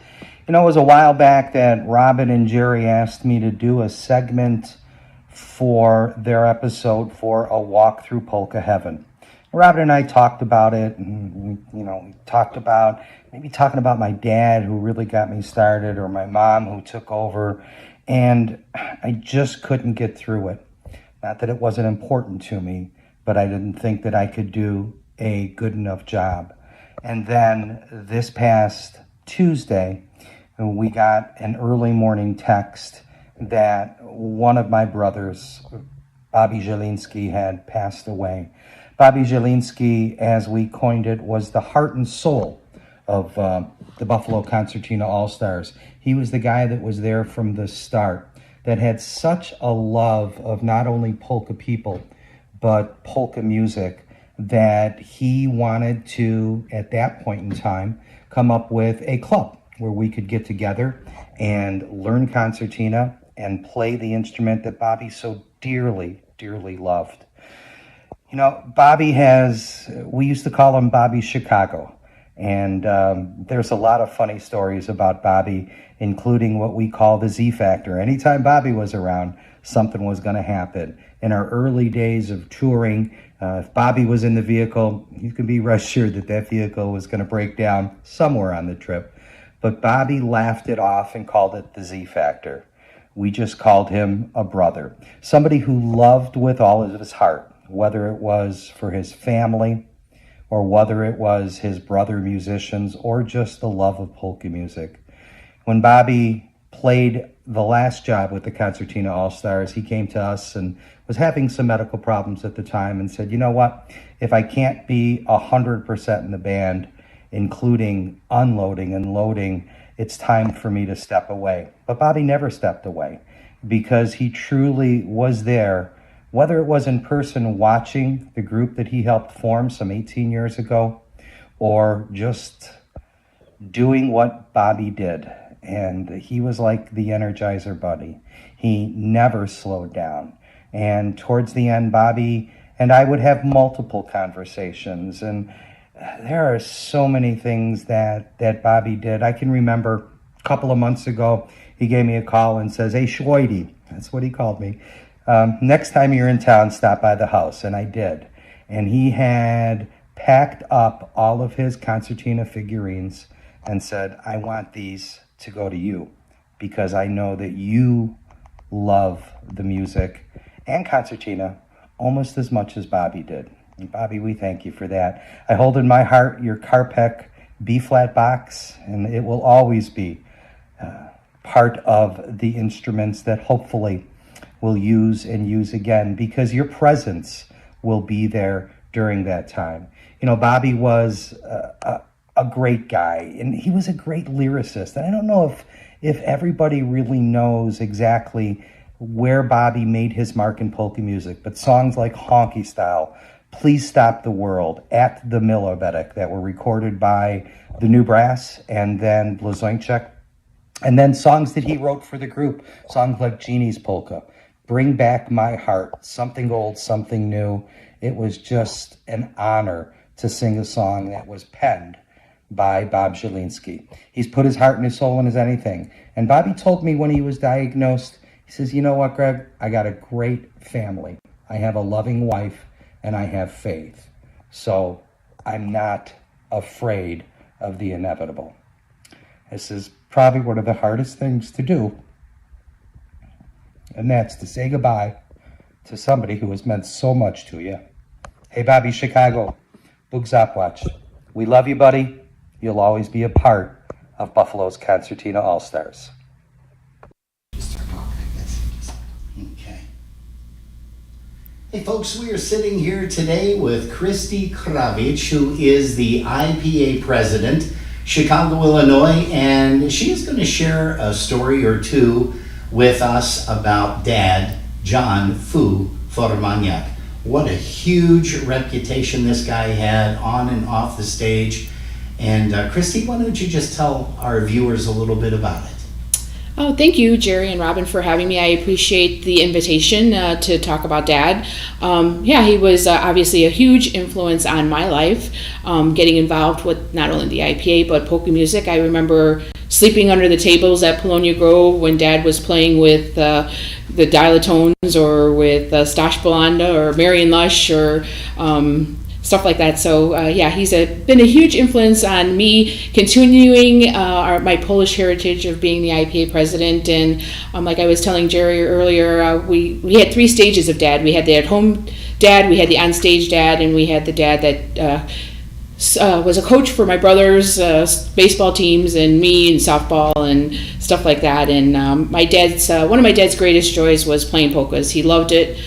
You know, it was a while back that Robin and Jerry asked me to do a segment for their episode for A Walk Through Polka Heaven. Robin and I talked about it, and we talked about maybe talking about my dad who really got me started, or my mom who took over, and I just couldn't get through it. Not that it wasn't important to me, but I didn't think that I could do a good enough job. And then this past Tuesday, we got an early morning text that one of my brothers, Bobby Zielinski, had passed away. Bobby Zielinski, as we coined it, was the heart and soul of the Buffalo Concertina All-Stars. He was the guy that was there from the start, that had such a love of not only polka people, but polka music, that he wanted to, at that point in time, come up with a club where we could get together and learn concertina and play the instrument that Bobby so dearly, dearly loved. You know, Bobby we used to call him Bobby Chicago. And there's a lot of funny stories about Bobby, including what we call the Z factor. Anytime Bobby was around, something was going to happen. In our early days of touring, if Bobby was in the vehicle, you can be rest assured that that vehicle was going to break down somewhere on the trip. But Bobby laughed it off and called it the Z factor. We just called him a brother, somebody who loved with all of his heart, whether it was for his family, or whether it was his brother musicians, or just the love of polka music. When Bobby played the last job with the Concertina All-Stars, he came to us and was having some medical problems at the time and said, you know what, if I can't be 100% in the band, including unloading and loading, it's time for me to step away. But Bobby never stepped away because he truly was there, whether it was in person watching the group that he helped form some 18 years ago, or just doing what Bobby did. And he was like the Energizer Bunny. He never slowed down. And towards the end, Bobby and I would have multiple conversations. And there are so many things that Bobby did. I can remember a couple of months ago, he gave me a call and says, hey, Schwoidi, that's what he called me. Next time you're in town, stop by the house. And I did. And he had packed up all of his concertina figurines and said, I want these to go to you because I know that you love the music and concertina almost as much as Bobby did. And Bobby, we thank you for that. I hold in my heart your Karpek B-flat box, and it will always be part of the instruments that hopefully we'll use and use again, because your presence will be there during that time. You know, Bobby was a great guy, and he was a great lyricist. And I don't know if everybody really knows exactly where Bobby made his mark in polka music, but songs like Honky Style, Please Stop the World, At the Milovedek, that were recorded by the New Brass and then Bozonschek And then songs that he wrote for the group, songs like Jeannie's Polka, Bring Back My Heart, Something Old, Something New. It was just an honor to sing a song that was penned by Bob Zielinski. He's put his heart and his soul in his anything. And Bobby told me when he was diagnosed, he says, you know what, Greg? I got a great family. I have a loving wife and I have faith. So I'm not afraid of the inevitable. This is probably one of the hardest things to do. And that's to say goodbye to somebody who has meant so much to you. Hey, Bobby, Chicago, Bug Zapwatch. We love you, buddy. You'll always be a part of Buffalo's Concertina All-Stars. Okay. Hey folks, we are sitting here today with Christy Kravich, who is the IPA president, Chicago, Illinois, and she is going to share a story or two with us about Dad, John Fomaniac. What a huge reputation this guy had on and off the stage. And Christy, why don't you just tell our viewers a little bit about it? Oh, thank you, Jerry and Robin, for having me. I appreciate the invitation to talk about Dad. He was obviously a huge influence on my life, getting involved with not only the IPA, but polka music. I remember sleeping under the tables at Polonia Grove when Dad was playing with the Dialatones or with Stash Balanda or Marion Lush or stuff like that. So he's been a huge influence on me continuing my Polish heritage of being the IPA president. And like I was telling Jerry earlier, we had 3 stages of Dad. We had the at-home Dad, we had the on-stage Dad, and we had the Dad that was a coach for my brother's baseball teams and me and softball and stuff like that. And my dad's one of my dad's greatest joys was playing polkas. He loved it.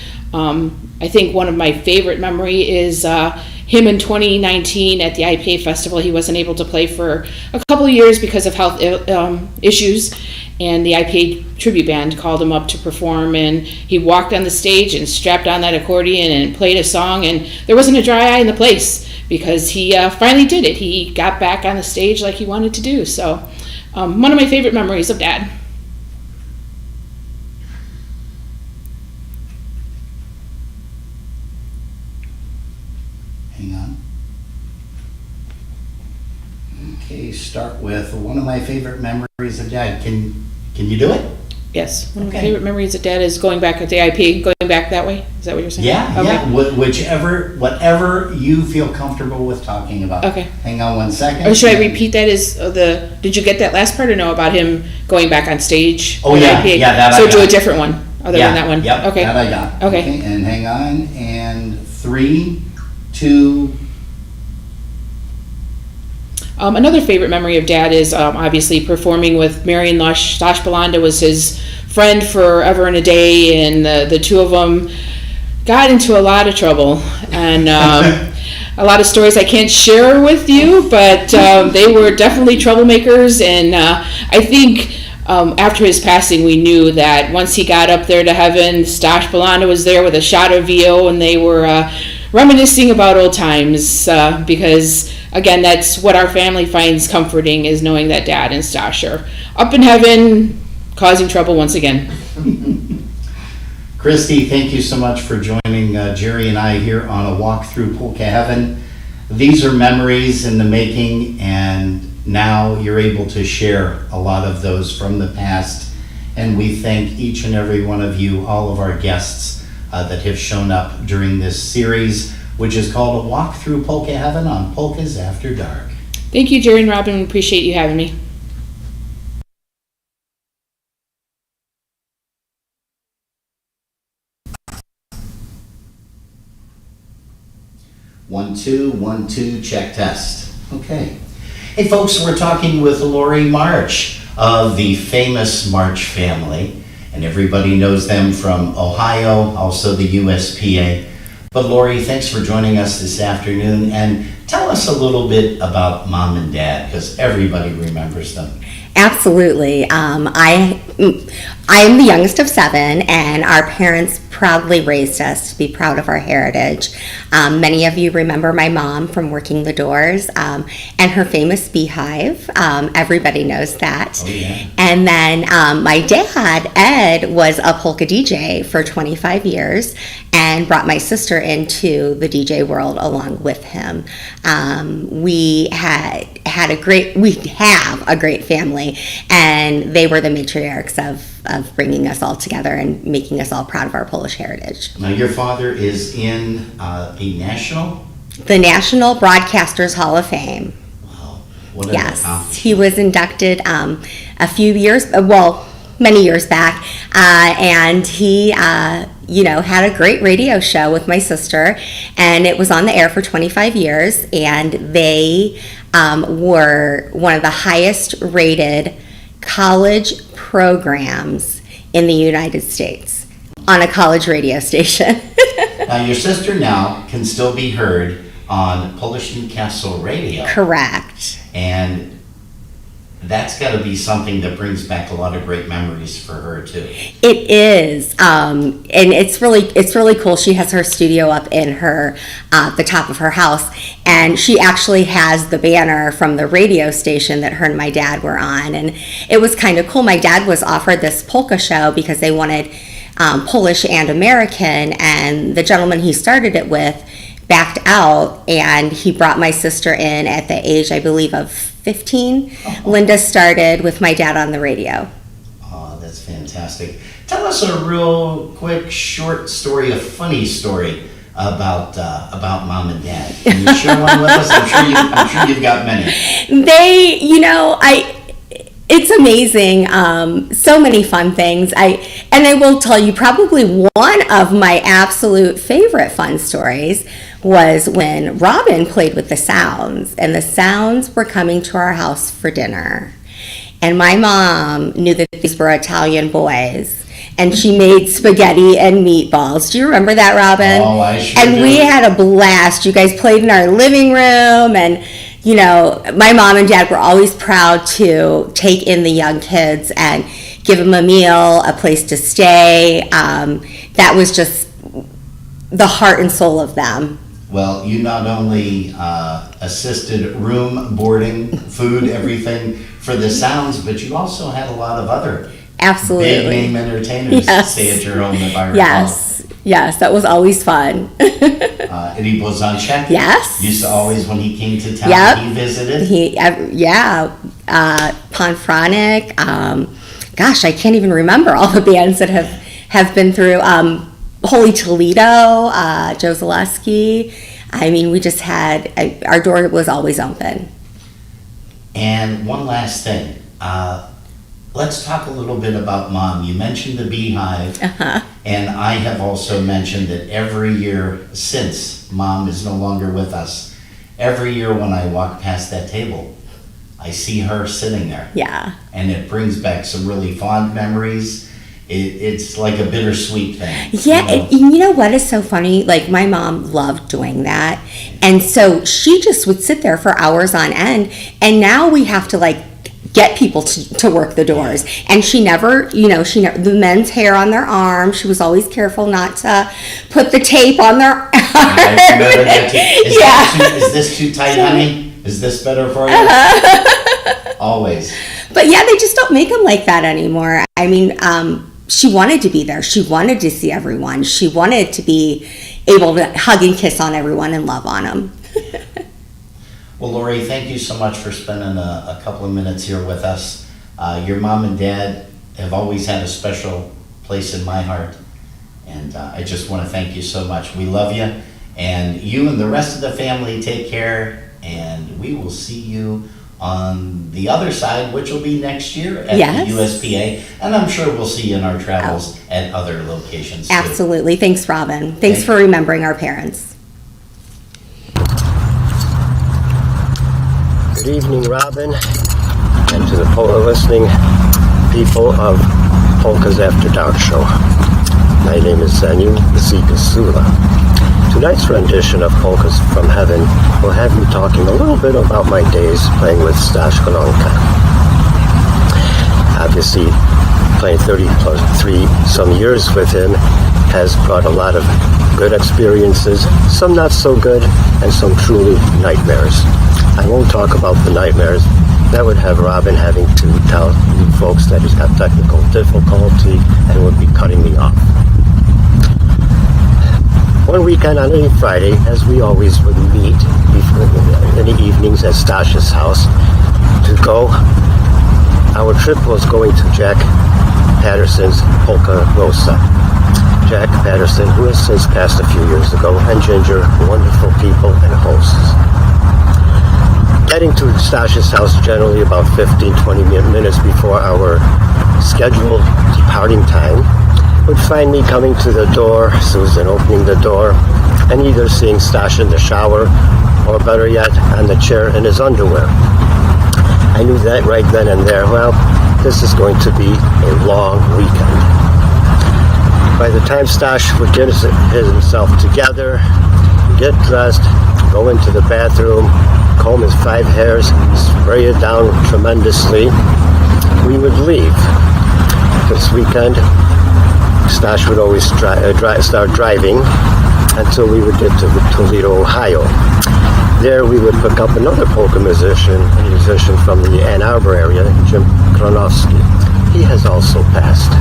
I think one of my favorite memory is him in 2019 at the IPA festival. He wasn't able to play for a couple of years because of health issues, and the IPA tribute band called him up to perform, and he walked on the stage and strapped on that accordion and played a song, and there wasn't a dry eye in the place because he finally did it. He got back on the stage like he wanted to do. So one of my favorite memories of Dad. Hang on. Okay, start with one of my favorite memories of Dad. Can you do it? Yes. One of my favorite memories of Dad is going back at the IP, going back that way. Is that what you're saying? Yeah, okay. Yeah. Whatever you feel comfortable with talking about. Okay. Hang on 1 second. Or should I repeat that? Did you get that last part or no about him going back on stage? Oh yeah, IPA? yeah. That so I got. do a different one other than that one. Yep. Okay. That I got. Okay. And hang on. And 3, 2. Another favorite memory of Dad is obviously performing with Marion Lush. Stash Balanda was his friend forever and a day, and the two of them got into a lot of trouble. And a lot of stories I can't share with you, but they were definitely troublemakers. And I think after his passing, we knew that once he got up there to heaven, Stash Balanda was there with a shot of VO, and they were reminiscing about old times because, again, that's what our family finds comforting, is knowing that Dad and Stash are up in heaven causing trouble once again. Christy, thank you so much for joining Jerry and I here on a walk through Polka Heaven. These are memories in the making, and now you're able to share a lot of those from the past. And we thank each and every one of you, all of our guests that have shown up during this series, which is called A Walk Through Polka Heaven on Polkas After Dark. Thank you, Jerry and Robin. Appreciate you having me. One, two, check test. Okay. Hey folks, we're talking with Lori March of the famous March family, and everybody knows them from Ohio, also the USPA. But Lori, thanks for joining us this afternoon, and tell us a little bit about Mom and Dad, because everybody remembers them. Absolutely. I am the youngest of 7, and our parents proudly raised us to be proud of our heritage. Many of you remember my mom from working the doors and her famous beehive. Everybody knows that. Oh, yeah. And then my dad, Ed, was a polka DJ for 25 years and brought my sister into the DJ world along with him. We have a great family, and they were the matriarchs of bringing us all together and making us all proud of our Polish heritage. Now, your father is in the National Broadcasters Hall of Fame. What an Yes, accomplishment. he was inducted many years back, and he, had a great radio show with my sister, and it was on the air for 25 years, and they were one of the highest rated college programs in the United States on a college radio station. Now, your sister now can still be heard on Polish Newcastle Radio. Correct. And that's got to be something that brings back a lot of great memories for her too. It is, and it's really cool. She has her studio up in the top of her house, and she actually has the banner from the radio station that her and my dad were on, and it was kind of cool. My dad was offered this polka show because they wanted Polish and American, and the gentleman he started it with backed out, and he brought my sister in at the age, I believe, of 15. Linda started with my dad on the radio. Oh, that's fantastic. Tell us a real quick, short story, a funny story about mom and dad. Can you share one with us? I'm sure you've got many. It's amazing. So many fun things. I will tell you, probably one of my absolute favorite fun stories was when Robin played with the Sounds, and the Sounds were coming to our house for dinner. And my mom knew that these were Italian boys, and she made spaghetti and meatballs. Do you remember that, Robin? Oh, I sure And do. we had a blast. You guys played in our living room, and my mom and dad were always proud to take in the young kids and give them a meal, a place to stay. That was just the heart and soul of them. Well, you not only assisted room, boarding, food, everything for the Sounds, but you also had a lot of other Absolutely. big name entertainers stay at your home, if I recall. Yes, that was always fun. Eddie Bozonschek. Yes. Used to always, when he came to town, Yep. he visited. Ponfronic. Gosh, I can't even remember all the bands that have been through. Holy Toledo, Joe Zielinski. I mean, we just had, our door was always open. And one last thing. Let's talk a little bit about Mom. You mentioned the beehive, and I have also mentioned that every year since Mom is no longer with us, every year when I walk past that table, I see her sitting there. Yeah. And it brings back some really fond memories. It's like a bittersweet thing. Yeah, you know what is so funny? Like, my mom loved doing that. And so she just would sit there for hours on end. And now we have to, get people to work the doors. And she never, the men's hair on their arm, she was always careful not to put the tape on their arm. I remember that too. Is this too tight, honey? Is this better for you? Always. But yeah, they just don't make them like that anymore. I mean, she wanted to be there. She wanted to see everyone. She wanted to be able to hug and kiss on everyone and love on them. Well, Lori, thank you so much for spending a couple of minutes here with us. Your mom and dad have always had a special place in my heart, and I just want to thank you so much. We love you, and you and the rest of the family take care, and we will see you on the other side, which will be next year at the USPA, and I'm sure we'll see you in our travels at other locations too. Absolutely. Thanks, Robin. Thanks for remembering our parents. Good evening, Robin, and to the listening people of Polka's After Dark Show. My name is Zeniu Sula. Tonight's rendition of Polkas from Heaven will have me talking a little bit about my days playing with Stash Balanda. Obviously, playing 33 some years with him has brought a lot of good experiences, some not so good, and some truly nightmares. I won't talk about the nightmares. That would have Robin having to tell you folks that he's got technical difficulty and would be cutting me off. One weekend on any Friday, as we always would meet in the evenings at Stash's house to go, our trip was going to Jack Patterson's Polka Rosa. Jack Patterson, who has since passed a few years ago, and Ginger, wonderful people and hosts. Getting to Stash's house generally about 15-20 minutes before our scheduled departing time would find me coming to the door, Susan opening the door, and either seeing Stash in the shower, or better yet, on the chair in his underwear. I knew that right then and there. Well, this is going to be a long weekend. By the time Stash would get himself together, get dressed, go into the bathroom, comb his 5 hairs, spray it down tremendously, we would leave. This weekend, Stash would always start driving until we would get to Toledo, Ohio. There we would pick up another polka musician from the Ann Arbor area, Jim Krupski. He has also passed.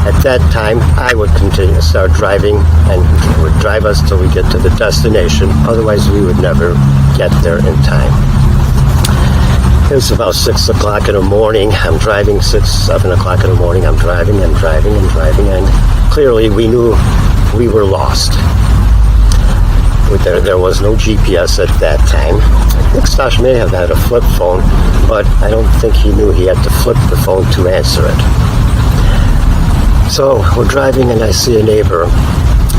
At that time, I would continue to start driving and would drive us till we get to the destination. Otherwise, we would never get there in time. It was about 6 o'clock in the morning. I'm driving, 7 o'clock in the morning. I'm driving, and clearly we knew we were lost. There was no GPS at that time. I think Stash may have had a flip phone, but I don't think he knew he had to flip the phone to answer it. So we're driving, and I see a neighbor.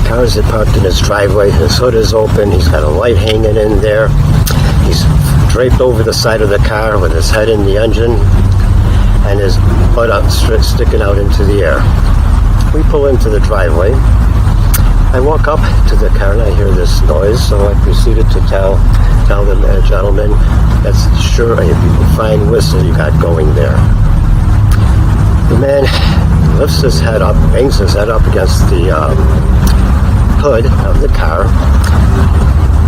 Cars had parked in his driveway. His hood is open. He's got a light hanging in there. He's draped over the side of the car with his head in the engine and his butt up sticking out into the air. We pull into the driveway. I walk up to the car and I hear this noise, so I proceeded to tell the gentleman, that's sure a fine whistle you got going there. The man lifts his head up, bangs his head up against the hood of the car.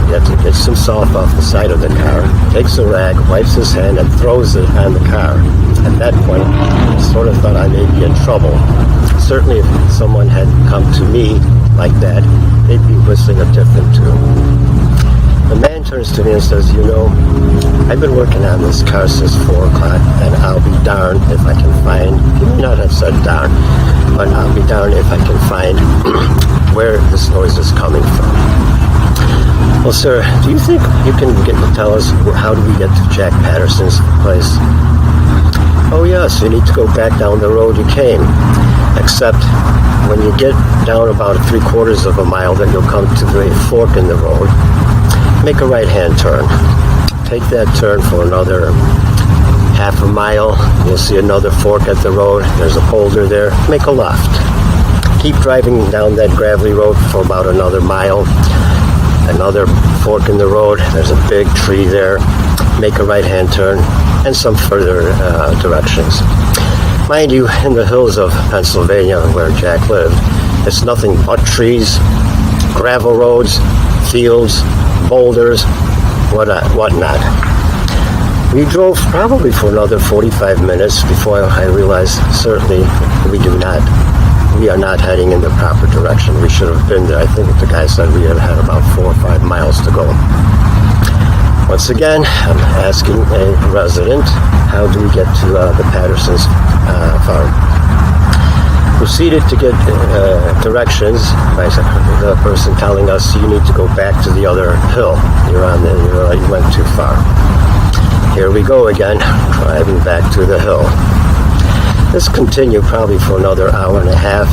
He gets himself off the side of the car, takes a rag, wipes his hand, and throws it on the car. At that point, I sort of thought I may be in trouble. Certainly, if someone had come to me like that, they'd be whistling a different tune. The man turns to me and says, you know, I've been working on this car since 4 o'clock, and I'll be darned if I can find, he may not have said darn, but I'll be darned if I can find where this noise is coming from. Well, sir, do you think you can tell us how do we get to Jack Patterson's place? Oh, yes, you need to go back down the road you came. Except when you get down about 3/4 of a mile, then you'll come to the fork in the road. Make a right-hand turn. Take that turn for another half a mile. You'll see another fork at the road. There's a boulder there. Make a left. Keep driving down that gravelly road for about another mile. Another fork in the road. There's a big tree there. Make a right-hand turn and some further directions. Mind you, in the hills of Pennsylvania where Jack lived, it's nothing but trees, gravel roads, fields, boulders, whatnot. We drove probably for another 45 minutes before I realized certainly we are not heading in the proper direction. We should have been there. I think the guy said we had about 4 or 5 miles to go. Once again, I'm asking a resident, how do we get to the Patterson's farm? Proceeded to get directions by the person telling us you need to go back to the other hill. You went too far. Here we go again, driving back to the hill. This continued probably for another hour and a half,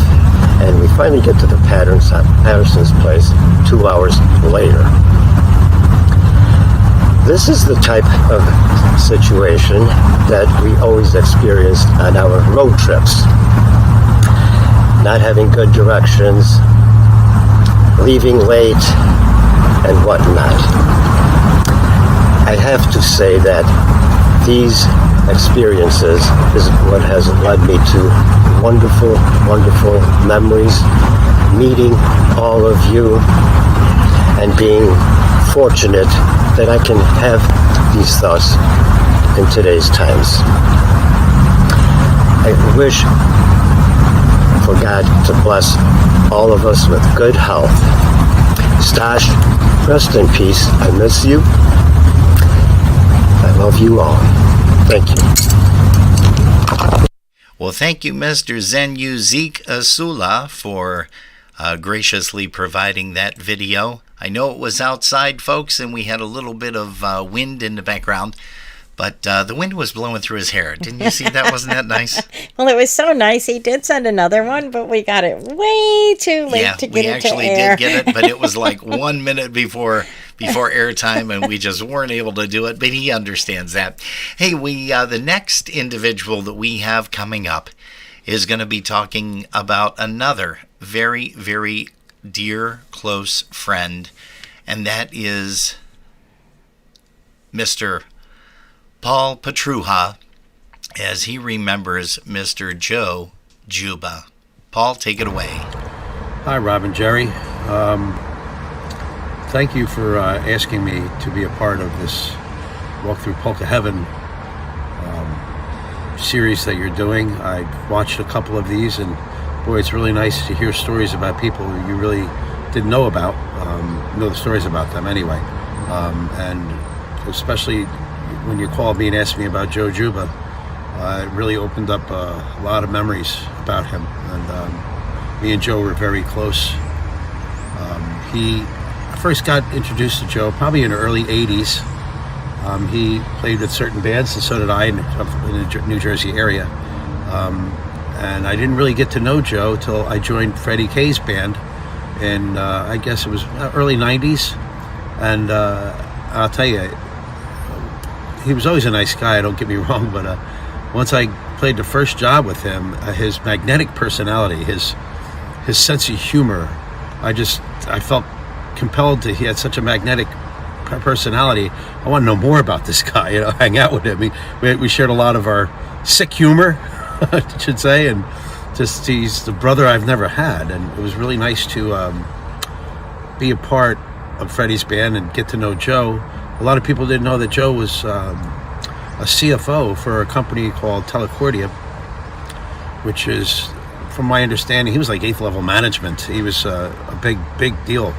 and we finally get to the Patterson's place 2 hours later. This is the type of situation that we always experienced on our road trips. Not having good directions, leaving late, and whatnot. I have to say that these experiences is what has led me to wonderful, wonderful memories, meeting all of you, and being fortunate that I can have these thoughts in today's times. I wish for God to bless all of us with good health. Stash, rest in peace. I miss you. I love you all. Thank you. Well, thank you, Mr. Zenyu Zeke Asula, for graciously providing that video. I know it was outside, folks, and we had a little bit of wind in the background, but the wind was blowing through his hair. Didn't you see that? Wasn't that nice? Well, it was so nice. He did send another one, but we got it way too late to get it to air. We actually did get it, but it was like 1 minute before airtime, and we just weren't able to do it, but he understands that. Hey, the next individual that we have coming up is going to be talking about another very, very dear, close friend, and that is Mr. Paul Petruha, as he remembers Mr. Joe Juba. Paul, take it away. Hi, Rob and Jerry. Thank you for asking me to be a part of this Walk Through Polka Heaven series that you're doing. I watched a couple of these, and boy, it's really nice to hear stories about people you really didn't know about, know the stories about them anyway. And especially when you called me and asked me about Joe Juba, it really opened up a lot of memories about him. And me and Joe were very close. I first got introduced to Joe probably in the early 80s. He played with certain bands, and so did I, in the New Jersey area. And I didn't really get to know Joe till I joined Freddie K's band in, I guess it was early 90s. And I'll tell you, he was always a nice guy, don't get me wrong, but once I played the first job with him, his magnetic personality, his sense of humor, I felt compelled to. He had such a magnetic personality. I want to know more about this guy, hang out with him. We shared a lot of our sick humor, I should say, and just he's the brother I've never had, and it was really nice to be a part of Freddie's band and get to know Joe. A lot of people didn't know that Joe was a CFO for a company called Telecordia, which is, from my understanding, he was like 8th level management. He was a big deal,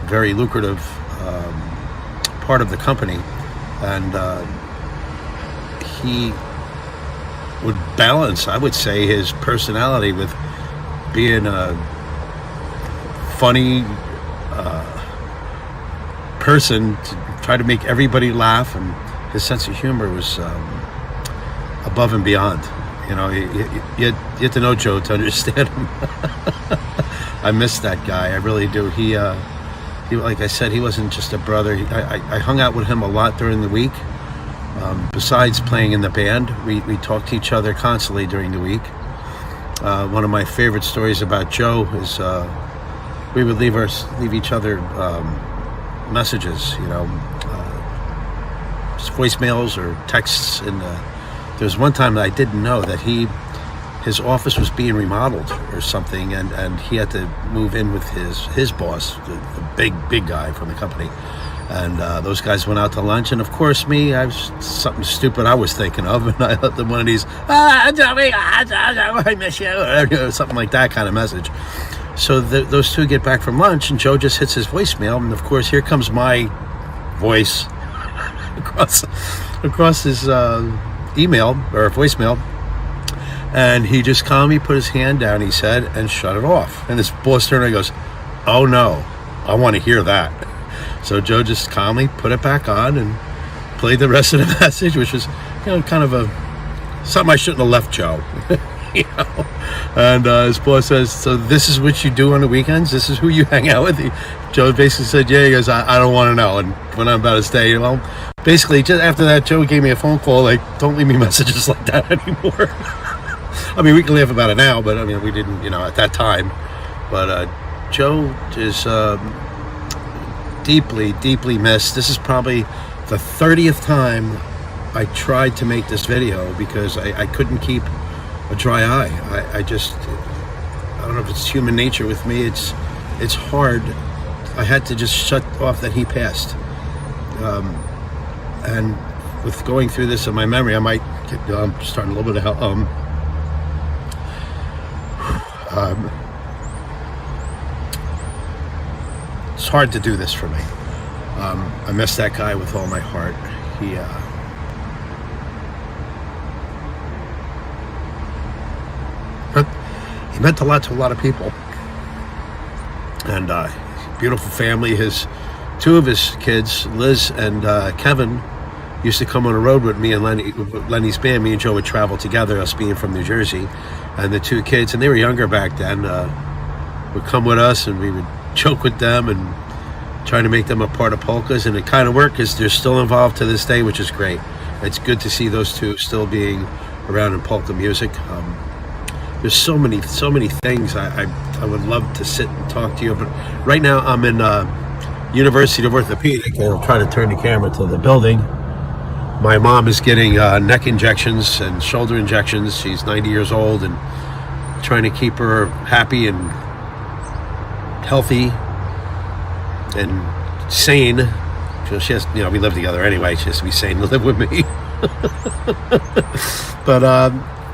very lucrative part of the company, and he would balance, I would say, his personality with being a funny person to try to make everybody laugh, and his sense of humor was above and beyond. You get to know Joe to understand him. I miss that guy, I really do. He like I said, he wasn't just a brother. I hung out with him a lot during the week. Besides playing in the band, we talked to each other constantly during the week. One of my favorite stories about Joe is we would leave each other messages, voicemails or texts. And there was one time that I didn't know that his office was being remodeled or something, and he had to move in with his boss, the big guy from the company. And those guys went out to lunch, and of course I was something stupid I was thinking of, and I left them one of these I miss you, or something like that kind of message. So those two get back from lunch, and Joe just hits his voicemail, and of course here comes my voice across his email or voicemail, and he just calmly put his hand down, he said, and shut it off. And his boss turned and goes, "Oh no, I want to hear that." So Joe just calmly put it back on and played the rest of the message, which was, kind of something I shouldn't have left Joe. And his boss says, "So this is what you do on the weekends? This is who you hang out with?" Joe basically said, "Yeah." He goes, "I don't want to know." And when I'm about to stay, well, basically just after that, Joe gave me a phone call like, "Don't leave me messages like that anymore." I mean, we can laugh about it now, but I mean, we didn't, at that time. But Joe is deeply, deeply missed. This is probably the 30th time I tried to make this video because I couldn't keep a dry eye. I don't know if it's human nature with me. It's hard. I had to just shut off that he passed. And with going through this in my memory, I might get starting a little bit of help. It's hard to do this for me. I miss that guy with all my heart. He meant a lot to a lot of people. And beautiful family. Two of his kids, Liz and Kevin, used to come on the road with me and Lenny's band. Me and Joe would travel together, us being from New Jersey. And the two kids, and they were younger back then, would come with us, and we would joke with them and try to make them a part of Polkas. And it kind of worked because they're still involved to this day, which is great. It's good to see those two still being around in polka music. There's so many things I would love to sit and talk to you. But right now I'm in University of Orthopedic, and I'm trying to turn the camera to the building. My mom is getting neck injections and shoulder injections. She's 90 years old, and trying to keep her happy and healthy and sane. She has, we live together anyway. She has to be sane to live with me. But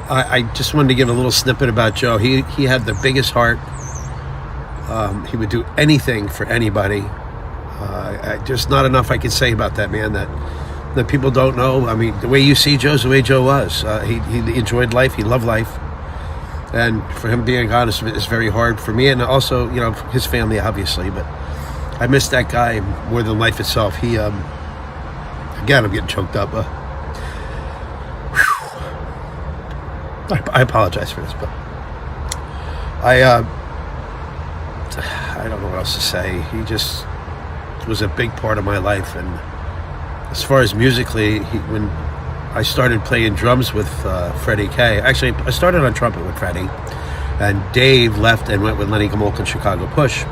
I just wanted to give a little snippet about Joe. He had the biggest heart. He would do anything for anybody. Just not enough I could say about that man that people don't know. I mean, the way you see Joe's the way Joe was. He enjoyed life. He loved life. And for him being gone is very hard for me, and also, his family, obviously. But I miss that guy more than life itself. He, again, I'm getting choked up. I apologize for this, but I don't know what else to say. He just was a big part of my life. And as far as musically, when I started playing drums with Freddie K, actually I started on trumpet with Freddie, and Dave left and went with Lenny Gomolka and Chicago Push.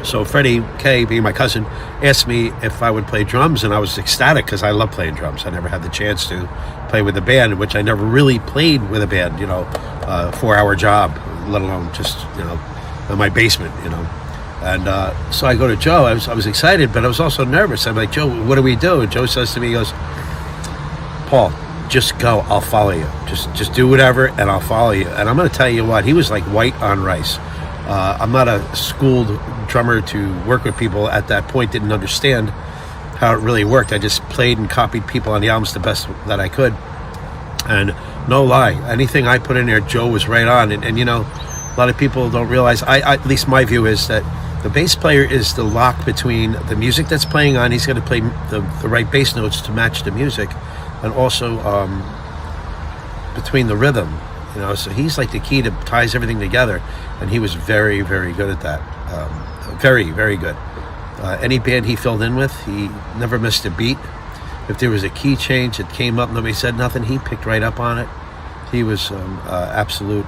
So Freddie K, being my cousin, asked me if I would play drums, and I was ecstatic because I love playing drums. I never had the chance to play with a band, which I never really played with a band, 4-hour job, let alone just, in my basement, And so I go to Joe. I was excited, but I was also nervous. I'm like, Joe, what do we do? And Joe says to me, he goes, Paul, just go. I'll follow you. Just do whatever, and I'll follow you. And I'm going to tell you what, he was like white on rice. I'm not a schooled drummer to work with people at that point, didn't understand how it really worked. I just played and copied people on the albums the best that I could. And no lie, anything I put in there, Joe was right on. And a lot of people don't realize, at least my view is that the bass player is the lock between the music that's playing on. He's going to play the right bass notes to match the music, and also between the rhythm. So he's like the key to ties everything together, and he was very, very good at that. Very, very good. Any band he filled in with, he never missed a beat. If there was a key change that came up, nobody said nothing, he picked right up on it. He was absolute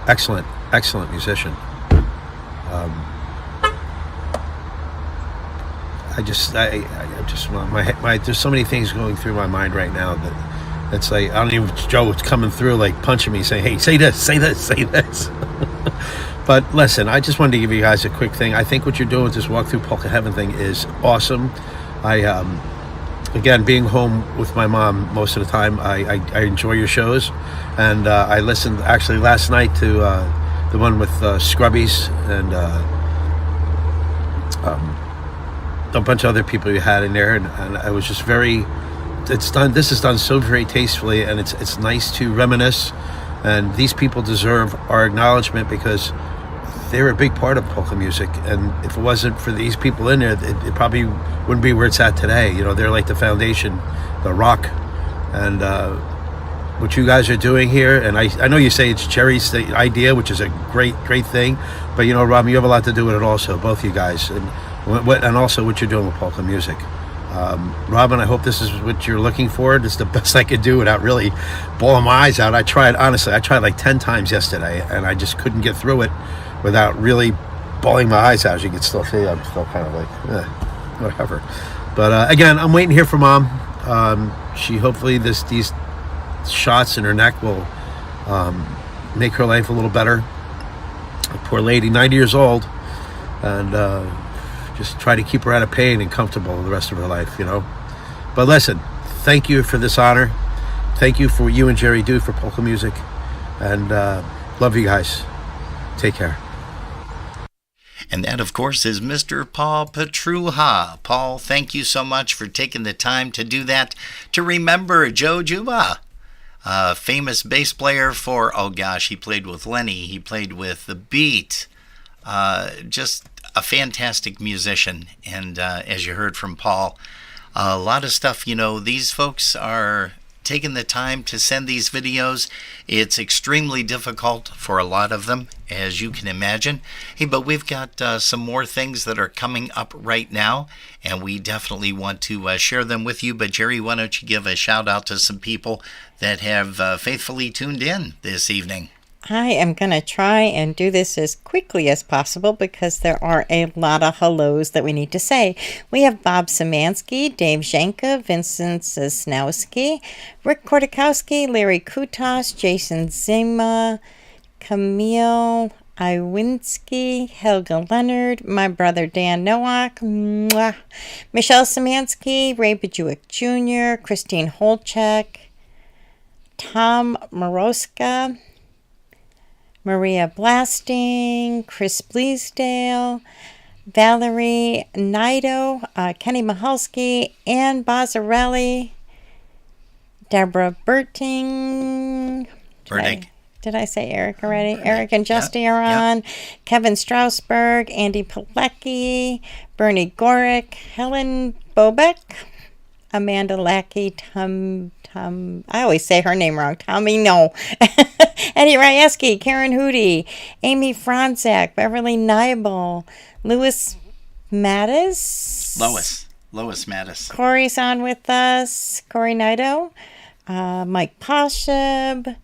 excellent musician. I just there's so many things going through my mind right now that it's like, I don't even, Joe's coming through like punching me saying, hey, say this. But listen, I just wanted to give you guys a quick thing. I think what you're doing with this Walk Through Polka Heaven thing is awesome. Again, being home with my mom most of the time, I enjoy your shows. And I listened actually last night to the one with Scrubbies and a bunch of other people you had in there. And I was just this is done so very tastefully, and it's nice to reminisce. And these people deserve our acknowledgement because they're a big part of polka music, and if it wasn't for these people in there, it probably wouldn't be where it's at today. They're like the foundation, the rock, and what you guys are doing here. And I know you say it's Jerry's idea, which is a great thing, but Robin, you have a lot to do with it also, both you guys, and also what you're doing with polka music. Robin, I hope this is what you're looking for. It's the best I could do without really bawling my eyes out. I tried like 10 times yesterday, and I just couldn't get through it without really bawling my eyes out. As you can still see, I'm still kind of like, whatever. But again, I'm waiting here for Mom. She hopefully these shots in her neck will make her life a little better. Poor lady, 90 years old, and just try to keep her out of pain and comfortable the rest of her life, you know. But listen, thank you for this honor. Thank you for what you and Jerry do for polka music, and love you guys. Take care. And that, of course, is Mr. Paul Petruha. Paul, thank you so much for taking the time to do that, to remember Joe Juba, famous bass player for, oh gosh, he played with Lenny, he played with The Beat, just a fantastic musician. And as you heard from Paul, a lot of stuff, you know, these folks are taking the time to send these videos. It's extremely difficult for a lot of them, as you can imagine. Hey, but we've got some more things that are coming up right now, and we definitely want to share them with you. But Jerry, why don't you give a shout out to some people that have faithfully tuned in this evening? I am going to try and do this as quickly as possible because there are a lot of hellos that we need to say. We have Bob Szymanski, Dave Zhenka, Vincent Sosnowski, Rick Kortakowski, Larry Kutas, Jason Zima, Camille Iwinski, Helga Leonard, my brother Dan Nowak, mwah, Michelle Szymanski, Ray Bajuik Jr., Christine Holchek, Tom Moroska, Maria Blasting, Chris Bleasdale, Valerie Nido, Kenny Mahalski, Ann Bozzarelli, Deborah Berting. Did I say Eric already? Eric and Justy are on. Kevin Strausberg, Andy Pilecki, Bernie Gorick, Helen Bobek, Amanda Lackey, I always say her name wrong. Tommy, no. Eddie Ryeski, Karen Hoody, Amy Franzak, Beverly Nibel, Louis Mattis. Lois Mattis. Corey's on with us. Corey Nido, Mike Posheb,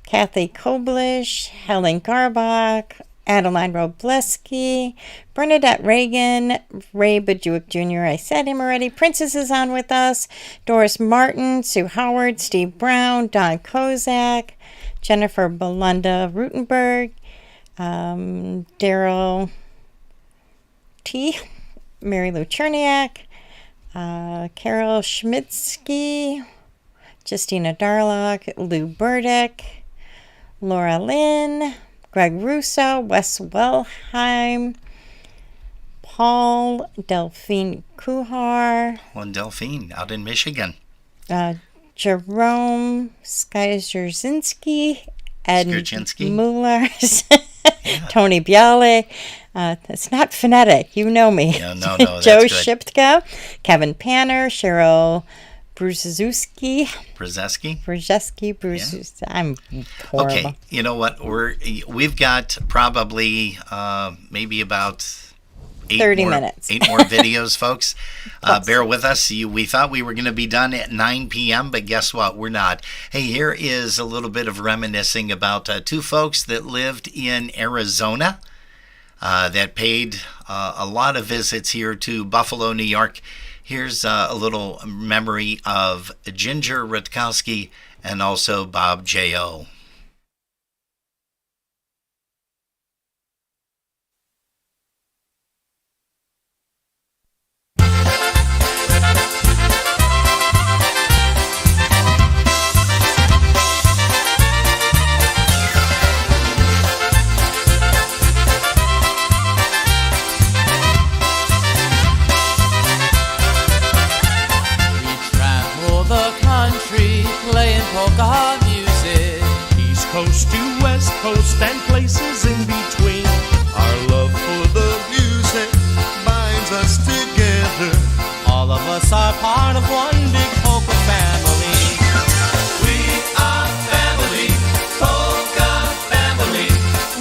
Kathy Koblish, Helen Garbach, Adeline Robleski, Bernadette Reagan, Ray Bajuik Jr., I said him already. Princess is on with us. Doris Martin, Sue Howard, Steve Brown, Don Kozak, Jennifer Balanda Rutenberg, Daryl T., Mary Lou Cherniak, Carol Schmidtsky, Justina Darlock, Lou Burdick, Laura Lynn, Greg Russo, Wes Wellheim, Paul Delphine Kuhar. One Delphine out in Michigan. Jerome Skierzinski, Ed Skierzinski. Mueller, Tony Bialy. It's not phonetic. You know me. No, Joe that's good. Shiptka, Kevin Panner, Cheryl Brzezinski. I'm horrible. Okay, you know what? We've got probably maybe about 30 minutes. 8 more videos, folks. Bear with us. We thought we were going to be done at 9 p.m., but guess what? We're not. Hey, here is a little bit of reminiscing about 2 folks that lived in Arizona that paid a lot of visits here to Buffalo, New York. Here's a little memory of Ginger Rutkowski and also Bob J.O. Playing polka music, East Coast to West Coast and places in between. Our love for the music binds us together. All of us are part of one big polka family. We are family, polka family.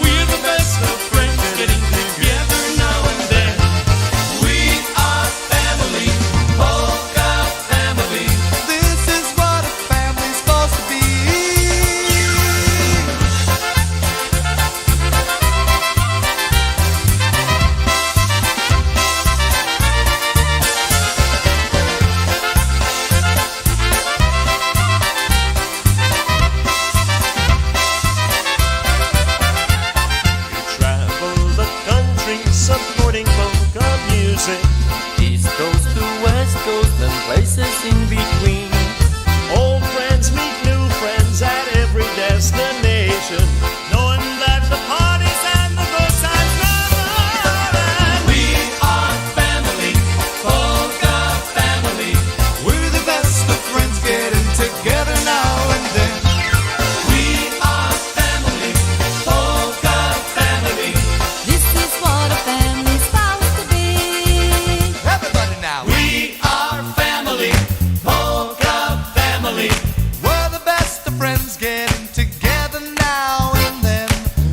We're the best of friends getting together now and then. We are family, polka family. This is what a family's supposed to be. ocean, knowing that the parties and the good times never end. We are family, polka family. We're the best of friends getting together now and then. We are family, polka family. This is what a family's supposed to be. Everybody now. We are family, polka family. We're the best of friends getting together now and then.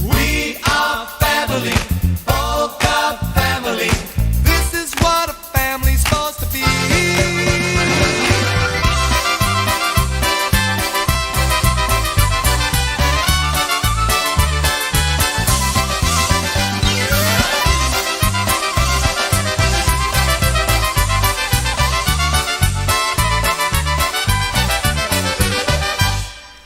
We are family, polka family. This is what a family's supposed to be.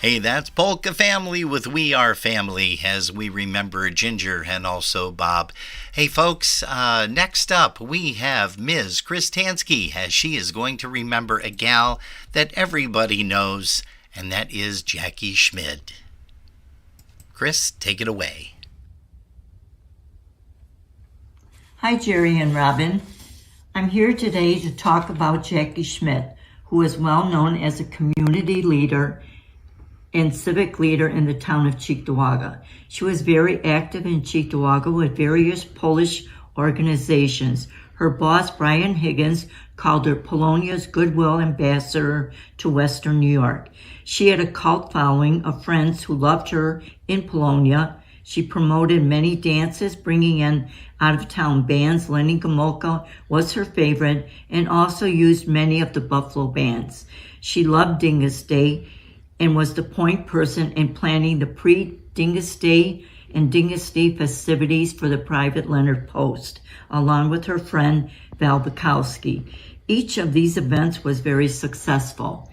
Hey, that's Polka Family with We Are Family as we remember Ginger and also Bob. Hey, folks, next up we have Ms. Kristansky as she is going to remember a gal that everybody knows, and that is Jackie Schmidt. Chris, take it away. Hi, Jerry and Robin. I'm here today to talk about Jackie Schmidt, who is well known as a community leader and civic leader in the town of Cheektowaga. She was very active in Cheektowaga with various Polish organizations. Her boss, Brian Higgins, called her Polonia's Goodwill Ambassador to Western New York. She had a cult following of friends who loved her in Polonia. She promoted many dances, bringing in out-of-town bands. Lenny Gomulka was her favorite and also used many of the Buffalo bands. She loved Dingus Day and was the point person in planning the pre-Dingus Day and Dingus Day festivities for the private Leonard Post, along with her friend Val Bukowski. Each of these events was very successful.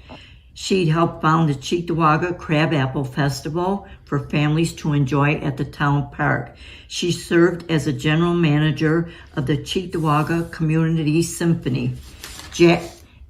She helped found the Cheektowaga Crab Apple Festival for families to enjoy at the town park. She served as a general manager of the Cheektowaga Community Symphony.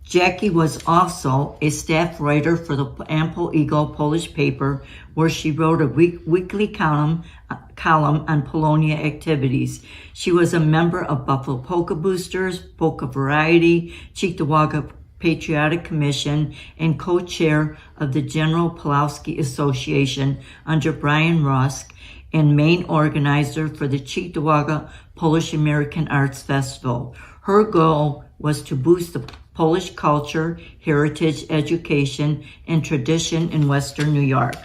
Jackie was also a staff writer for the Ample Eagle Polish paper, where she wrote a weekly column on Polonia activities. She was a member of Buffalo Polka Boosters, Polka Variety, Cheektowaga Patriotic Commission, and co-chair of the General Pulowski Association under Brian Rusk, and main organizer for the Cheektowaga Polish American Arts Festival. Her goal was to boost the Polish culture, heritage, education, and tradition in Western New York.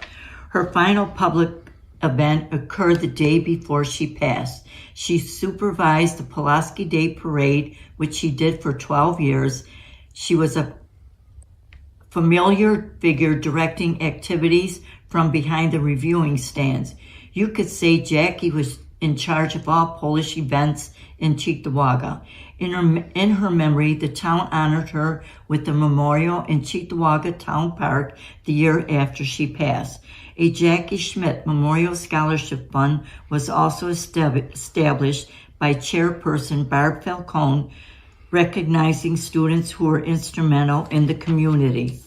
Her final public event occurred the day before she passed. She supervised the Pulaski Day Parade, which she did for 12 years. She was a familiar figure directing activities from behind the reviewing stands. You could say Jackie was in charge of all Polish events in Cheektowaga. In her memory, the town honored her with the memorial in Cheektowaga Town Park the year after she passed. A Jackie Schmidt Memorial Scholarship Fund was also established by Chairperson Barb Falcone, recognizing students who were instrumental in the community.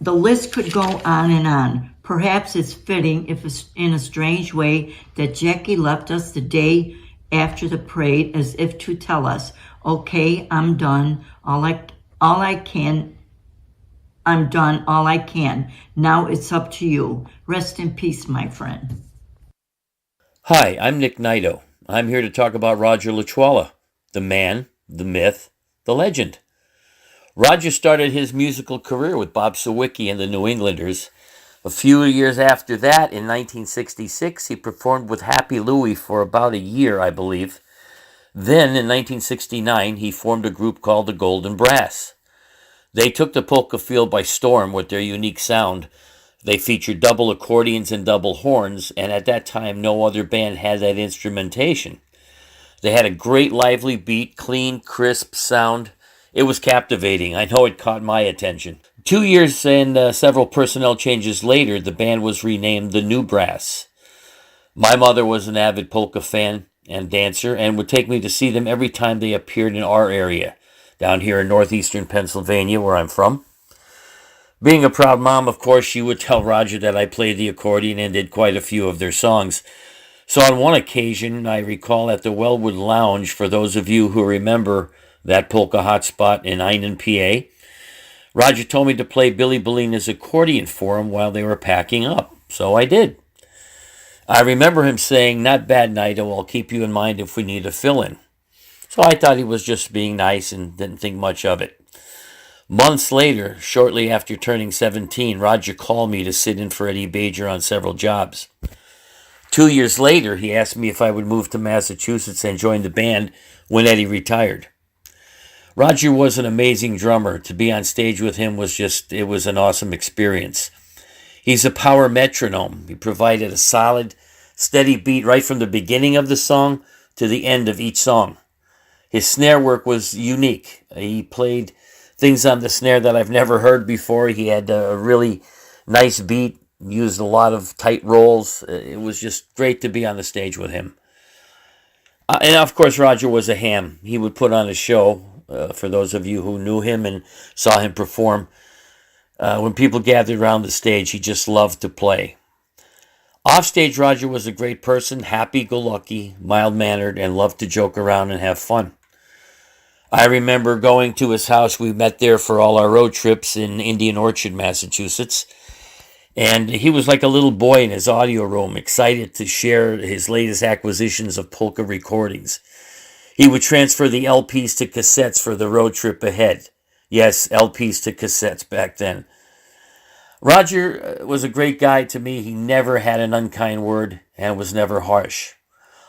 The list could go on and on. Perhaps it's fitting, if in a strange way, that Jackie left us the day after the parade as if to tell us, okay, I'm done, all I can. Now it's up to you. Rest in peace, my friend. Hi, I'm Nick Naito. I'm here to talk about Roger Lachwella, the man, the myth, the legend. Roger started his musical career with Bob Sawicki and the New Englanders. A few years after that, in 1966, he performed with Happy Louie for about a year, I believe. Then, in 1969, he formed a group called the Golden Brass. They took the polka field by storm with their unique sound. They featured double accordions and double horns, and at that time, no other band had that instrumentation. They had a great lively beat, clean, crisp sound. It was captivating. I know it caught my attention. 2 years and several personnel changes later, the band was renamed the New Brass. My mother was an avid polka fan and dancer and would take me to see them every time they appeared in our area, down here in northeastern Pennsylvania, where I'm from. Being a proud mom, of course, she would tell Roger that I played the accordion and did quite a few of their songs. So on one occasion, I recall at the Wellwood Lounge, for those of you who remember that polka hotspot in Einan, PA, Roger told me to play Billy Bellina's accordion for him while they were packing up. So I did. I remember him saying, "Not bad, Naito, I'll keep you in mind if we need a fill-in." So I thought he was just being nice and didn't think much of it. Months later, shortly after turning 17, Roger called me to sit in for Eddie Bajer on several jobs. 2 years later, he asked me if I would move to Massachusetts and join the band when Eddie retired. Roger was an amazing drummer. To be on stage with him it was an awesome experience. He's a power metronome. He provided a solid, steady beat right from the beginning of the song to the end of each song. His snare work was unique. He played things on the snare that I've never heard before. He had a really nice beat, used a lot of tight rolls. It was just great to be on the stage with him. And of course, Roger was a ham. He would put on a show, for those of you who knew him and saw him perform. When people gathered around the stage, he just loved to play. Offstage, Roger was a great person, happy-go-lucky, mild-mannered, and loved to joke around and have fun. I remember going to his house. We met there for all our road trips in Indian Orchard, Massachusetts. And he was like a little boy in his audio room, excited to share his latest acquisitions of polka recordings. He would transfer the LPs to cassettes for the road trip ahead. Yes, LPs to cassettes back then. Roger was a great guy to me. He never had an unkind word and was never harsh.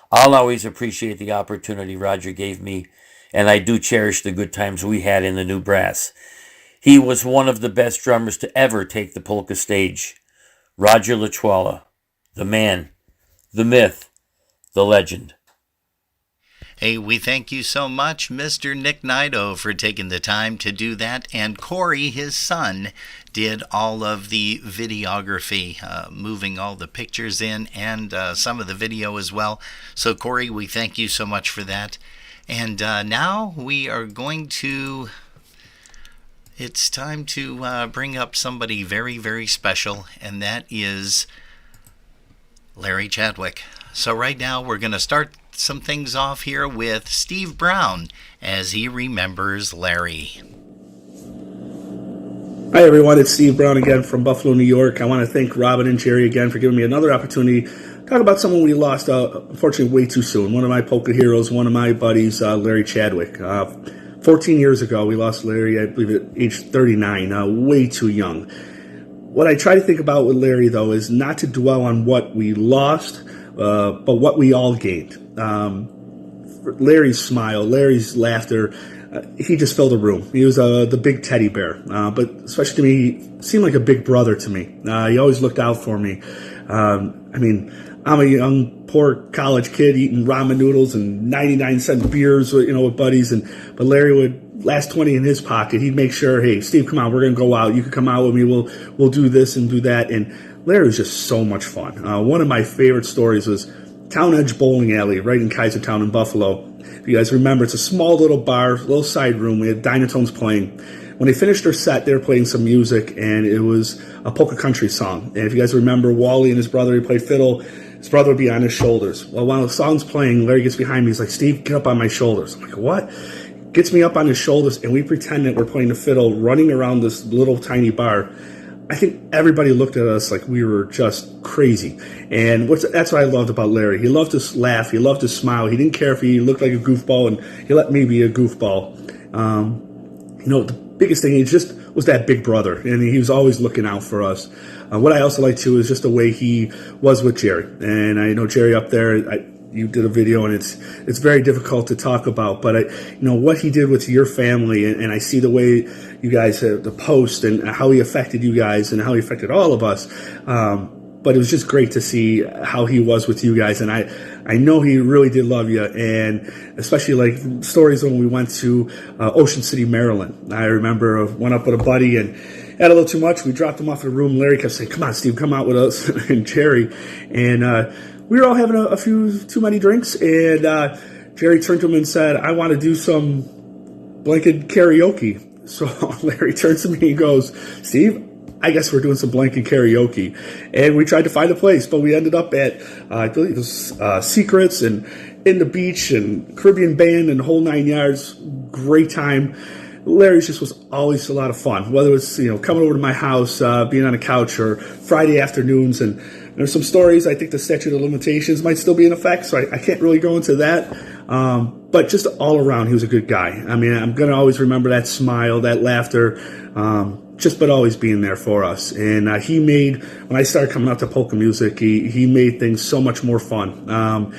I'll always appreciate the opportunity Roger gave me, and I do cherish the good times we had in the new brass. He was one of the best drummers to ever take the polka stage. Roger Lachwella, the man, the myth, the legend. Hey, we thank you so much, Mr. Nick Naito, for taking the time to do that. And Corey, his son, did all of the videography, moving all the pictures in and some of the video as well. So, Corey, we thank you so much for that. And now we are going to... It's time to bring up somebody very, very special, and that is Larry Chadwick. So right now we're going to start some things off here with Steve Brown as he remembers Larry. Hi everyone, it's Steve Brown again from Buffalo, New York. I want to thank Robin and Jerry again for giving me another opportunity to talk about someone we lost, unfortunately, way too soon. One of my polka heroes, one of my buddies, Larry Chadwick. 14 years ago, we lost Larry, I believe, at age 39, way too young. What I try to think about with Larry, though, is not to dwell on what we lost, but what we all gained. Larry's smile, Larry's laughter, he just filled a room. He was the big teddy bear, but especially to me, he seemed like a big brother to me. He always looked out for me. I'm a young, poor college kid eating ramen noodles and 99-cent beers, with buddies. But Larry would, last 20 in his pocket, he'd make sure, hey, Steve, come on, we're going to go out. You can come out with me. We'll do this and do that. And Larry was just so much fun. One of my favorite stories was Town Edge Bowling Alley, right in Kaisertown in Buffalo. If you guys remember, it's a small little bar, little side room. We had Dynatones playing. When they finished their set, they were playing some music, and it was a polka country song. And if you guys remember, Wally and his brother, he played fiddle. His brother would be on his shoulders. Well, while the song's playing, Larry gets behind me. He's like, Steve, get up on my shoulders. I'm like, what? Gets me up on his shoulders, and we pretend that we're playing the fiddle, running around this little tiny bar. I think everybody looked at us like we were just crazy. And that's what I loved about Larry. He loved to laugh. He loved to smile. He didn't care if he looked like a goofball, and he let me be a goofball. The biggest thing, he just was that big brother, and he was always looking out for us. What I also like, too, is just the way he was with Jerry. And I know Jerry up there, you did a video, and it's very difficult to talk about. But what he did with your family, and I see the way you guys have the post and how he affected you guys and how he affected all of us. But it was just great to see how he was with you guys, and I know he really did love you, and especially like stories when we went to Ocean City, Maryland. I remember went up with a buddy and had a little too much. We dropped him off at the room. Larry kept saying, "Come on, Steve, come out with us," and Jerry, and we were all having a few too many drinks, and Jerry turned to him and said, "I want to do some blanket karaoke." So Larry turns to me and goes, "Steve, I guess we're doing some blanket karaoke, and we tried to find a place, but we ended up at, I believe it was Secrets and In the Beach and Caribbean Band and the whole 9 yards. Great time. Larry's just was always a lot of fun, whether it's, coming over to my house, being on a couch, or Friday afternoons. And there's some stories. I think the statute of limitations might still be in effect, so I can't really go into that. But just all around, he was a good guy. I mean, I'm going to always remember that smile, that laughter, but always being there for us. And he made, when I started coming out to polka music, he made things so much more fun.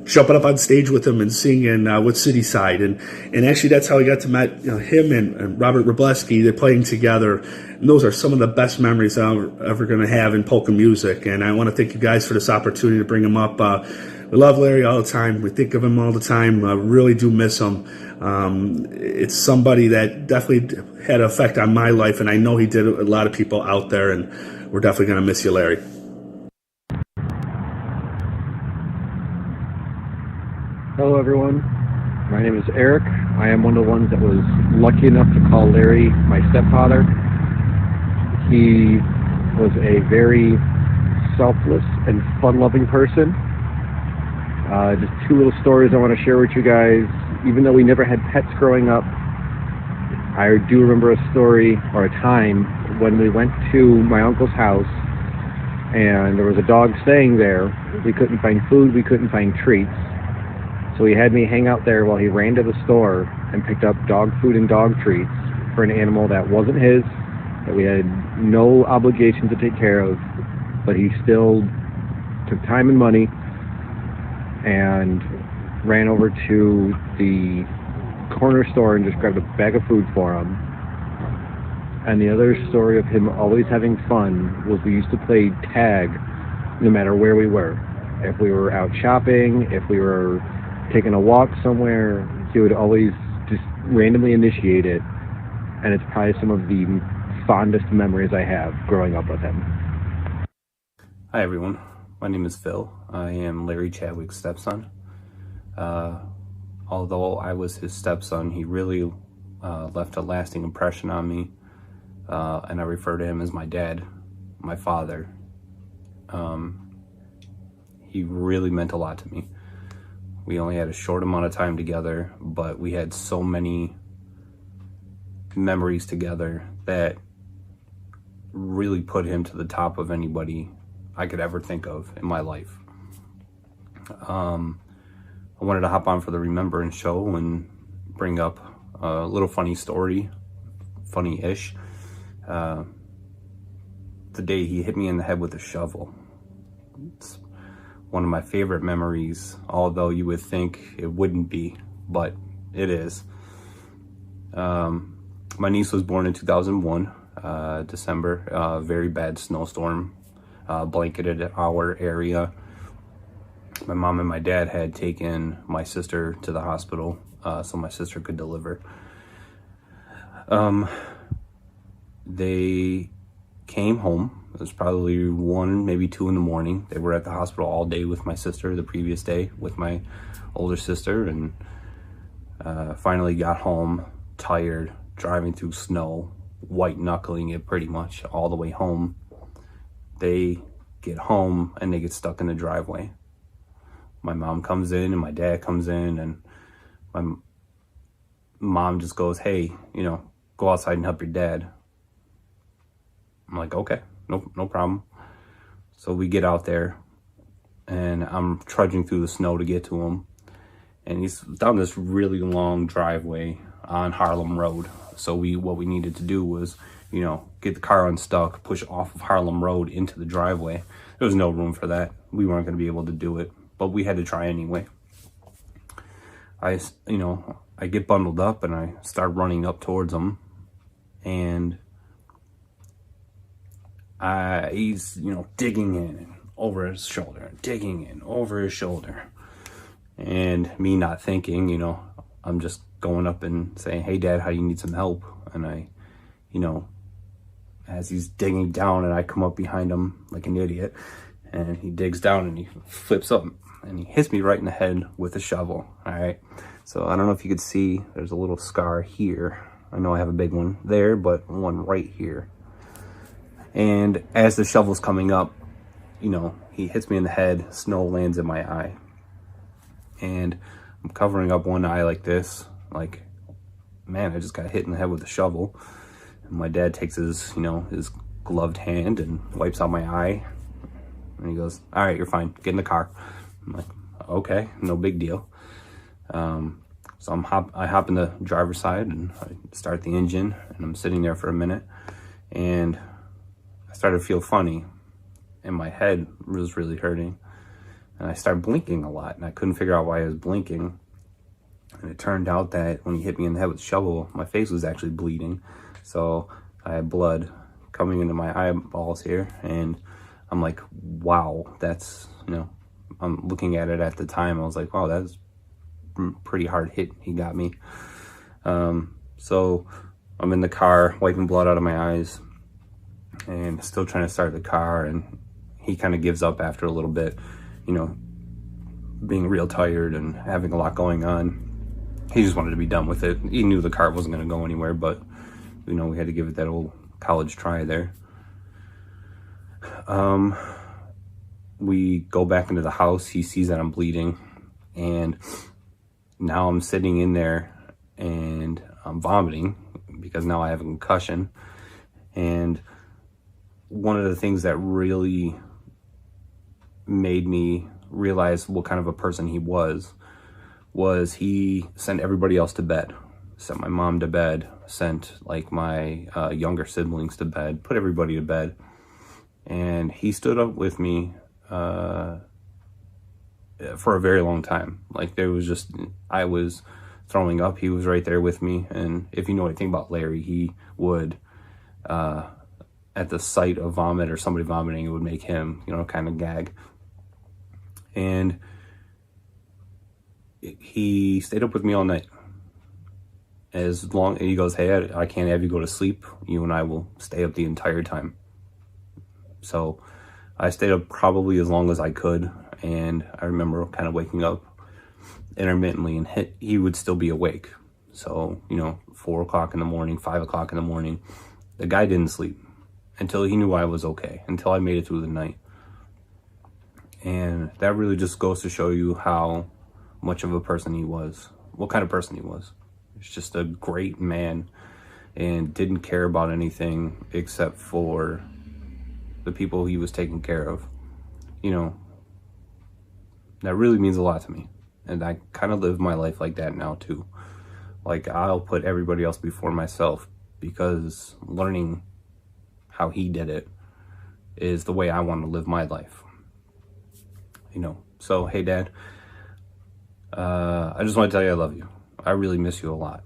Jumping up on stage with him and singing with Cityside. And actually that's how I got to meet him and Robert Robleski. They're playing together. And those are some of the best memories I'm ever going to have in polka music. And I want to thank you guys for this opportunity to bring him up. We love Larry all the time. We think of him all the time. I really do miss him. It's somebody that definitely had an effect on my life, and I know he did a lot of people out there, and we're definitely going to miss you, Larry. Hello, everyone. My name is Eric. I am one of the ones that was lucky enough to call Larry my stepfather. He was a very selfless and fun-loving person. Just two little stories I want to share with you guys. Even though we never had pets growing up, I do remember a story or a time when we went to my uncle's house and there was a dog staying there. We couldn't find food, we couldn't find treats. So he had me hang out there while he ran to the store and picked up dog food and dog treats for an animal that wasn't his, that we had no obligation to take care of, but he still took time and money and ran over to the corner store and just grabbed a bag of food for him. And the other story of him always having fun was we used to play tag no matter where we were. If we were out shopping, if we were taking a walk somewhere, he would always just randomly initiate it. And it's probably some of the fondest memories I have growing up with him. Hi everyone, my name is Phil. I am Larry Chadwick's stepson. Although I was his stepson, he really left a lasting impression on me, and I refer to him as my dad, my father. He really meant a lot to me. We only had a short amount of time together, but we had so many memories together that really put him to the top of anybody I could ever think of in my life. I wanted to hop on for the Remembrance show and bring up a little funny story, funny-ish. The day he hit me in the head with a shovel. It's one of my favorite memories, although you would think it wouldn't be, but it is. My niece was born in 2001, December. Very bad snowstorm blanketed our area. My mom and my dad had taken my sister to the hospital so my sister could deliver. They came home. It was probably 1, maybe 2 in the morning. They were at the hospital all day with my sister the previous day with my older sister, and finally got home tired, driving through snow, white knuckling it pretty much all the way home. They get home and they get stuck in the driveway. My mom comes in and my dad comes in, and my mom just goes, "Hey, go outside and help your dad." I'm like, okay, no problem. So we get out there and I'm trudging through the snow to get to him. And he's down this really long driveway on Harlem Road. So what we needed to do was, get the car unstuck, push off of Harlem Road into the driveway. There was no room for that. We weren't going to be able to do it, but we had to try anyway. I get bundled up and I start running up towards him, and he's, digging in over his shoulder, digging in over his shoulder. And me not thinking, I'm just going up and saying, "Hey Dad, how do you need some help?" And I, as he's digging down, and I come up behind him like an idiot, and he digs down and he flips up and he hits me right in the head with a shovel. All right. So I don't know if you could see, there's a little scar here. I know I have a big one there, but one right here. And as the shovel's coming up, you know, he hits me in the head, snow lands in my eye. And I'm covering up one eye like this, like, man, I just got hit in the head with a shovel. And my dad takes his, you know, his gloved hand and wipes out my eye. And he goes, all right, you're fine, get in the car. I'm like, okay, no big deal. So I hop in the driver's side and I start the engine, and I'm sitting there for a minute, and I started to feel funny, and my head was really hurting, and I started blinking a lot, and I couldn't figure out why I was blinking. And it turned out that when he hit me in the head with a shovel, my face was actually bleeding, so I had blood coming into my eyeballs here, and I'm like, wow, that's, you know, I'm looking at it at the time, I was like, wow, that's pretty hard hit he got me. So I'm in the car wiping blood out of my eyes and still trying to start the car, and he kind of gives up after a little bit, you know, being real tired and having a lot going on. He just wanted to be done with it. He knew the car wasn't going to go anywhere, but you know, we had to give it that old college try there. We go back into the house. He sees that I'm bleeding, and now I'm sitting in there and I'm vomiting because now I have a concussion. And one of the things that really made me realize what kind of a person he was he sent everybody else to bed. Sent my mom to bed, sent like my younger siblings to bed, put everybody to bed. And he stood up with me for a very long time. Like, there was just, I was throwing up, he was right there with me. And if you know anything about Larry, he would, at the sight of vomit or somebody vomiting, it would make him, you know, kind of gag. And he stayed up with me all night. As long, he goes, hey, I can't have you go to sleep. You and I will stay up the entire time. So I stayed up probably as long as I could. And I remember kind of waking up intermittently, and he would still be awake. So, you know, 4 o'clock in the morning, 5 o'clock in the morning, the guy didn't sleep until he knew I was okay, until I made it through the night. And that really just goes to show you how much of a person he was, what kind of person he was. He's just a great man and didn't care about anything except for the people he was taking care of. You know, that really means a lot to me. And I kind of live my life like that now too. Like, I'll put everybody else before myself, because learning how he did it is the way I want to live my life. You know, so hey, Dad, I just want to tell you I love you. I really miss you a lot.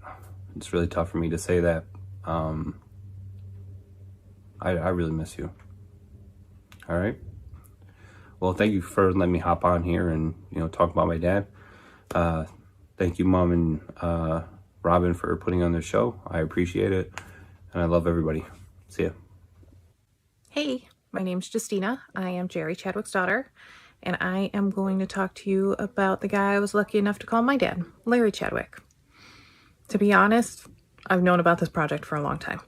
It's really tough for me to say that. I really miss you. All right. Well, thank you for letting me hop on here and, you know, talk about my dad. Thank you, Mom and Robin, for putting on this show. I appreciate it, and I love everybody. See ya. Hey, my name's Justina. I am Jerry Chadwick's daughter, and I am going to talk to you about the guy I was lucky enough to call my dad, Larry Chadwick. To be honest, I've known about this project for a long time,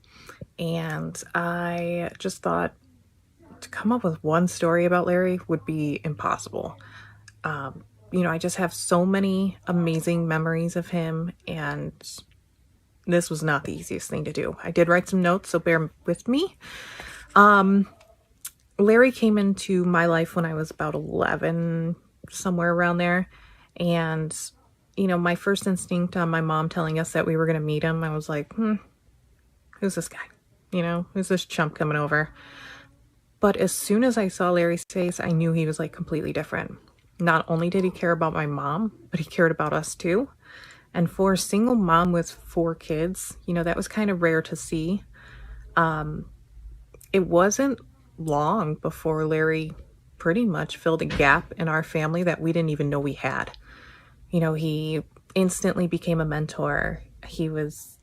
and I just thought to come up with one story about Larry would be impossible. You know, I just have so many amazing memories of him, and this was not the easiest thing to do. I did write some notes, so bear with me. Larry came into my life when I was about 11, somewhere around there. And, you know, my first instinct on my mom telling us that we were going to meet him, I was like, who's this guy? You know, who's this chump coming over? But as soon as I saw Larry's face, I knew he was like completely different. Not only did he care about my mom, but he cared about us too. And for a single mom with 4 kids, you know, that was kind of rare to see. It wasn't long before Larry pretty much filled a gap in our family that we didn't even know we had. You know, he instantly became a mentor. He was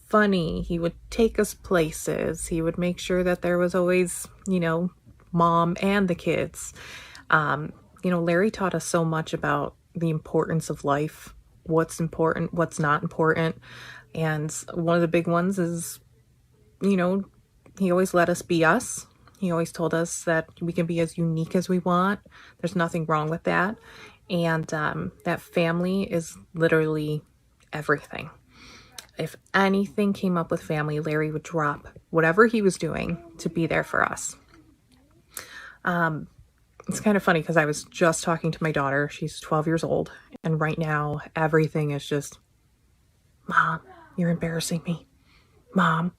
funny. He would take us places. He would make sure that there was always, you know, mom and the kids. You know, Larry taught us so much about the importance of life, what's important, what's not important. And one of the big ones is, you know, he always let us be us. He always told us that we can be as unique as we want. There's nothing wrong with that. And that family is literally everything. If anything came up with family, Larry would drop whatever he was doing to be there for us. It's kind of funny because I was just talking to my daughter. She's 12 years old. And right now, everything is just, Mom, you're embarrassing me. Mom,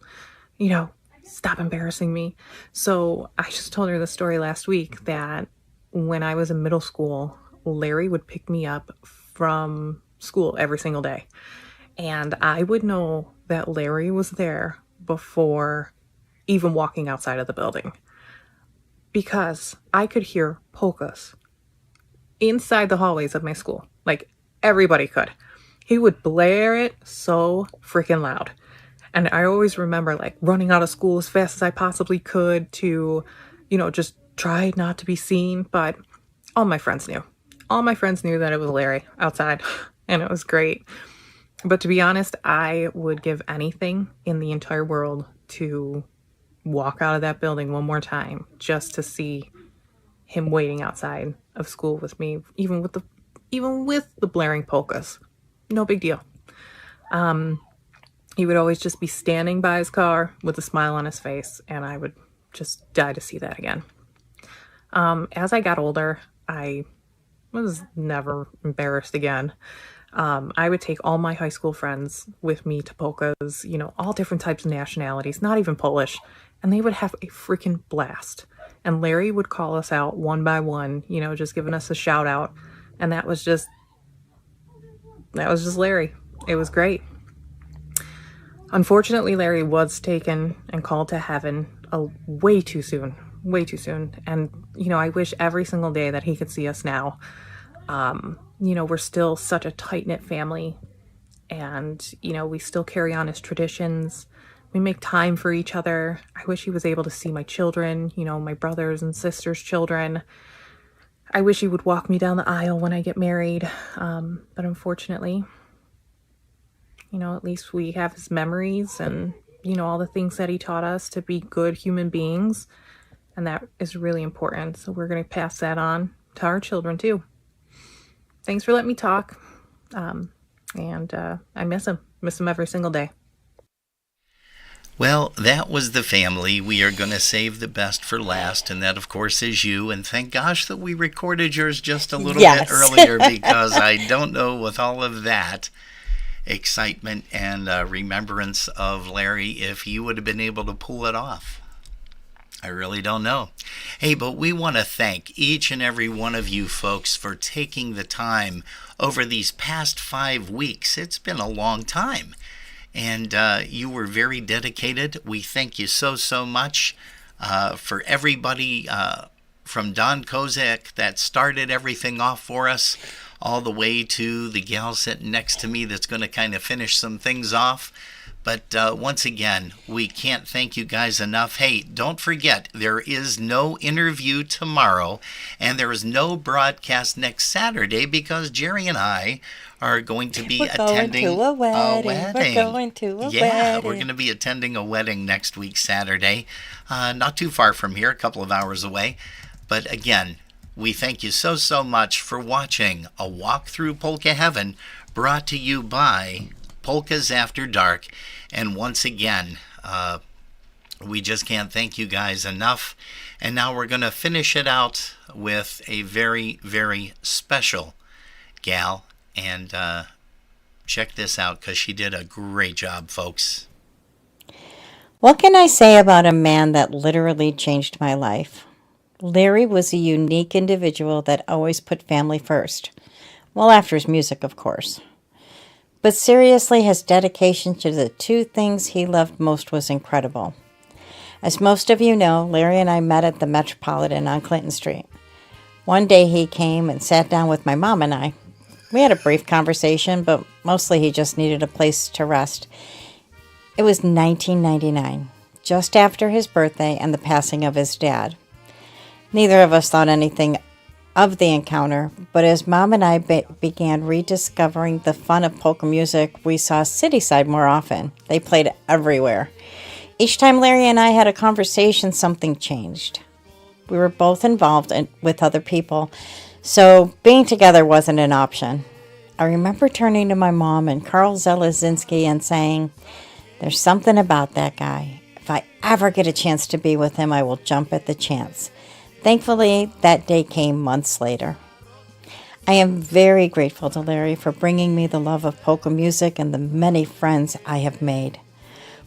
stop embarrassing me. So I just told her the story last week that when I was in middle school, Larry would pick me up from school every single day. And I would know that Larry was there before even walking outside of the building, because I could hear polkas inside the hallways of my school. Like, everybody could. He would blare it so freaking loud. And I always remember, like, running out of school as fast as I possibly could to, just try not to be seen. But all my friends knew. All my friends knew that it was Larry outside, and it was great. But to be honest, I would give anything in the entire world to walk out of that building one more time just to see him waiting outside of school with me, even with the blaring polkas. No big deal. He would always just be standing by his car with a smile on his face, and I would just die to see that again. As I got older, I was never embarrassed again. I would take all my high school friends with me to polkas, all different types of nationalities, not even Polish, and they would have a freaking blast. And Larry would call us out one by one, just giving us a shout out. And that was just Larry. It was great. Unfortunately, Larry was taken and called to heaven way too soon. And, I wish every single day that he could see us now. We're still such a tight-knit family, and, we still carry on his traditions. We make time for each other. I wish he was able to see my children, my brothers and sisters' children. I wish he would walk me down the aisle when I get married. But unfortunately, at least we have his memories and, all the things that he taught us to be good human beings. And that is really important. So we're going to pass that on to our children too. Thanks for letting me talk. And I miss him every single day. Well, that was the family. We are going to save the best for last, and that, of course, is you. And thank gosh that we recorded yours just a little bit earlier, because I don't know, with all of that excitement and remembrance of Larry, if you would have been able to pull it off. I really don't know. Hey, but we want to thank each and every one of you folks for taking the time over these past 5 weeks. It's been a long time. And you were very dedicated. We thank you so much for everybody from Don Kozak that started everything off for us, all the way to the gal sitting next to me that's going to kind of finish some things off. But once again, we can't thank you guys enough. Hey, don't forget, there is no interview tomorrow, and there is no broadcast next Saturday, because Jerry and I are going to be attending a wedding. We're going to a wedding. Yeah, we're going to be attending a wedding next week, Saturday. Not too far from here, a couple of hours away. But again, we thank you so much for watching A Walk Through Polka Heaven, brought to you by Polkas After Dark. And once again, we just can't thank you guys enough. And now we're going to finish it out with a very, very special gal. And check this out, because she did a great job, folks. What can I say about a man that literally changed my life? Larry was a unique individual that always put family first. Well, after his music, of course. But seriously, his dedication to the two things he loved most was incredible. As most of you know, Larry and I met at the Metropolitan on Clinton Street. One day he came and sat down with my mom and I. We had a brief conversation, but mostly he just needed a place to rest. It was 1999, just after his birthday and the passing of his dad. Neither of us thought anything of the encounter, but as Mom and I began rediscovering the fun of polka music, we saw Cityside more often. They played everywhere. Each time Larry and I had a conversation, something changed. We were both involved with other people, so being together wasn't an option. I remember turning to my mom and Carl Zielinski and saying, "There's something about that guy. If I ever get a chance to be with him, I will jump at the chance." Thankfully, that day came months later. I am very grateful to Larry for bringing me the love of polka music and the many friends I have made.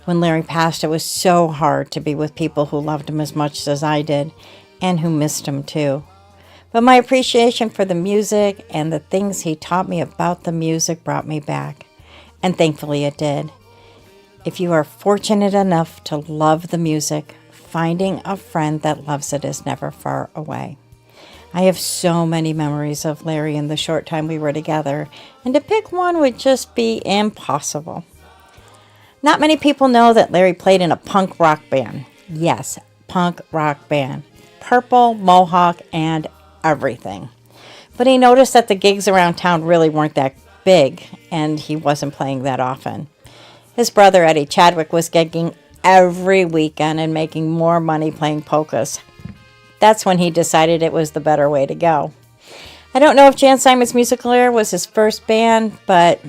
When Larry passed, it was so hard to be with people who loved him as much as I did, and who missed him too. But my appreciation for the music and the things he taught me about the music brought me back, and thankfully it did. If you are fortunate enough to love the music, finding a friend that loves it is never far away. I have so many memories of Larry in the short time we were together, and to pick one would just be impossible. Not many people know that Larry played in a punk rock band. Yes, punk rock band. Purple, mohawk, and everything. But he noticed that the gigs around town really weren't that big, and he wasn't playing that often. His brother Eddie Chadwick was gigging every weekend and making more money playing polkas. That's when he decided it was the better way to go. I don't know if Jan Simon's Musical Air was his first band, but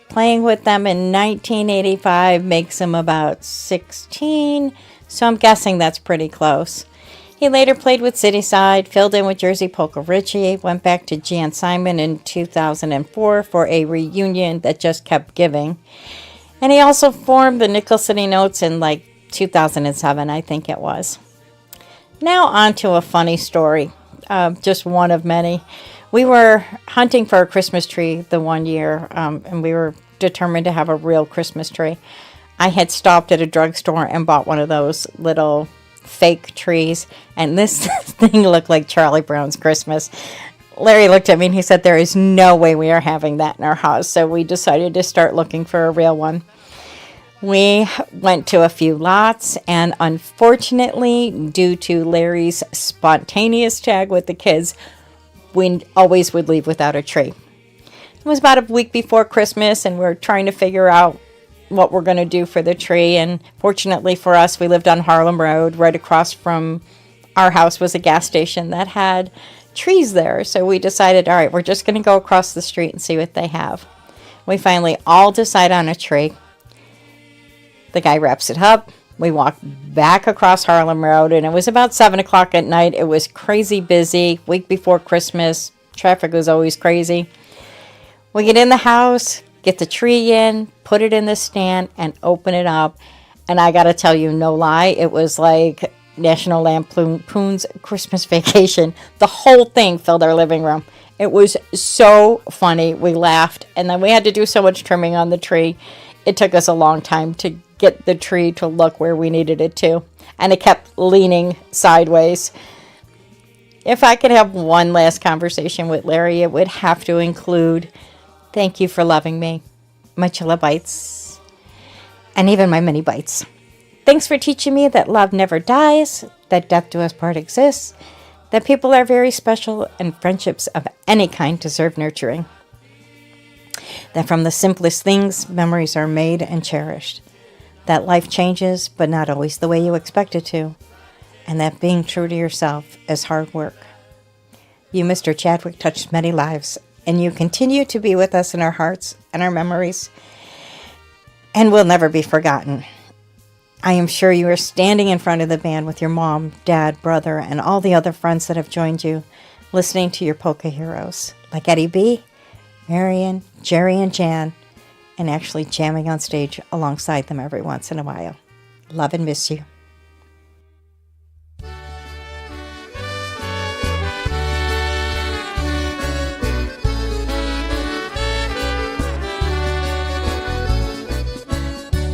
playing with them in 1985 makes him about 16, so I'm guessing that's pretty close. He later played with Cityside, filled in with Jersey Polka Richie, went back to Jan Simon in 2004 for a reunion that just kept giving. And he also formed the Nickel City Notes in 2007, I think it was. Now on to a funny story, just one of many. We were hunting for a Christmas tree the one year, and we were determined to have a real Christmas tree. I had stopped at a drugstore and bought one of those little fake trees, and this thing looked like Charlie Brown's Christmas. Larry looked at me and he said, "There is no way we are having that in our house," so we decided to start looking for a real one. We went to a few lots, and unfortunately, due to Larry's spontaneous tag with the kids, we always would leave without a tree. It was about a week before Christmas, and we were trying to figure out what we're going to do for the tree. And fortunately for us, we lived on Harlem Road. Right across from our house was a gas station that had trees there. So we decided, all right, we're just going to go across the street and see what they have. We finally all decide on a tree. The guy wraps it up. We walked back across Harlem Road, and it was about 7 o'clock at night. It was crazy busy. Week before Christmas, traffic was always crazy. We get in the house, get the tree in, put it in the stand, and open it up. And I got to tell you, no lie, it was like National Lampoon's Christmas Vacation. The whole thing filled our living room. It was so funny. We laughed, and then we had to do so much trimming on the tree. It took us a long time to get the tree to look where we needed it to, and it kept leaning sideways. If I could have one last conversation with Larry, it would have to include, "Thank you for loving me, my chilla bites, and even my mini bites. Thanks for teaching me that love never dies, that death do us part exists, that people are very special, and friendships of any kind deserve nurturing. That from the simplest things, memories are made and cherished. That life changes, but not always the way you expect it to. And that being true to yourself is hard work. You, Mr. Chadwick, touched many lives, and you continue to be with us in our hearts and our memories, and will never be forgotten. I am sure you are standing in front of the band with your mom, dad, brother, and all the other friends that have joined you, listening to your polka heroes, like Eddie B., Marion, Jerry, and Jan, and actually jamming on stage alongside them every once in a while. Love and miss you.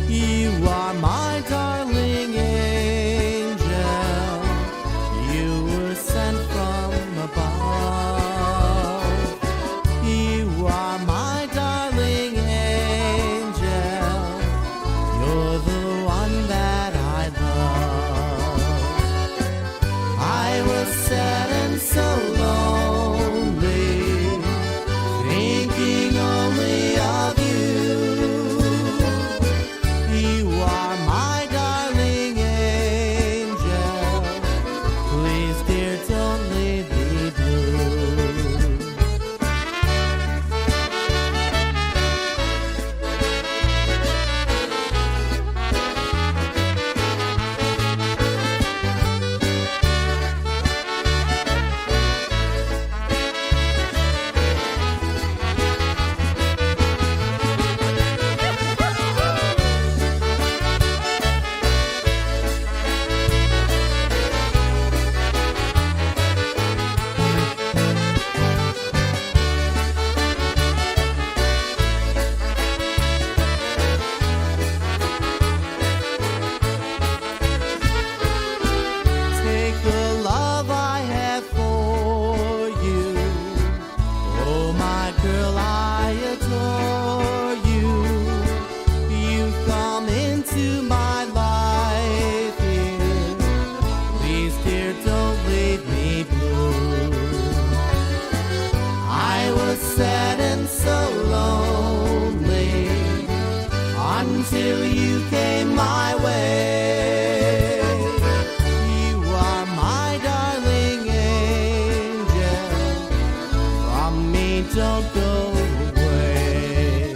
You are my darling angel. You were sent from above. You are my darling angel. You're the one that I love. sad and so lonely until you came my way. You are my darling angel, from me don't go away.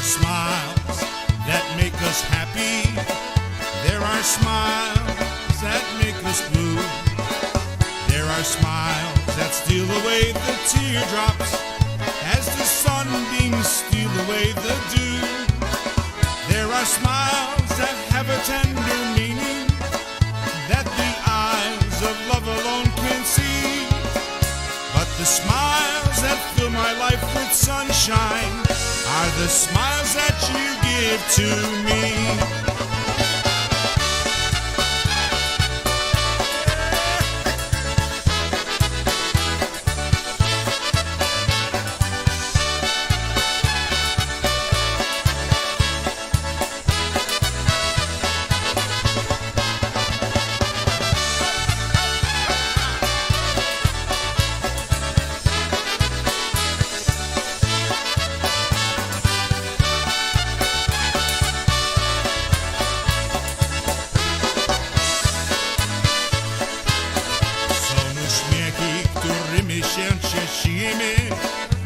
Smiles that make us happy. There are smiles that make us blue. There are smiles that steal away the teardrops as the sunbeams steal away the dew. There are smiles that have a tender meaning that the eyes of love alone can see. But the smiles that fill my life with sunshine are the smiles that you give to me.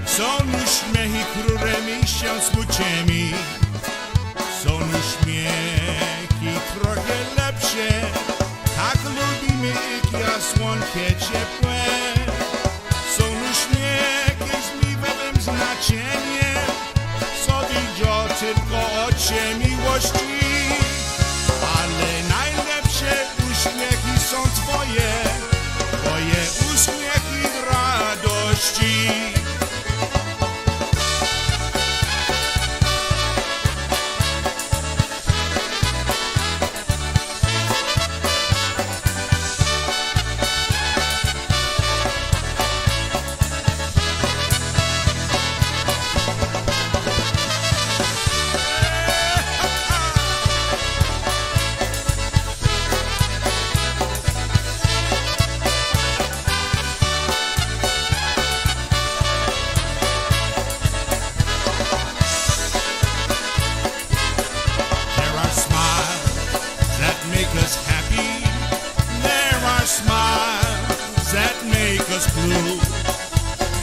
Są uśmiechy, którymi się smucimy. Są uśmiechy trochę lepsze. Tak lubimy ich jak słonkie ciepłe. Są uśmiechy z miłym znaczeniem. Co widzą tylko oczy miłości. Ale najlepsze uśmiechy są twoje. Twoje uśmiechy radości.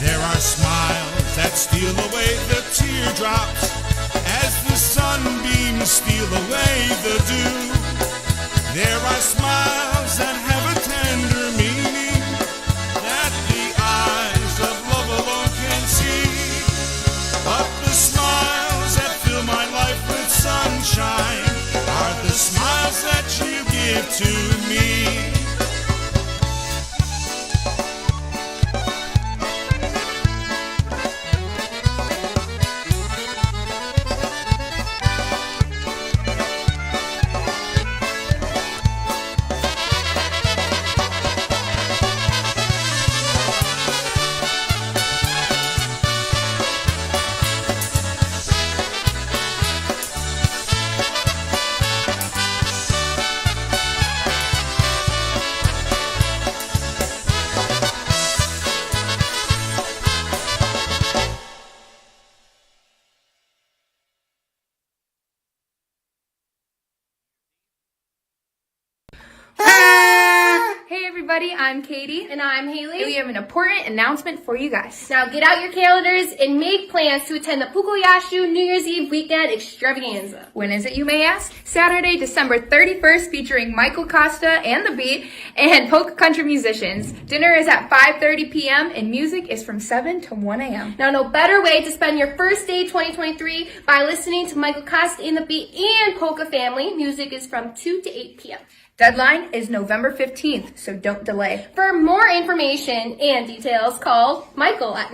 There are smiles that steal away the teardrops as the sunbeams steal away the dew. There are smiles that have a tender meaning that the eyes of love alone can see. But the smiles that fill my life with sunshine are the smiles that you give to me. everybody. I'm Katie. And I'm Haley. And we have an important announcement for you guys. Now get out your calendars and make plans to attend the Pukoyashu New Year's Eve weekend extravaganza. When is it, you may ask? Saturday, December 31st, featuring Michael Costa and The Beat and Polka country musicians. Dinner is at 5:30 p.m. and music is from 7 to 1 a.m. Now no better way to spend your first day 2023 by listening to Michael Costa and The Beat and Polka Family. Music is from 2 to 8 p.m. Deadline is November 15th, so don't delay. For more information and details, call Michael at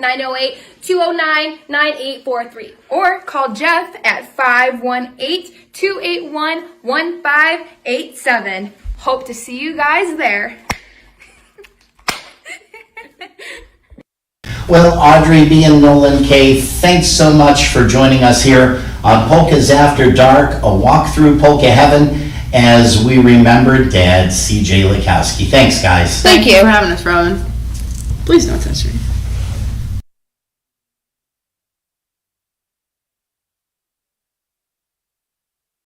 908-209-9843. Or call Jeff at 518-281-1587. Hope to see you guys there. Well, Audrey B. and Nolan K., thanks so much for joining us here on Polkas After Dark, a walk through Polka Heaven, as we remember Dad, C.J. Lakowski. Thanks, guys. Thank you for having us, Robin. Please don't touch me.